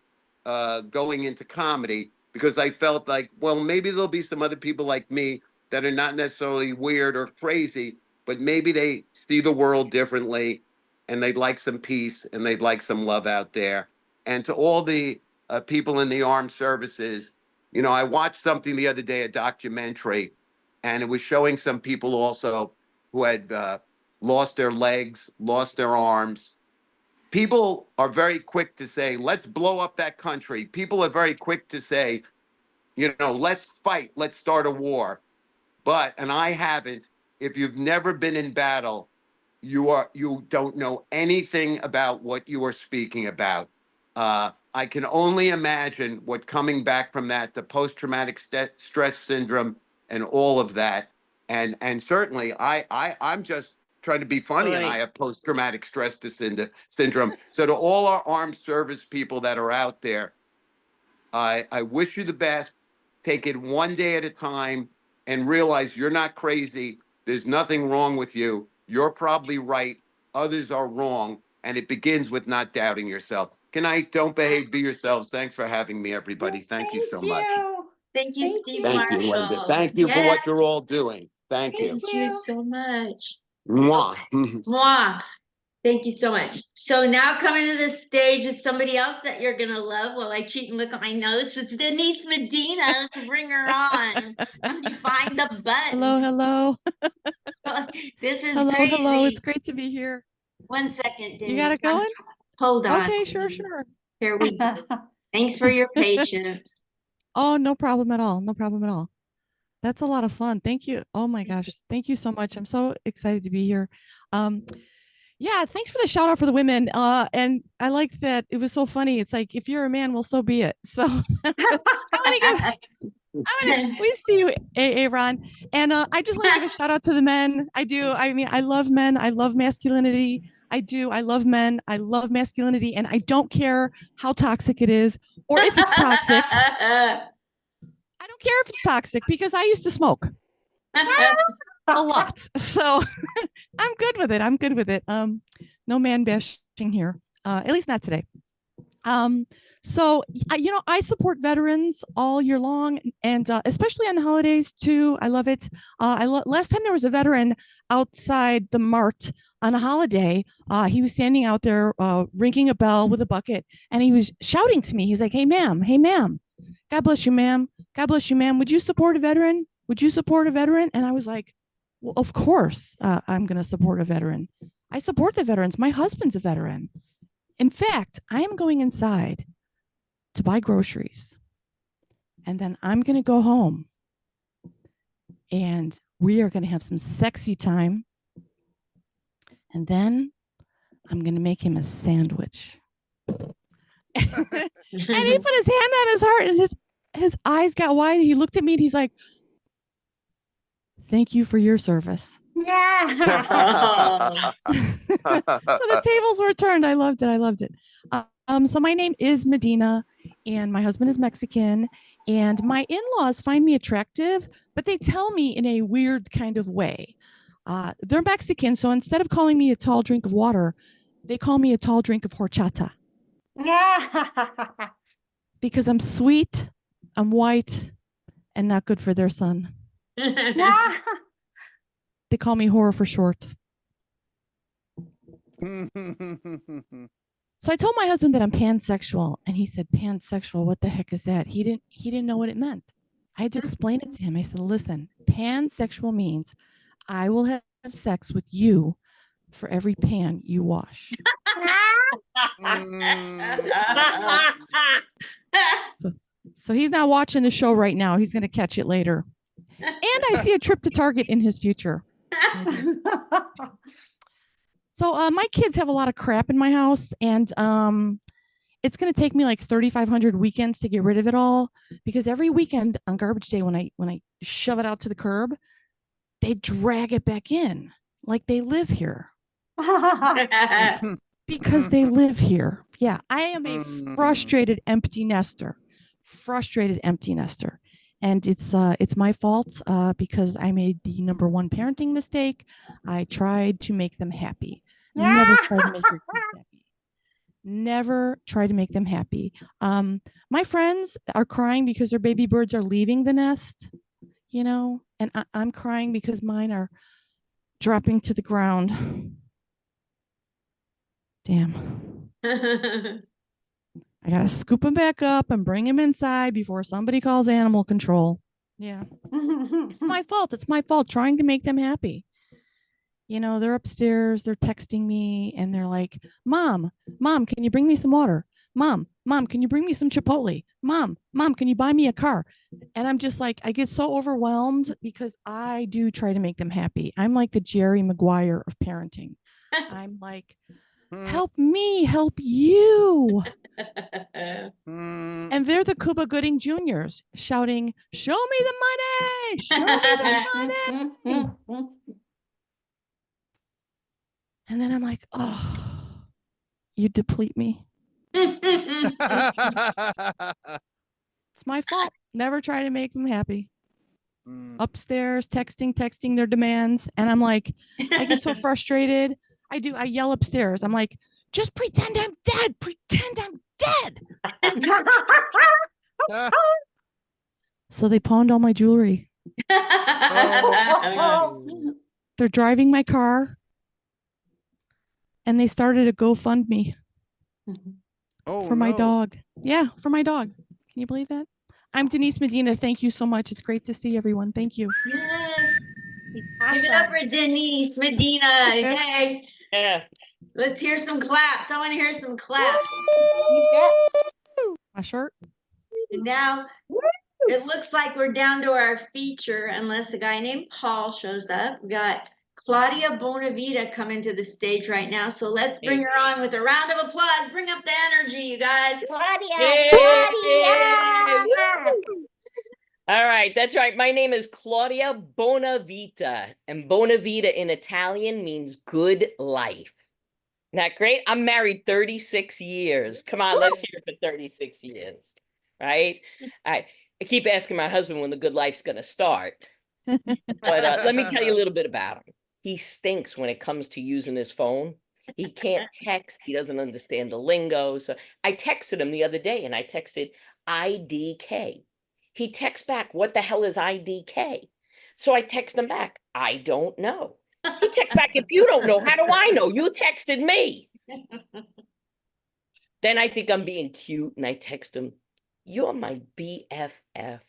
S9: going into comedy, because I felt like, well, maybe there'll be some other people like me that are not necessarily weird or crazy, but maybe they see the world differently, and they'd like some peace, and they'd like some love out there. And to all the people in the armed services, you know, I watched something the other day, a documentary, and it was showing some people also who had lost their legs, lost their arms. People are very quick to say, let's blow up that country. People are very quick to say, you know, let's fight, let's start a war. But, and I haven't, if you've never been in battle, you don't know anything about what you are speaking about. I can only imagine what coming back from that, the post-traumatic stress syndrome and all of that. And certainly I'm just trying to be funny, and I have post-traumatic stress syndrome. So to all our armed service people that are out there, I wish you the best. Take it one day at a time and realize you're not crazy. There's nothing wrong with you. You're probably right. Others are wrong. And it begins with not doubting yourself. Good night. Don't behave. Be yourselves. Thanks for having me, everybody. Thank you so much.
S2: Thank you, Steve
S9: Thank you, Linda.
S2: Marshall.
S9: Thank you for
S2: Yes.
S9: what you're all doing. Thank you.
S2: Thank you so much.
S9: Mwah.
S2: Mwah. Thank you so much. So now coming to the stage is somebody else that you're going to love while I cheat and look at my notes. It's Denise Medina. Let's bring her on. Let me find the button.
S10: Hello.
S2: This is
S10: Hello.
S2: crazy.
S10: It's great to be here.
S2: 1 second, Denise.
S10: You got it going?
S2: Hold on.
S10: Okay, sure.
S2: Here we go. Thanks for your patience.
S10: Oh, no problem at all. That's a lot of fun. Thank you. Oh my gosh. Thank you so much. I'm so excited to be here. Yeah, thanks for the shout out for the women. And I like that it was so funny. It's like, if you're a man, well, so be it. So we see you, Ron. And I just want to give a shout out to the men. I do. I mean, I love men. I love masculinity. I do. I love men. I love masculinity. And I don't care how toxic it is or if it's toxic. I don't care if it's toxic, because I used to smoke a lot. So I'm good with it. No man bashing here. At least not today. So I support veterans all year long, and especially on the holidays too. I love it. Last time there was a veteran outside the Mart on a holiday. He was standing out there ringing a bell with a bucket, and he was shouting to me. He's like, "Hey, ma'am! Hey, ma'am! God bless you, ma'am! God bless you, ma'am! Would you support a veteran? Would you support a veteran?" And I was like, "Well, of course, I'm going to support a veteran. I support the veterans. My husband's a veteran. In fact, I am going inside to buy groceries, and then I'm going to go home, and we are going to have some sexy time, and then I'm going to make him a sandwich." And he put his hand on his heart, and his eyes got wide, and he looked at me, and he's like, "Thank you for your service."
S2: Yeah.
S10: So the tables were turned. I loved it. So my name is Medina, and my husband is Mexican, and my in-laws find me attractive, but they tell me in a weird kind of way. They're Mexican, so instead of calling me a tall drink of water, they call me a tall drink of horchata. Because I'm sweet, I'm white, and not good for their son. They call me Horror for short. So I told my husband that I'm pansexual, and he said, "Pansexual, what the heck is that?" He didn't know what it meant. I had to explain it to him. I said, "Listen, pansexual means I will have sex with you for every pan you wash." So he's not watching the show right now. He's going to catch it later. And I see a trip to Target in his future. So my kids have a lot of crap in my house, and it's going to take me like 3,500 weekends to get rid of it all, because every weekend on garbage day, when I shove it out to the curb, they drag it back in like they live here. Because they live here. Yeah, I am a frustrated empty nester. And it's my fault because I made the number one parenting mistake. I tried to make them happy. Never try to make your kids happy. Never try to make them happy. My friends are crying because their baby birds are leaving the nest, and I'm crying because mine are dropping to the ground. Damn. I gotta scoop them back up and bring them inside before somebody calls animal control. Yeah. It's my fault. It's my fault trying to make them happy. They're upstairs, they're texting me, and they're like, Mom, can you bring me some water? Mom, can you bring me some Chipotle? Mom, can you buy me a car? And I'm just like, I get so overwhelmed because I do try to make them happy. I'm like the Jerry Maguire of parenting. I'm like, help me, help you. And they're the Cuba Gooding Juniors shouting, "Show me the money! Show me the money!" And then I'm like, oh, you deplete me. It's my fault. Never try to make them happy. Upstairs, texting their demands. And I'm like, I get so frustrated. I yell upstairs. I'm like, just pretend I'm dead. Pretend I'm dead. So they pawned all my jewelry. They're driving my car, and they started a GoFundMe for my dog. Yeah, for my dog. Can you believe that? I'm Denise Medina. Thank you so much. It's great to see everyone. Thank you.
S2: Yes. Give it up for Denise Medina. Yay.
S8: Yeah.
S2: Let's hear some claps. I want to hear some claps.
S10: My shirt.
S2: And now it looks like we're down to our feature, unless a guy named Paul shows up. We got Claudia Bonavita coming to the stage right now. So let's bring her on with a round of applause. Bring up the energy, you guys.
S8: Yay! All right, that's right. My name is Claudia Bonavita, and Bonavita in Italian means good life. Isn't that great? I'm married 36 years. Come on, let's hear it for 36 years, right? I keep asking my husband when the good life's going to start. But let me tell you a little bit about him. He stinks when it comes to using his phone.
S13: He can't text. He doesn't understand the lingo. So I texted him the other day and I texted IDK. He texts back, what the hell is IDK? So I text him back, I don't know. He texts back, if you don't know, how do I know? You texted me. Then I think I'm being cute and I text him, you're my BFF.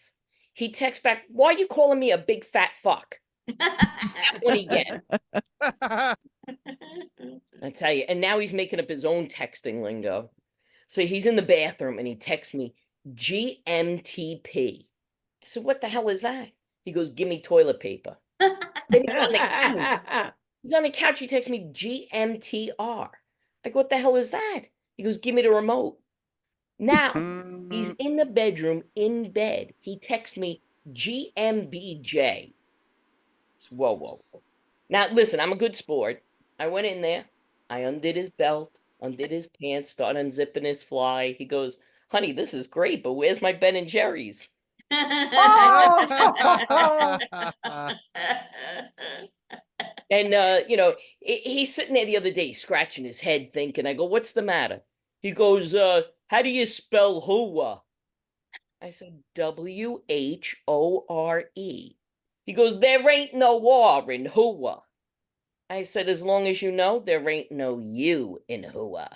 S13: He texts back, why are you calling me a big fat fuck? That one he gets. I tell you, and now he's making up his own texting lingo. So he's in the bathroom and he texts me GMTP. I said, what the hell is that? He goes, give me toilet paper. Then he's on the couch. He's on the couch. He texts me GMTR. I go, what the hell is that? He goes, give me the remote. Now he's in the bedroom, in bed. He texts me GMBJ. Whoa, whoa, whoa. Now, listen, I'm a good sport. I went in there. I undid his belt, undid his pants, started unzipping his fly. He goes, honey, this is great, but where's my Ben and Jerry's?
S5: Oh!
S13: And, you know, he's sitting there the other day scratching his head thinking, I go, what's the matter? He goes, how do you spell hooah? I said, WHORE. He goes, there ain't no war in hooah. I said, as long as you know, there ain't no you in hooah.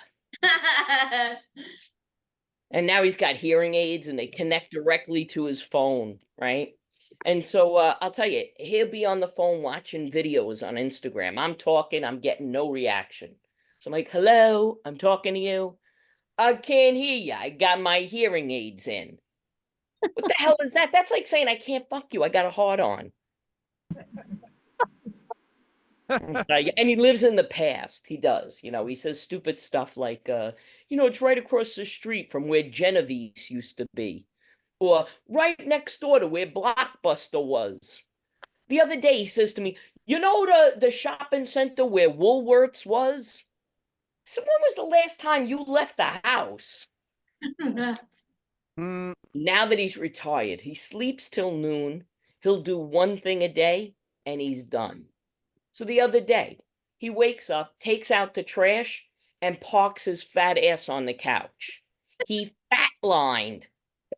S13: And now he's got hearing aids and they connect directly to his phone, right? And so I'll tell you, he'll be on the phone watching videos on Instagram. I'm talking, I'm getting no reaction. So I'm like, hello, I'm talking to you. I can't hear you. I got my hearing aids in. What the hell is that? That's like saying I can't fuck you. I got a hard on. And he lives in the past. He does. You know, he says stupid stuff like, you know, it's right across the street from where Genevieve's used to be. Or right next door to where Blockbuster was. The other day he says to me, you know the shopping center where Woolworths was? So when was the last time you left the house? Now that he's retired, he sleeps till noon. He'll do one thing a day and he's done. So the other day, he wakes up, takes out the trash, and parks his fat ass on the couch. He fat-lined.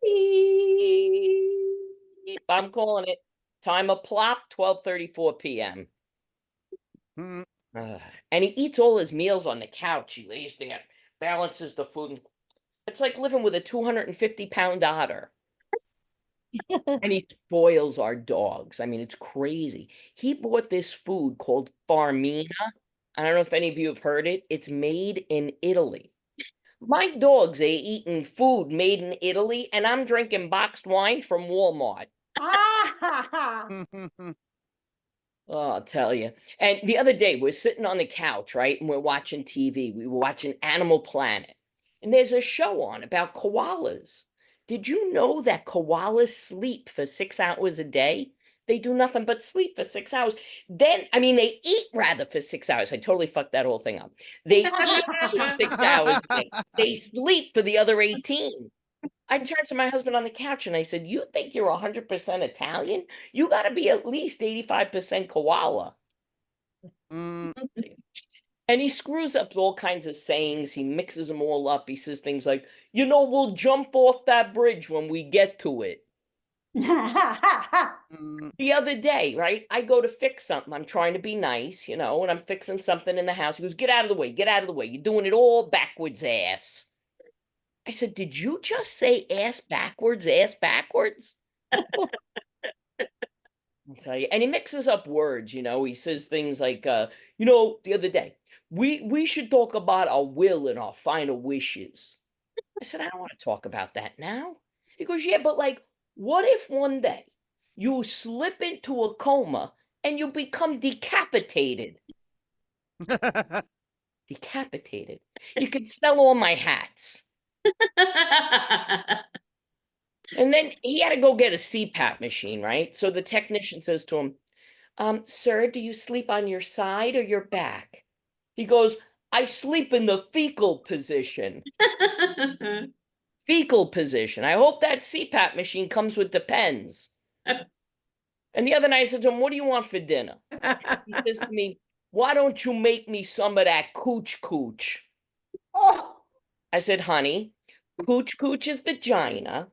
S13: Beep. I'm calling it. Timer plop, 12:34 p.m. And he eats all his meals on the couch. He lays there, balances the food. It's like living with a 250-pound otter. And he spoils our dogs. I mean, it's crazy. He bought this food called Farmina. I don't know if any of you have heard it. It's made in Italy. My dogs are eating food made in Italy, and I'm drinking boxed wine from Walmart. Oh, I'll tell you. And the other day, we're sitting on the couch, right? And we're watching TV. We were watching Animal Planet. And there's a show on about koalas. Did you know that koalas sleep for 6 hours a day? They do nothing but sleep for 6 hours. Then, I mean, they eat rather for 6 hours. I totally fucked that whole thing up. They eat for 6 hours a day. They sleep for the other 18. I turned to my husband on the couch and I said, you think you're 100% Italian? You got to be at least 85% koala. And he screws up all kinds of sayings. He mixes them all up. He says things like, you know, we'll jump off that bridge when we get to it. The other day, right, I go to fix something. I'm trying to be nice, you know, and I'm fixing something in the house. He goes, get out of the way. Get out of the way. You're doing it all backwards, ass. I said, did you just say ass backwards, ass backwards? I'll tell you. And he mixes up words, you know. He says things like, you know, the other day, we should talk about our will and our final wishes. I said, I don't want to talk about that now. He goes, yeah, but like, what if one day you slip into a coma and you become decapitated? Decapitated. You could sell all my hats. And then he had to go get a CPAP machine, right? So the technician says to him, sir, do you sleep on your side or your back? He goes, I sleep in the fecal position. Fecal position. I hope that CPAP machine comes with Depends. And the other night I said to him, what do you want for dinner? He says to me, why don't you make me some of that cooch cooch?
S5: Oh,
S13: I said, honey, cooch cooch is vagina.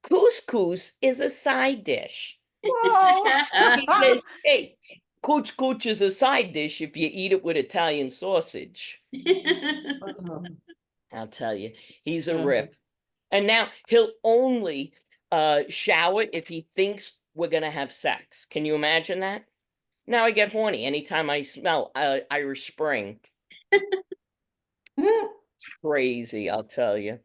S13: Couscous is a side dish.
S5: whoa.
S13: He says, hey, cooch cooch is a side dish if you eat it with Italian sausage. I'll tell you, he's a rip. And now he'll only shower if he thinks we're going to have sex. Can you imagine that? Now I get horny anytime I smell Irish Spring. It's crazy, I'll tell you.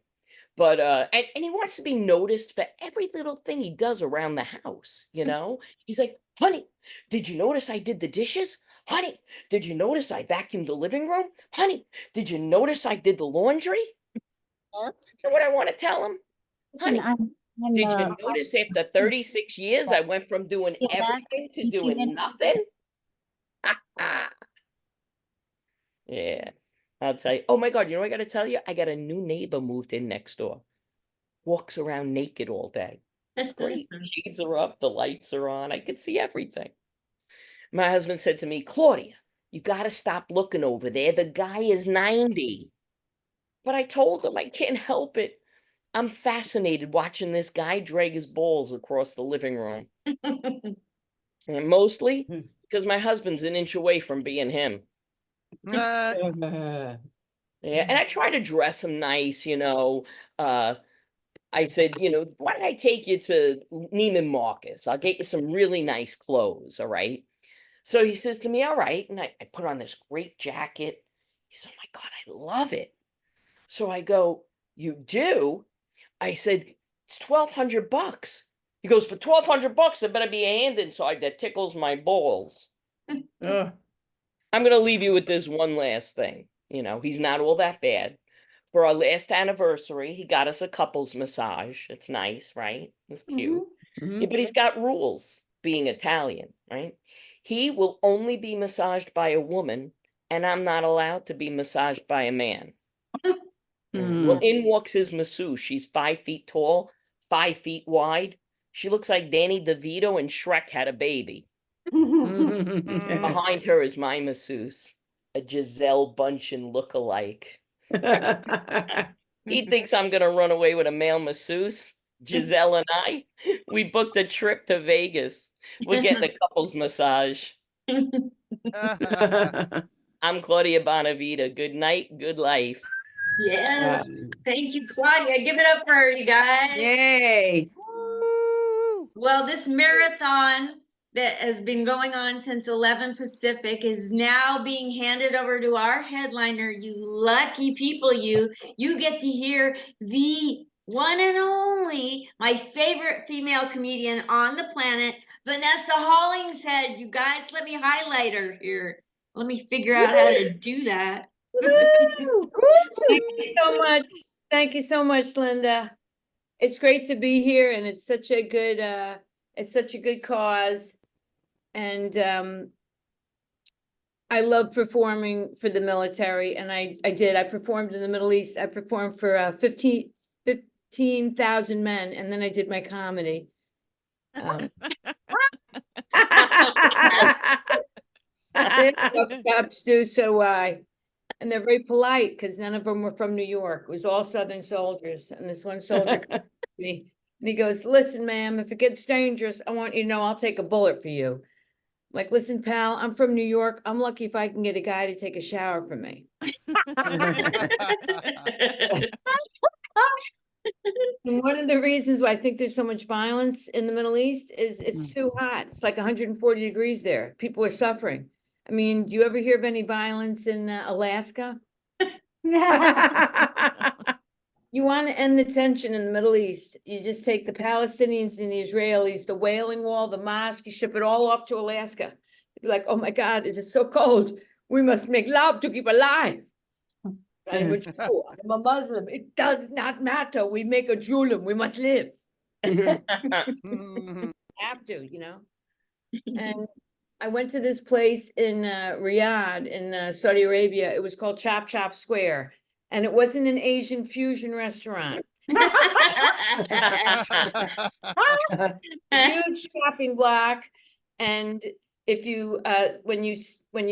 S13: But and he wants to be noticed for every little thing he does around the house, you know? He's like, honey, did you notice I did the dishes? Honey, did you notice I vacuumed the living room? Honey, did you notice I did the laundry? You know what I want to tell him?
S21: Listen,
S13: Honey,
S21: I'm,
S13: did you notice after 36 years I went from doing everything to doing nothing? Yeah, I'll tell you. Oh my God, you know what I got to tell you? I got a new neighbor moved in next door. Walks around naked all day. It's great. Shades are up, the lights are on. I can see everything. My husband said to me, Claudia, you got to stop looking over there. The guy is 90. But I told him I can't help it. I'm fascinated watching this guy drag his balls across the living room. And mostly because my husband's an inch away from being him. Yeah, and I try to dress him nice, you know. I said, you know, why don't I take you to Neiman Marcus? I'll get you some really nice clothes, all right? So he says to me, all right. And I put on this great jacket. He said, oh my God, I love it. So I go, you do? I said, it's $1,200. He goes, for $1,200, there better be a hand inside that tickles my balls. I'm going to leave you with this one last thing. You know, he's not all that bad. For our last anniversary, he got us a couples massage. It's nice, right? It's cute. Yeah, but he's got rules, being Italian, right? He will only be massaged by a woman, and I'm not allowed to be massaged by a man. Well, in walks his masseuse. She's 5 feet tall, 5 feet wide. She looks like Danny DeVito and Shrek had a baby. Behind her is my masseuse, a Giselle Bundchen look-alike. He thinks I'm going to run away with a male masseuse. Giselle and I, we booked a trip to Vegas. We're getting a couples massage. I'm Claudia Bonavita. Good night, good life.
S2: Yes. Thank you, Claudia. Give it up for her, you guys.
S1: Yay.
S2: Well, this marathon that has been going on since 11 Pacific is now being handed over to our headliner. You lucky people, you get to hear the one and only, my favorite female comedian on the planet, Vanessa Hollingshead. You guys, let me highlight her here. Let me figure out how to do that.
S15: Thank you so much. Thank you so much, Linda. It's great to be here, and it's such a good cause. And I love performing for the military, and I performed in the Middle East. I performed for 15,000 men, and then I did my comedy. Ups do, so do I. And they're very polite because none of them were from New York. It was all Southern soldiers. And this one soldier came to me, and he goes, listen, ma'am, if it gets dangerous, I want you to know I'll take a bullet for you. I'm like, listen, pal, I'm from New York. I'm lucky if I can get a guy to take a shower for me. And one of the reasons why I think there's so much violence in the Middle East is it's too hot. It's like 140 degrees there. People are suffering. I mean, do you ever hear of any violence in Alaska? You want to end the tension in the Middle East. You just take the Palestinians and the Israelis, the Wailing Wall, the mosque, you ship it all off to Alaska. You'd be like, oh my God, it is so cold. We must make love to keep alive. I'm a Jew. I'm a Muslim. It does not matter. We make a julum. We must live. Have to, you know. And I went to this place in Riyadh in Saudi Arabia. It was called Chop Chop Square. And it wasn't an Asian fusion restaurant. Huge shopping block. And if you, when you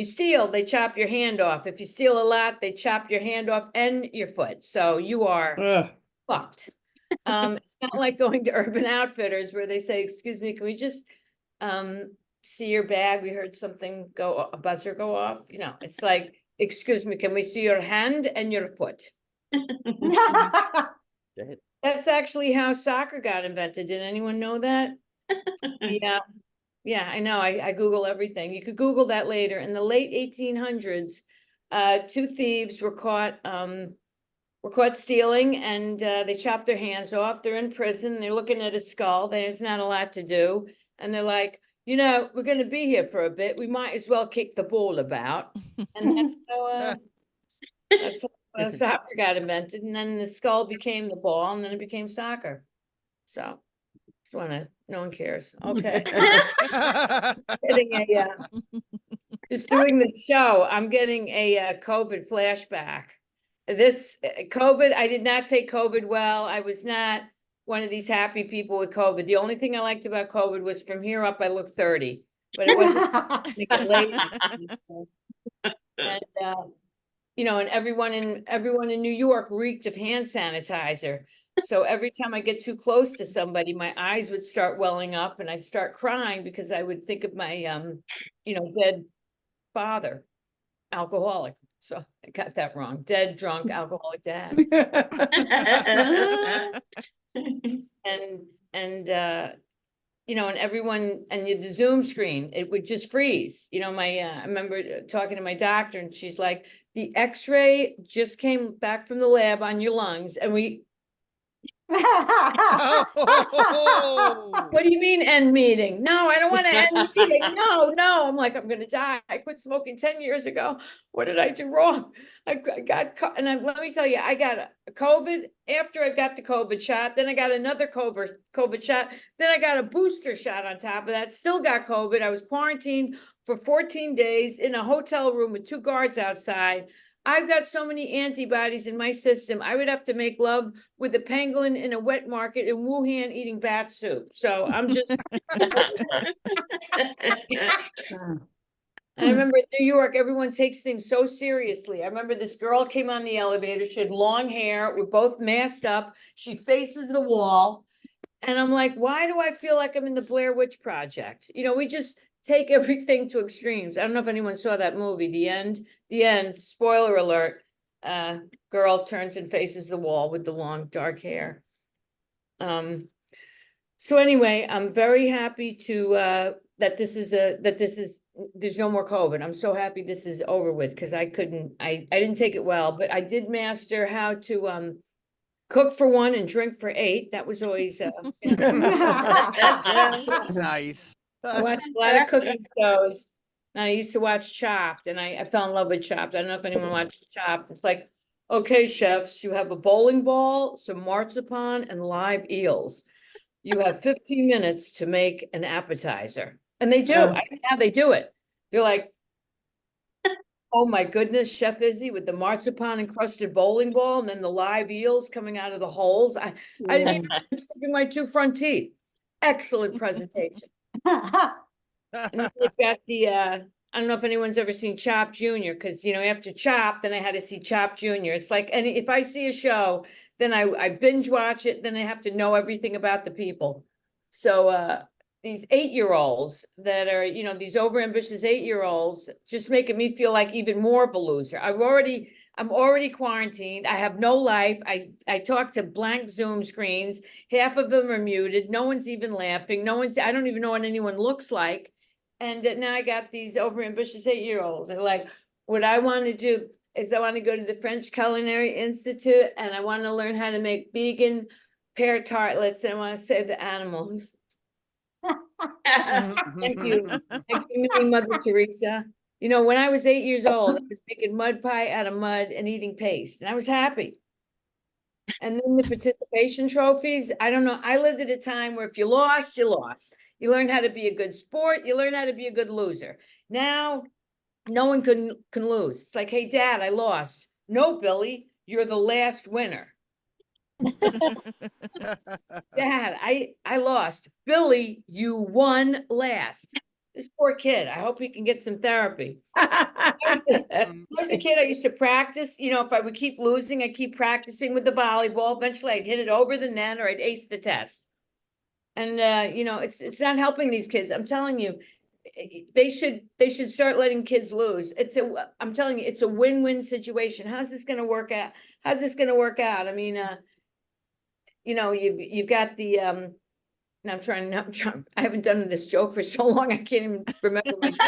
S15: steal, they chop your hand off. If you steal a lot, they chop your hand off and your foot. So you are fucked. It's not like going to Urban Outfitters where they say, excuse me, can we just see your bag? We heard something a buzzer go off. You know, it's like, excuse me, can we see your hand and your foot? That's actually how soccer got invented. Did anyone know that? Yeah. Yeah, I know. I Google everything. You could Google that later. In the late 1800s, two thieves were caught stealing, and they chopped their hands off. They're in prison. They're looking at a skull. There's not a lot to do. And they're like, you know, we're going to be here for a bit. We might as well kick the ball about. And that's how soccer got invented. And then the skull became the ball, and then it became soccer. So just want to, no one cares. Okay. Just doing the show. I'm getting a COVID flashback. This COVID, I did not take COVID well. I was not one of these happy people with COVID. The only thing I liked about COVID was from here up, I look 30, but it wasn't late. And you know, and everyone in New York reeked of hand sanitizer. So every time I get too close to somebody, my eyes would start welling up and I'd start crying because I would think of my, you know, dead father, alcoholic. So I got that wrong. Dead, drunk, alcoholic dad. and you know, and everyone, and the Zoom screen, it would just freeze. You know, I remember talking to my doctor and she's like, the x-ray just came back from the lab on your lungs and we, what do you mean end meeting? No, I don't want to end meeting. No. I'm like, I'm going to die. I quit smoking 10 years ago. What did I do wrong? I got, and let me tell you, I got a COVID after I got the COVID shot. Then I got another COVID shot. Then I got a booster shot on top of that. Still got COVID. I was quarantined for 14 days in a hotel room with 2 guards outside. I've got so many antibodies in my system. I would have to make love with a pangolin in a wet market in Wuhan eating bat soup. So I'm just. I remember in New York, everyone takes things so seriously. I remember this girl came on the elevator. She had long hair. We're both masked up. She faces the wall. And I'm like, why do I feel like I'm in the Blair Witch Project? You know, we just take everything to extremes. I don't know if anyone saw that movie, The End, spoiler alert, girl turns and faces the wall with the long dark hair. So anyway, I'm very happy to, there's no more COVID. I'm so happy this is over with because I didn't take it well, but I did master how to, cook for 1 and drink for 8. That was always,
S22: nice.
S15: I watched a lot of cooking shows. And I used to watch Chopped, and I fell in love with Chopped. I don't know if anyone watched Chopped. It's like, okay, chefs, you have a bowling ball, some marzipan, and live eels. You have 15 minutes to make an appetizer. And they do. I don't know how they do it. You're like, oh my goodness, Chef Izzy with the marzipan encrusted bowling ball and then the live eels coming out of the holes. I didn't even chipping my 2 front teeth. Excellent presentation. And they've got the I don't know if anyone's ever seen Chop Junior, because you know, after Chop, then I had to see Chop Junior. It's like, and if I see a show, then I binge watch it, then I have to know everything about the people. So these 8-year-olds that are, you know, these overambitious 8-year-olds just making me feel like even more of a loser. I'm already quarantined. I have no life. I talk to blank Zoom screens. Half of them are muted. No one's even laughing. I don't even know what anyone looks like. And now I got these overambitious 8-year-olds. And like, what I want to do is I want to go to the French Culinary Institute and I want to learn how to make vegan pear tartlets and I want to save the animals. Thank you. Thank you, Mini Mother Teresa. You know, when I was 8 years old, I was making mud pie out of mud and eating paste, and I was happy. And then the participation trophies, I don't know. I lived at a time where if you lost, you lost. You learn how to be a good sport. You learn how to be a good loser. Now, no one can lose. It's like, hey, Dad, I lost. No, Billy, you're the last winner. Dad, I lost. Billy, you won last. This poor kid, I hope he can get some therapy. When I was a kid, I used to practice, if I would keep losing, I'd keep practicing with the volleyball. Eventually I'd hit it over the net or I'd ace the test. And, it's not helping these kids. I'm telling you, they should start letting kids lose. I'm telling you, it's a win-win situation. How's this gonna work out? How's this gonna work out? I mean, you've got the, and I haven't done this joke for so long, I can't even remember my joke.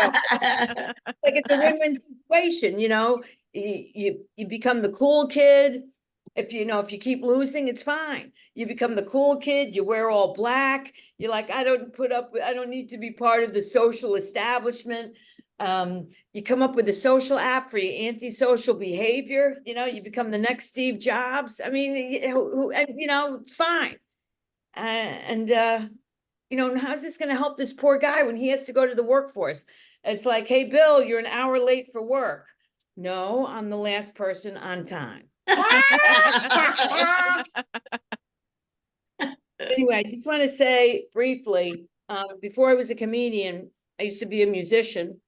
S15: Like, it's a win-win situation, you become the cool kid. If you keep losing, it's fine. You become the cool kid, you wear all black. You're like, I don't need to be part of the social establishment. You come up with a social app for your antisocial behavior, you become the next Steve Jobs. I mean, it's fine. And how's this gonna help this poor guy when he has to go to the workforce? It's like, hey, Bill, you're an hour late for work. No, I'm the last person on time. Anyway, I just want to say briefly, before I was a comedian, I used to be a musician.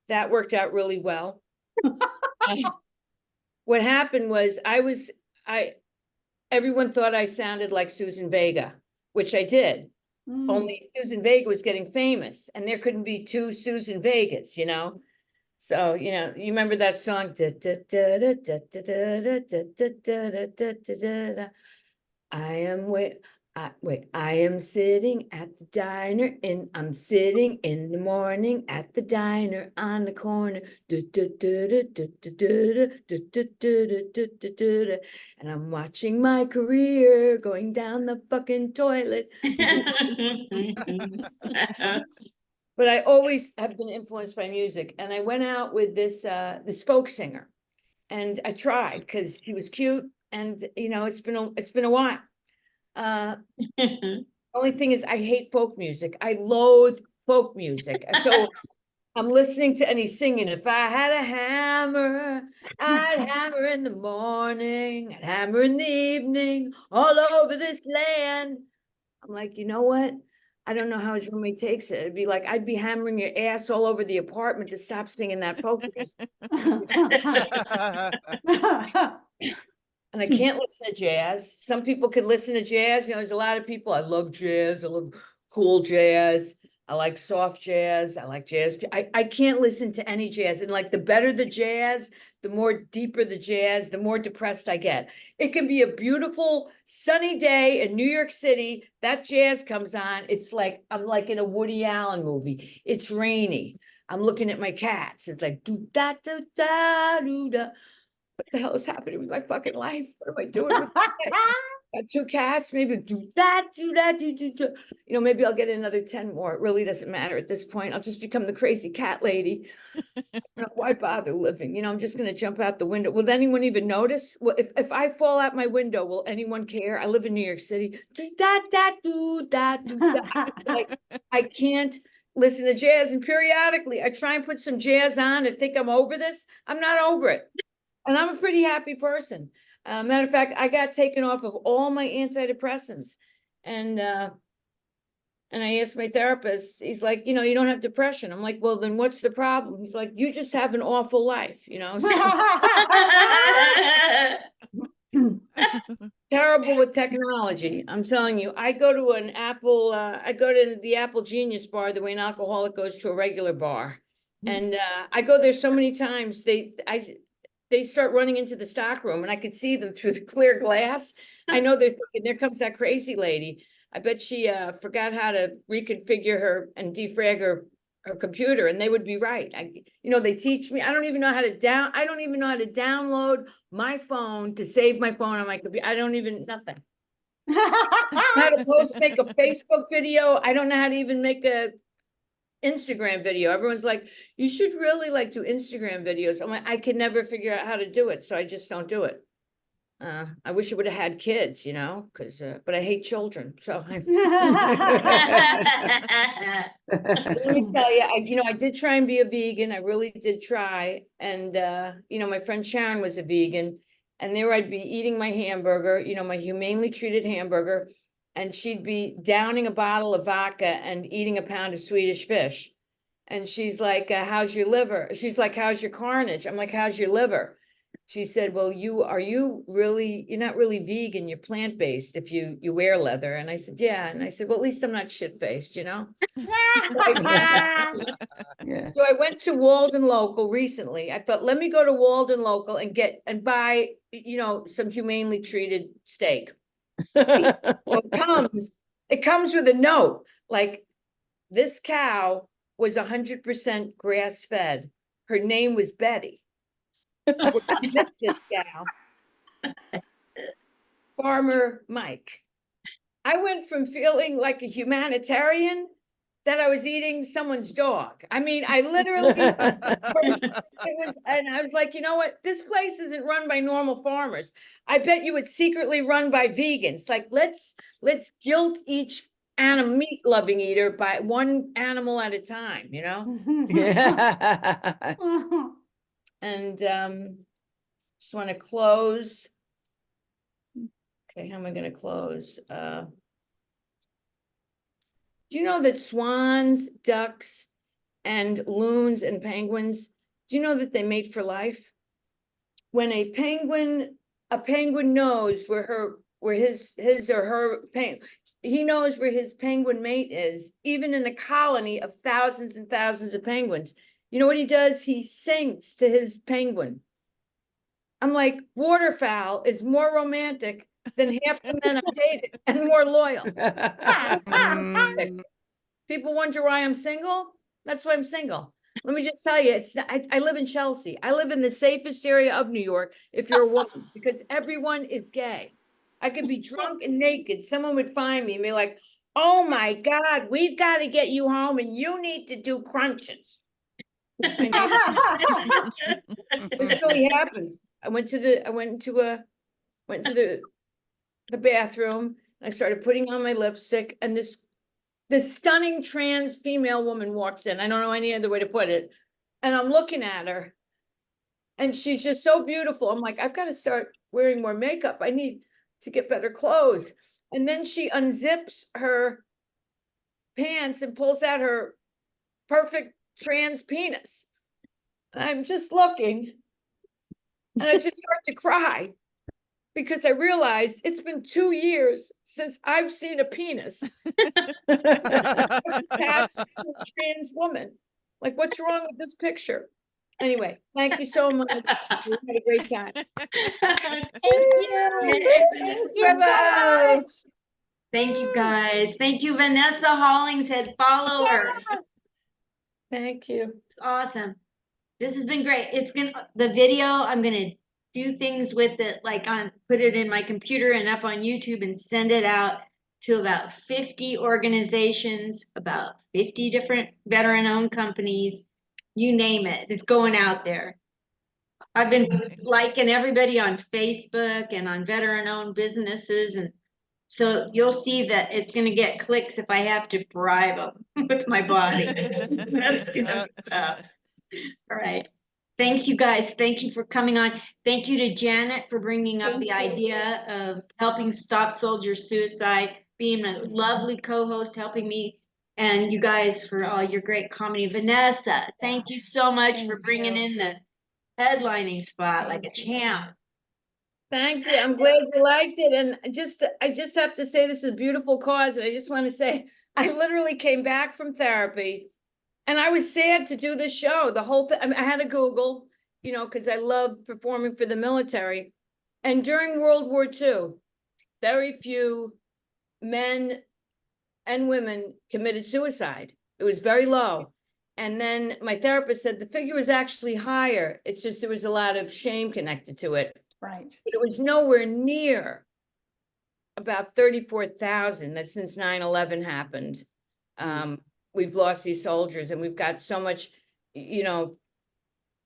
S15: That worked out really well. What happened was everyone thought I sounded like Susan Vega, which I did. Only Susan Vega was getting famous and there couldn't be two Susan Vegas, So, you remember that song? I am sitting at the diner and I'm sitting in the morning at the diner on the corner. And I'm watching my career going down the fucking toilet. But I always have been influenced by music. And I went out with this folk singer and I tried because he was cute and it's been a while. Only thing is I hate folk music. I loathe folk music. So I'm listening to, and he's singing, if I had a hammer, I'd hammer in the morning, I'd hammer in the evening, all over this land. I'm like, you know what? I don't know how his roommate takes it. It'd be like, I'd be hammering your ass all over the apartment to stop singing that folk music. And I can't listen to jazz. Some people could listen to jazz. There's a lot of people. I love jazz. I love cool jazz. I like soft jazz. I like jazz. I can't listen to any jazz. And like the better the jazz, the more deeper the jazz, the more depressed I get. It can be a beautiful sunny day in New York City. That jazz comes on. It's like, I'm like in a Woody Allen movie. It's rainy. I'm looking at my cats. It's like, do da do da do da. What the hell is happening with my fucking life? What am I doing with my life? Got 2 cats, maybe do that, do. Maybe I'll get another 10 more. It really doesn't matter at this point. I'll just become the crazy cat lady. Why bother living? I'm just gonna jump out the window. Will anyone even notice? Well, if I fall out my window, will anyone care? I live in New York City. Do that, do that, do that. Like, I can't listen to jazz, and periodically I try and put some jazz on and think I'm over this. I'm not over it. And I'm a pretty happy person. Matter of fact, I got taken off of all my antidepressants. And I asked my therapist, he's like, you don't have depression. I'm like, well, then what's the problem? He's like, you just have an awful life, Terrible with technology. I'm telling you, I go to the Apple Genius bar the way an alcoholic goes to a regular bar. And I go there so many times, they start running into the stock room and I could see them through the clear glass. I know they're thinking, there comes that crazy lady. I bet she forgot how to reconfigure her and defrag her computer, and they would be right. They teach me. I don't even know how to download my phone to save my phone on my computer. I don't even nothing. How to make a Facebook video. I don't know how to even make a Instagram video. Everyone's like, you should really do Instagram videos. I'm like, I can never figure out how to do it, so I just don't do it. I wish I would have had kids, but I hate children. So let me tell you, I did try and be a vegan. I really did try. And, my friend Sharon was a vegan, and there I'd be eating my hamburger, my humanely treated hamburger, and she'd be downing a bottle of vodka and eating a pound of Swedish fish. And she's like, how's your liver? She's like, how's your carnage? I'm like, how's your liver? She said, well, you're not really vegan, you're plant-based if you wear leather. And I said, yeah. And I said, well, at least I'm not shit-faced, you know?
S1: Yeah.
S15: So I went to Walden Local recently. I thought, let me go to Walden Local and buy, some humanely treated steak. Well, it comes with a note, like, this cow was 100% grass-fed. Her name was Betty. We're gonna miss this gal. Farmer Mike. I went from feeling like a humanitarian that I was eating someone's dog. I mean, I literally, and I was like, you know what? This place isn't run by normal farmers. I bet you it's secretly run by vegans. Like, let's guilt each meat loving eater by one animal at a time, you know?
S1: Yeah.
S15: And just want to close. Okay, how am I going to close? Do you know that swans, ducks, and loons and penguins, do you know that they mate for life? When a penguin knows where his or her he knows where his penguin mate is, even in a colony of thousands and thousands of penguins. You know what he does? He sings to his penguin. I'm like, waterfowl is more romantic than half the men I've dated and more loyal. People wonder why I'm single. That's why I'm single. Let me just tell you, I live in Chelsea. I live in the safest area of New York if you're a woman, because everyone is gay. I could be drunk and naked. Someone would find me and be like, oh my God, we've got to get you home and you need to do crunches. This really happens. I went to the bathroom. I started putting on my lipstick, and this stunning trans female woman walks in. I don't know any other way to put it. And I'm looking at her, and she's just so beautiful. I'm like, I've got to start wearing more makeup. I need to get better clothes. And then she unzips her pants and pulls out her perfect trans penis. And I'm just looking, and I just start to cry, because I realized it's been 2 years since I've seen a penis attached to a trans woman. Like, what's wrong with this picture? Anyway, thank you so much. We had a great time.
S2: Bravo. Thank you, guys. Thank you, Vanessa Hollingshead. Follow her.
S15: Thank you.
S2: Awesome. This has been great. The video, I'm gonna do things with it, like put it in my computer and up on YouTube and send it out to about 50 organizations, about 50 different veteran-owned companies, you name it. It's going out there. I've been liking everybody on Facebook and on veteran-owned businesses, and so you'll see that it's going to get clicks if I have to bribe them with my body. That's good stuff. All right. Thanks, you guys. Thank you for coming on. Thank you to Janet for bringing up the idea of helping stop soldier suicide, being a lovely co-host, helping me, and you guys for all your great comedy. Vanessa, thank you so much for bringing in the headlining spot like a champ.
S15: Thank you. I'm glad you liked it. And I just have to say, this is a beautiful cause. And I just want to say, I literally came back from therapy, and I was sad to do this show. The whole thing, I had to Google, because I love performing for the military. And during World War II, very few men and women committed suicide. It was very low. And then my therapist said the figure was actually higher. It's just there was a lot of shame connected to it.
S5: Right.
S15: But it was nowhere near about 34,000 that since 9/11 happened. We've lost these soldiers, and we've got so much,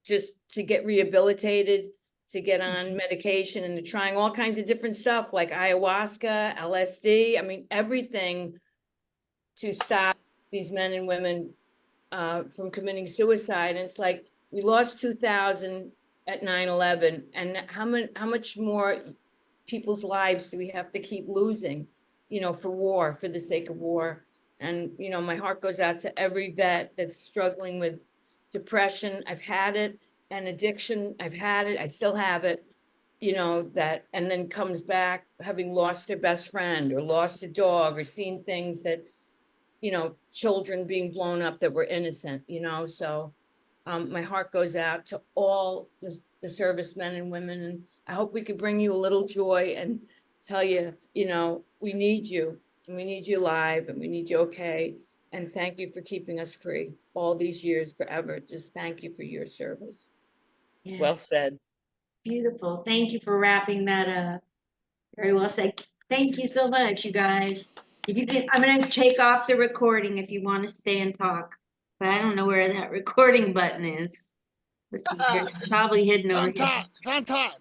S15: just to get rehabilitated, to get on medication, and they're trying all kinds of different stuff like ayahuasca, LSD. I mean, everything to stop these men and women from committing suicide. And it's like, we lost 2,000 at 9/11, and how much more people's lives do we have to keep losing, for war, for the sake of war? And, you know, my heart goes out to every vet that's struggling with depression. I've had it, and addiction. I've had it. I still have it, you know, that, and then comes back having lost their best friend or lost a dog or seen things that, you know, children being blown up that were innocent, you know, so my heart goes out to all the servicemen and women, and I hope we could bring you a little joy and tell you, you know, we need you, and we need you live, and we need you okay, and thank you for keeping us free all these years, forever. Just thank you for your service.
S2: Yeah.
S13: Well said.
S2: Beautiful. Thank you for wrapping that up. Very well said. Thank you so much, you guys. If you can, I'm gonna take off the recording if you want to stay and talk, but I don't know where that recording button is. It's probably hidden over here.
S22: It's on top.